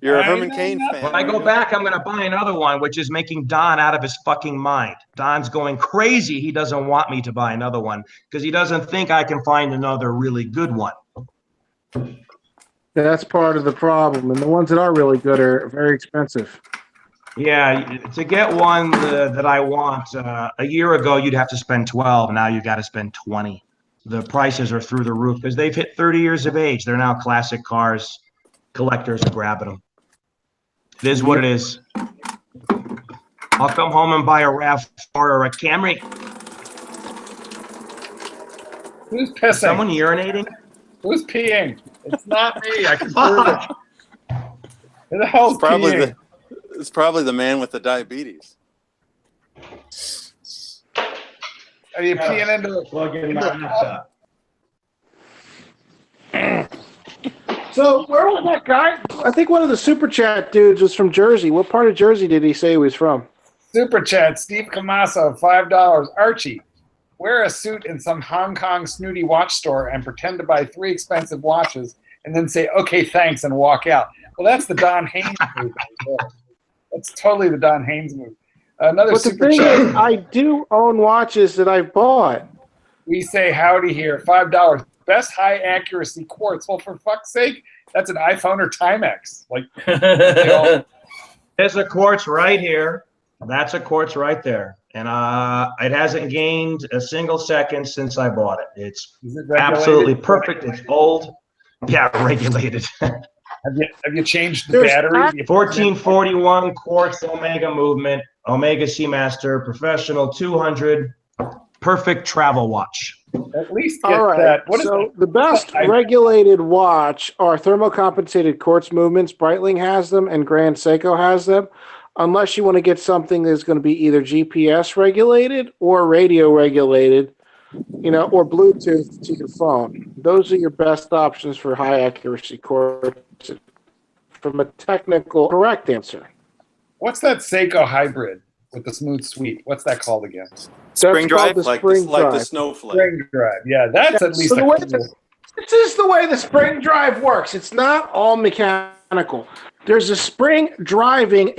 Speaker 2: You're a Herman Cain fan.
Speaker 7: When I go back, I'm going to buy another one, which is making Don out of his fucking mind. Don's going crazy. He doesn't want me to buy another one because he doesn't think I can find another really good one.
Speaker 6: That's part of the problem. And the ones that are really good are very expensive.
Speaker 7: Yeah, to get one that I want, a year ago you'd have to spend 12. Now you got to spend 20. The prices are through the roof because they've hit 30 years of age. They're now classic cars. Collectors are grabbing them. It is what it is. I'll come home and buy a RAV4 or a Camry.
Speaker 5: Who's pissing?
Speaker 7: Someone urinating?
Speaker 5: Who's peeing? It's not me. I can prove it. Who the hell's peeing?
Speaker 2: It's probably the man with the diabetes.
Speaker 5: Are you peeing into
Speaker 7: Plug in my laptop.
Speaker 6: So where was that guy? I think one of the super chat dudes was from Jersey. What part of Jersey did he say he was from?
Speaker 5: Super chat, Steve Camasso, $5. Archie, wear a suit in some Hong Kong snooty watch store and pretend to buy 3 expensive watches and then say, okay, thanks, and walk out. Well, that's the Don Haynes move. That's totally the Don Haynes move. Another
Speaker 6: But the
Speaker 5: super
Speaker 6: thing
Speaker 5: chat.
Speaker 6: is, I do own watches that I've bought.
Speaker 5: We say howdy here, $5. Best high accuracy quartz. Well, for fuck's sake, that's an iPhone or Timex. Like,
Speaker 7: There's a quartz right here. That's a quartz right there. And it hasn't gained a single second since I bought it. It's absolutely perfect. It's old. Yeah, regulated.
Speaker 5: Have you changed the battery?
Speaker 7: 1441 quartz Omega movement, Omega Seamaster, professional 200, perfect travel watch.
Speaker 5: At least get
Speaker 6: All right.
Speaker 5: that. What is
Speaker 6: So
Speaker 5: that?
Speaker 6: the best regulated watch are thermocompensated quartz movements. Breitling has them and Grand Seiko has them. Unless you want to get something that's going to be either GPS regulated or radio regulated, or Bluetooth to your phone. Those are your best options for high accuracy quartz. From a technical correct answer.
Speaker 5: What's that Seiko hybrid with the smooth sweep? What's that called again?
Speaker 2: Spring drive,
Speaker 6: the
Speaker 2: like
Speaker 6: spring
Speaker 2: the
Speaker 6: drive.
Speaker 2: snowflake.
Speaker 5: Spring drive. Yeah, that's at least
Speaker 6: So
Speaker 5: a
Speaker 6: the way
Speaker 5: cool.
Speaker 6: this is the way the spring drive works. It's not all mechanical. There's a spring driving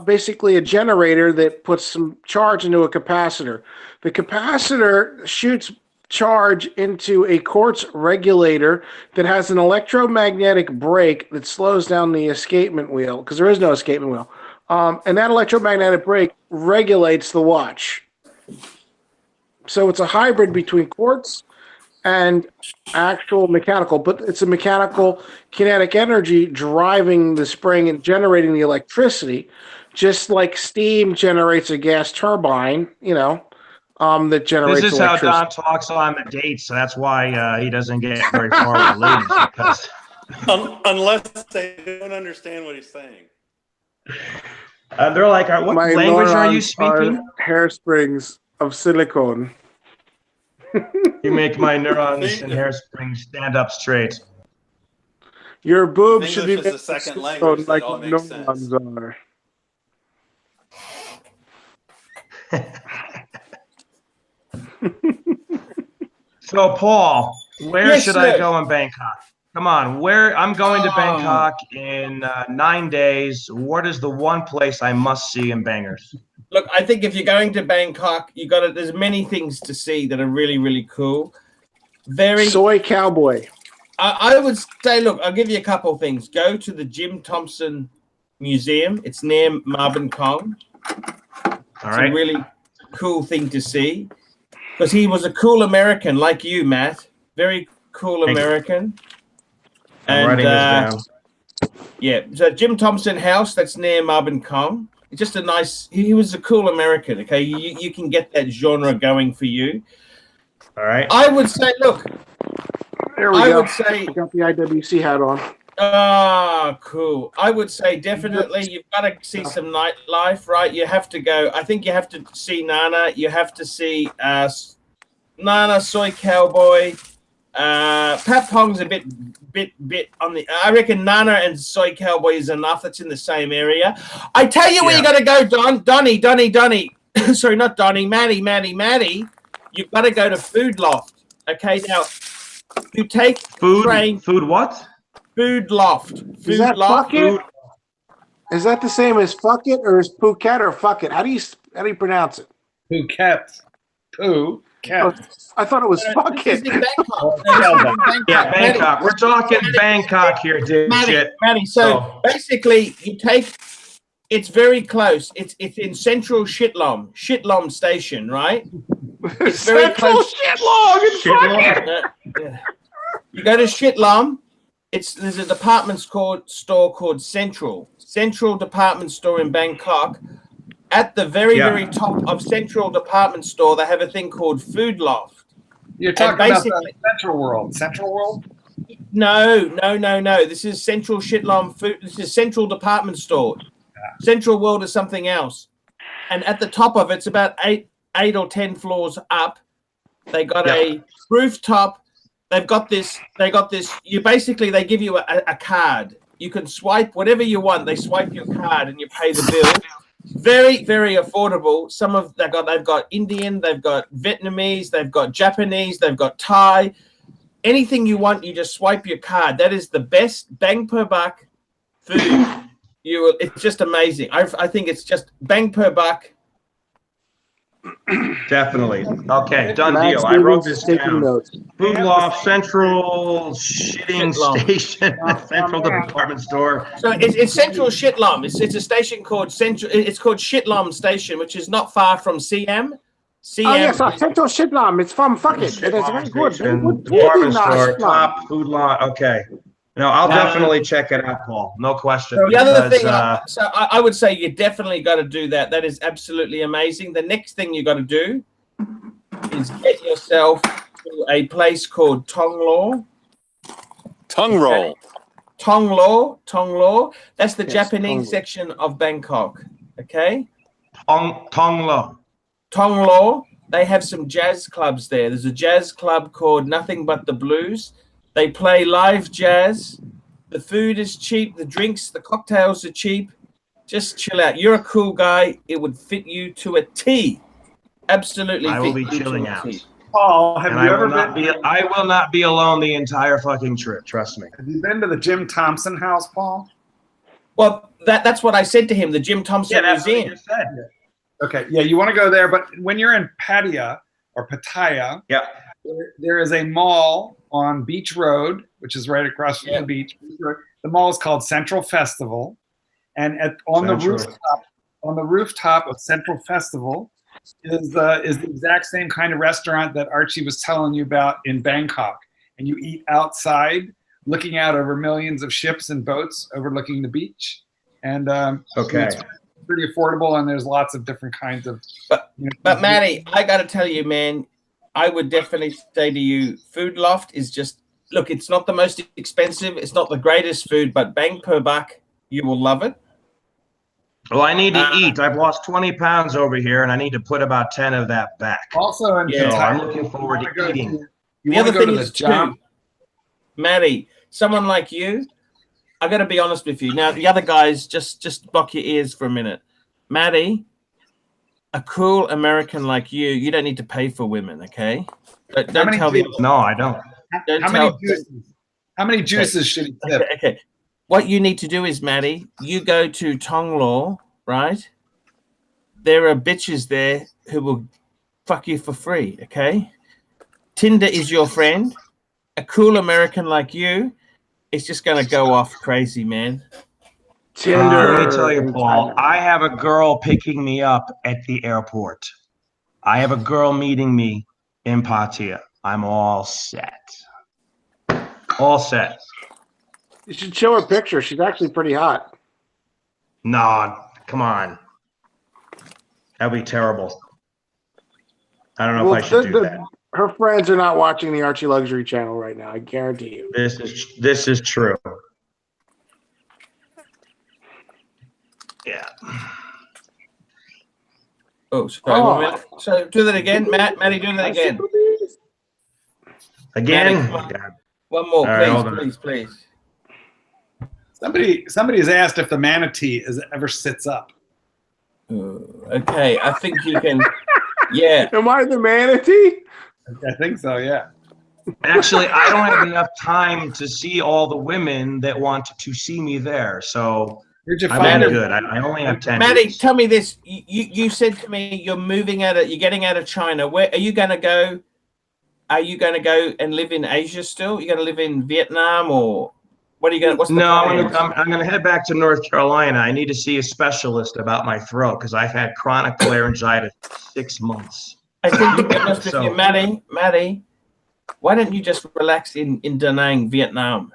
Speaker 6: basically a generator that puts some charge into a capacitor. The capacitor shoots charge into a quartz regulator that has an electromagnetic brake that slows down the escapement wheel, because there is no escapement wheel. And that electromagnetic brake regulates the watch. So it's a hybrid between quartz and actual mechanical, but it's a mechanical kinetic energy driving the spring and generating the electricity, just like steam generates a gas turbine, that generates
Speaker 7: This is
Speaker 6: electricity.
Speaker 7: how Don talks on the dates. So that's why he doesn't get very far with ladies, because
Speaker 2: Unless they don't understand what he's saying.
Speaker 7: they're like, what
Speaker 6: My
Speaker 7: language are you
Speaker 6: neurons
Speaker 7: speaking?
Speaker 6: Hairsprings of silicone.
Speaker 7: You make my neurons and hairsprings stand up straight.
Speaker 6: Your boobs should be
Speaker 2: English is a
Speaker 6: made of
Speaker 2: second
Speaker 6: silicone
Speaker 2: language. That
Speaker 6: like
Speaker 2: all
Speaker 6: my
Speaker 2: makes
Speaker 6: neurons
Speaker 2: sense.
Speaker 6: are.
Speaker 7: So, Paul, where
Speaker 1: Yes,
Speaker 7: should I
Speaker 1: sir.
Speaker 7: go in Bangkok? Come on, I'm going to Bangkok in 9 days. What is the one place I must see in Bangers?
Speaker 1: Look, I think if you're going to Bangkok, there's many things to see that are really, really cool.
Speaker 6: Soy cowboy.
Speaker 1: I would say, look, I'll give you a couple of things. Go to the Jim Thompson Museum. It's near Marban Kong.
Speaker 7: All
Speaker 1: It's
Speaker 7: right.
Speaker 1: a really cool thing to see, because he was a cool American like you, Matt. Very cool
Speaker 7: Thank you.
Speaker 1: American.
Speaker 7: I'm writing this down.
Speaker 1: Yeah, so Jim Thompson House, that's near Marban Kong. It's just a nice. He was a cool American. Okay, you can get that genre going for you.
Speaker 7: All right.
Speaker 1: I would say, look.
Speaker 6: There we
Speaker 1: I
Speaker 6: go.
Speaker 1: would say.
Speaker 6: I got the IWC hat on.
Speaker 1: Ah, cool. I would say definitely you've got to see some nightlife, right? You have to go. I think you have to see Nana. You have to see Nana, Soy Cowboy. Pat Pong's a bit on the. I reckon Nana and Soy Cowboy is enough. That's in the same area. I tell you where you got to go, Donnie. Sorry, not Donnie. Maddie. You've got to go to Food Loft. Okay, now you take train.
Speaker 7: Food what?
Speaker 1: Food Loft.
Speaker 6: Is that fuck it? Is that the same as fuck it, or is Phuket or fuck it? How do you pronounce it?
Speaker 5: Phuket.
Speaker 6: I thought it was fuck
Speaker 1: This is
Speaker 6: it.
Speaker 1: in Bangkok.
Speaker 7: Yeah, Bangkok. We're talking Bangkok here, dude.
Speaker 1: Maddie, so basically you take It's very close. It's in central Shitlom Station, right? It's very close.
Speaker 6: Shitlong.
Speaker 1: Yeah. You go to Shitlom. There's a department store called Central Department Store in Bangkok. At the very top of Central Department Store, they have a thing called Food Loft.
Speaker 5: You're talking about the Central World. Central World?
Speaker 1: No. This is Central Shitlom Food. This is Central Department Store. Central World is something else. And at the top of it's about eight or 10 floors up. They got a rooftop. They've got this. They give you a card. You can swipe whatever you want. They swipe your card and you pay the bill. Very, very affordable. They've got Indian, they've got Vietnamese, they've got Japanese, they've got Thai. Anything you want, you just swipe your card. That is the best bang per buck food. It's just amazing. I think it's just bang per buck.
Speaker 7: Definitely. Okay, done deal. I wrote this down. Food Loft, Central Shitting Station, Central Department Store.
Speaker 1: So it's Central Shitlom. It's a station called Central. It's called Shitlom Station, which is not far from CM.
Speaker 6: Oh yes, Central Shitlom. It's from fuck it. It's very good.
Speaker 7: Department store, top food lot. Okay. No, I'll definitely check it out, Paul. No question.
Speaker 1: The other thing, so I would say you definitely got to do that. That is absolutely amazing. The next thing you got to do is get yourself to a place called Tong Lo.
Speaker 9: Tongue roll.
Speaker 1: Tong Lo. That's the Japanese section of Bangkok. Okay.
Speaker 7: Tong
Speaker 1: Lo. They have some jazz clubs there. There's a jazz club called Nothing But the Blues. They play live jazz. The food is cheap. The drinks, the cocktails are cheap. Just chill out. You're a cool guy. It would fit you to a T. Absolutely.
Speaker 7: I will be chilling out.
Speaker 5: Paul, have you ever been?
Speaker 7: I will not be alone the entire fucking trip. Trust me.
Speaker 5: Have you been to the Jim Thompson house, Paul?
Speaker 1: Well, that's what I said to him. The Jim Thompson Museum.
Speaker 7: What you said.
Speaker 5: Okay. Yeah, you want to go there, but when you're in Pattaya or Pattaya, there is a mall on Beach Road, which is right across from the beach. The mall is called Central Festival, and on the rooftop of Central Festival is the exact same kind of restaurant that Archie was telling you about in Bangkok. And you eat outside, looking out over millions of ships and boats overlooking the beach. And it's pretty affordable, and there's lots of different kinds of.
Speaker 1: But Matty, I got to tell you, man. I would definitely say to you, Food Loft is just, look, it's not the most expensive. It's not the greatest food, but bang per buck, you will love it.
Speaker 7: Well, I need to eat. I've lost 20 pounds over here, and I need to put about 10 of that back.
Speaker 5: Also,
Speaker 7: I'm looking forward to eating.
Speaker 1: The other thing is, too, Matty, someone like you, I got to be honest with you. Now, the other guys, just block your ears for a minute. Matty, a cool American like you don't need to pay for women, okay? Don't tell me.
Speaker 7: No, I don't.
Speaker 5: How many juices should he tip?
Speaker 1: Okay. What you need to do is, Matty, you go to Tong Lo, right? There are bitches there who will fuck you for free, okay? Tinder is your friend. A cool American like you is just going to go off crazy, man.
Speaker 7: Let me tell you, Paul, I have a girl picking me up at the airport. I have a girl meeting me in Pattaya. I'm all set. All set.
Speaker 6: You should show her a picture. She's actually pretty hot.
Speaker 7: No, come on. That'd be terrible. I don't know if I should do that.
Speaker 6: Her friends are not watching the Archie Luxury channel right now. I guarantee you.
Speaker 7: This is true. Yeah.
Speaker 1: Oh, sorry. 1 minute. So do that again, Matty. Do that again.
Speaker 7: Again.
Speaker 1: Matty, one more, please.
Speaker 5: Somebody's asked if the manatee ever sits up.
Speaker 1: Okay, I think you can. Yeah.
Speaker 6: Am I the manatee?
Speaker 5: I think so. Yeah.
Speaker 7: Actually, I don't have enough time to see all the women that want to see me there. So I'm good. I only have 10
Speaker 1: Matty,
Speaker 7: days.
Speaker 1: tell me this. You said to me you're getting out of China. Where are you going to go? Are you going to go and live in Asia still? You're going to live in Vietnam, or What are you going? What's the
Speaker 7: No,
Speaker 1: plan?
Speaker 7: I'm going to head back to North Carolina. I need to see a specialist about my throat because I've had chronic laryngitis for 6 months.
Speaker 1: I think, to be honest with
Speaker 7: So-
Speaker 1: you, Maddie, why don't you just relax in Da Nang, Vietnam?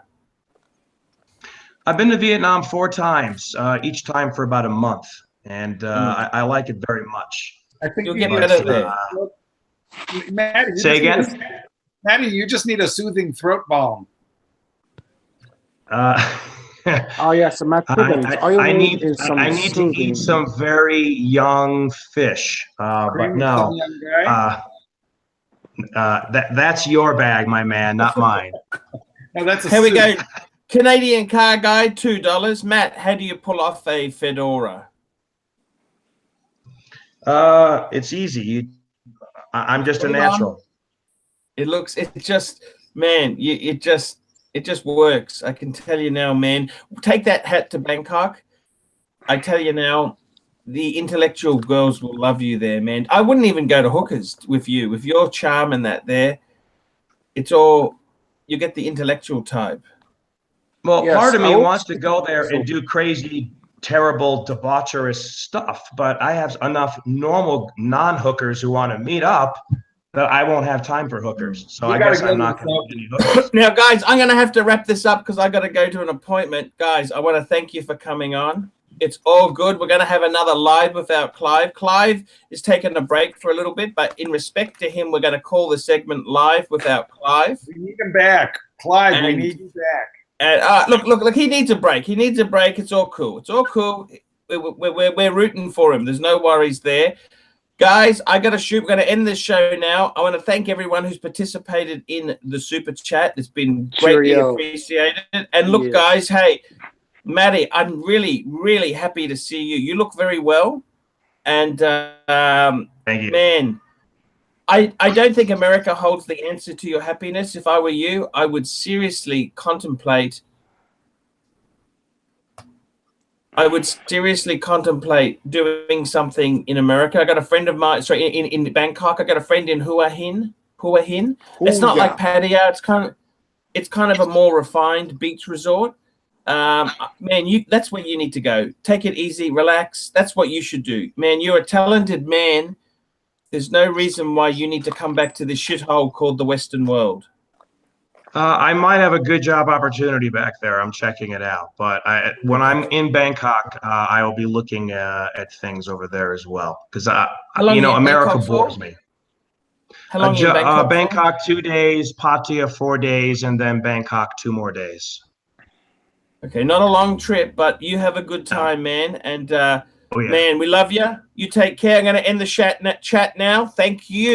Speaker 7: I've been to Vietnam 4 times, each time for about a month, and I like it very much.
Speaker 5: I think
Speaker 1: You'll
Speaker 5: you
Speaker 1: get
Speaker 5: need
Speaker 1: better
Speaker 5: a
Speaker 1: there.
Speaker 5: Maddie,
Speaker 7: Say again?
Speaker 5: Maddie, you just need a soothing throat balm.
Speaker 6: Oh yeah, some activities. All you
Speaker 7: I
Speaker 6: need
Speaker 7: need
Speaker 6: is some
Speaker 7: I need to
Speaker 6: soothing.
Speaker 7: eat some very young fish, but
Speaker 5: Cream
Speaker 7: no,
Speaker 5: some young guy.
Speaker 7: that's your bag, my man, not mine.
Speaker 5: No, that's a
Speaker 1: Here we
Speaker 5: suit.
Speaker 1: go. Canadian car guide, $2. Matt, how do you pull off a fedora?
Speaker 7: It's easy. I'm just a
Speaker 1: Hold on.
Speaker 7: natural.
Speaker 1: It just, man, it just works. I can tell you now, man. Take that hat to Bangkok. I tell you now, the intellectual girls will love you there, man. I wouldn't even go to hookers with you. With your charm and that there, it's all, you get the intellectual type.
Speaker 7: Well,
Speaker 6: Yes,
Speaker 7: part of
Speaker 6: I
Speaker 7: me
Speaker 6: would-
Speaker 7: wants to go there and do crazy, terrible, debaucherous stuff, but I have enough normal non-hookers who want to meet up that I won't have time for hookers. So
Speaker 5: You
Speaker 7: I
Speaker 5: gotta
Speaker 7: guess
Speaker 5: go
Speaker 7: I'm
Speaker 5: to
Speaker 7: not
Speaker 5: the
Speaker 7: going to do any hookers.
Speaker 1: Now, guys, I'm going to have to wrap this up because I got to go to an appointment. Guys, I want to thank you for coming on. It's all good. We're going to have another live without Clive. Clive is taking a break for a little bit, but in respect to him, we're going to call the segment live without Clive.
Speaker 5: We need him back. Clive, we
Speaker 1: And-
Speaker 5: need you back.
Speaker 1: And look, he needs a break. He needs a break. It's all cool. It's all cool. We're rooting for him. There's no worries there. Guys, I got to shoot. We're going to end this show now. I want to thank everyone who's participated in the super chat. It's been greatly
Speaker 6: Cheerio.
Speaker 1: appreciated. And look,
Speaker 6: Yes.
Speaker 1: guys, hey, Maddie, I'm really, really happy to see you. You look very well. And,
Speaker 7: Thank you.
Speaker 1: man, I don't think America holds the answer to your happiness. If I were you, I would seriously contemplate doing something in America. I got a friend of mine, sorry, in Bangkok. I got a friend in Hua Hin. It's not like Pattaya. It's kind of a more refined beach resort. Man, that's where you need to go. Take it easy, relax. That's what you should do. Man, you're a talented man. There's no reason why you need to come back to this shithole called the Western world.
Speaker 7: I might have a good job opportunity back there. I'm checking it out. But when I'm in Bangkok, I will be looking at things over there as well. Because, America bores me.
Speaker 1: How long are you in Bangkok?
Speaker 7: Bangkok 2 days, Pattaya 4 days, and then Bangkok 2 more days.
Speaker 1: Okay, not a long trip, but you have a good time, man. And,
Speaker 7: Oh, yeah.
Speaker 1: man, we love you. You take care. I'm going to end the chat now. Thank you.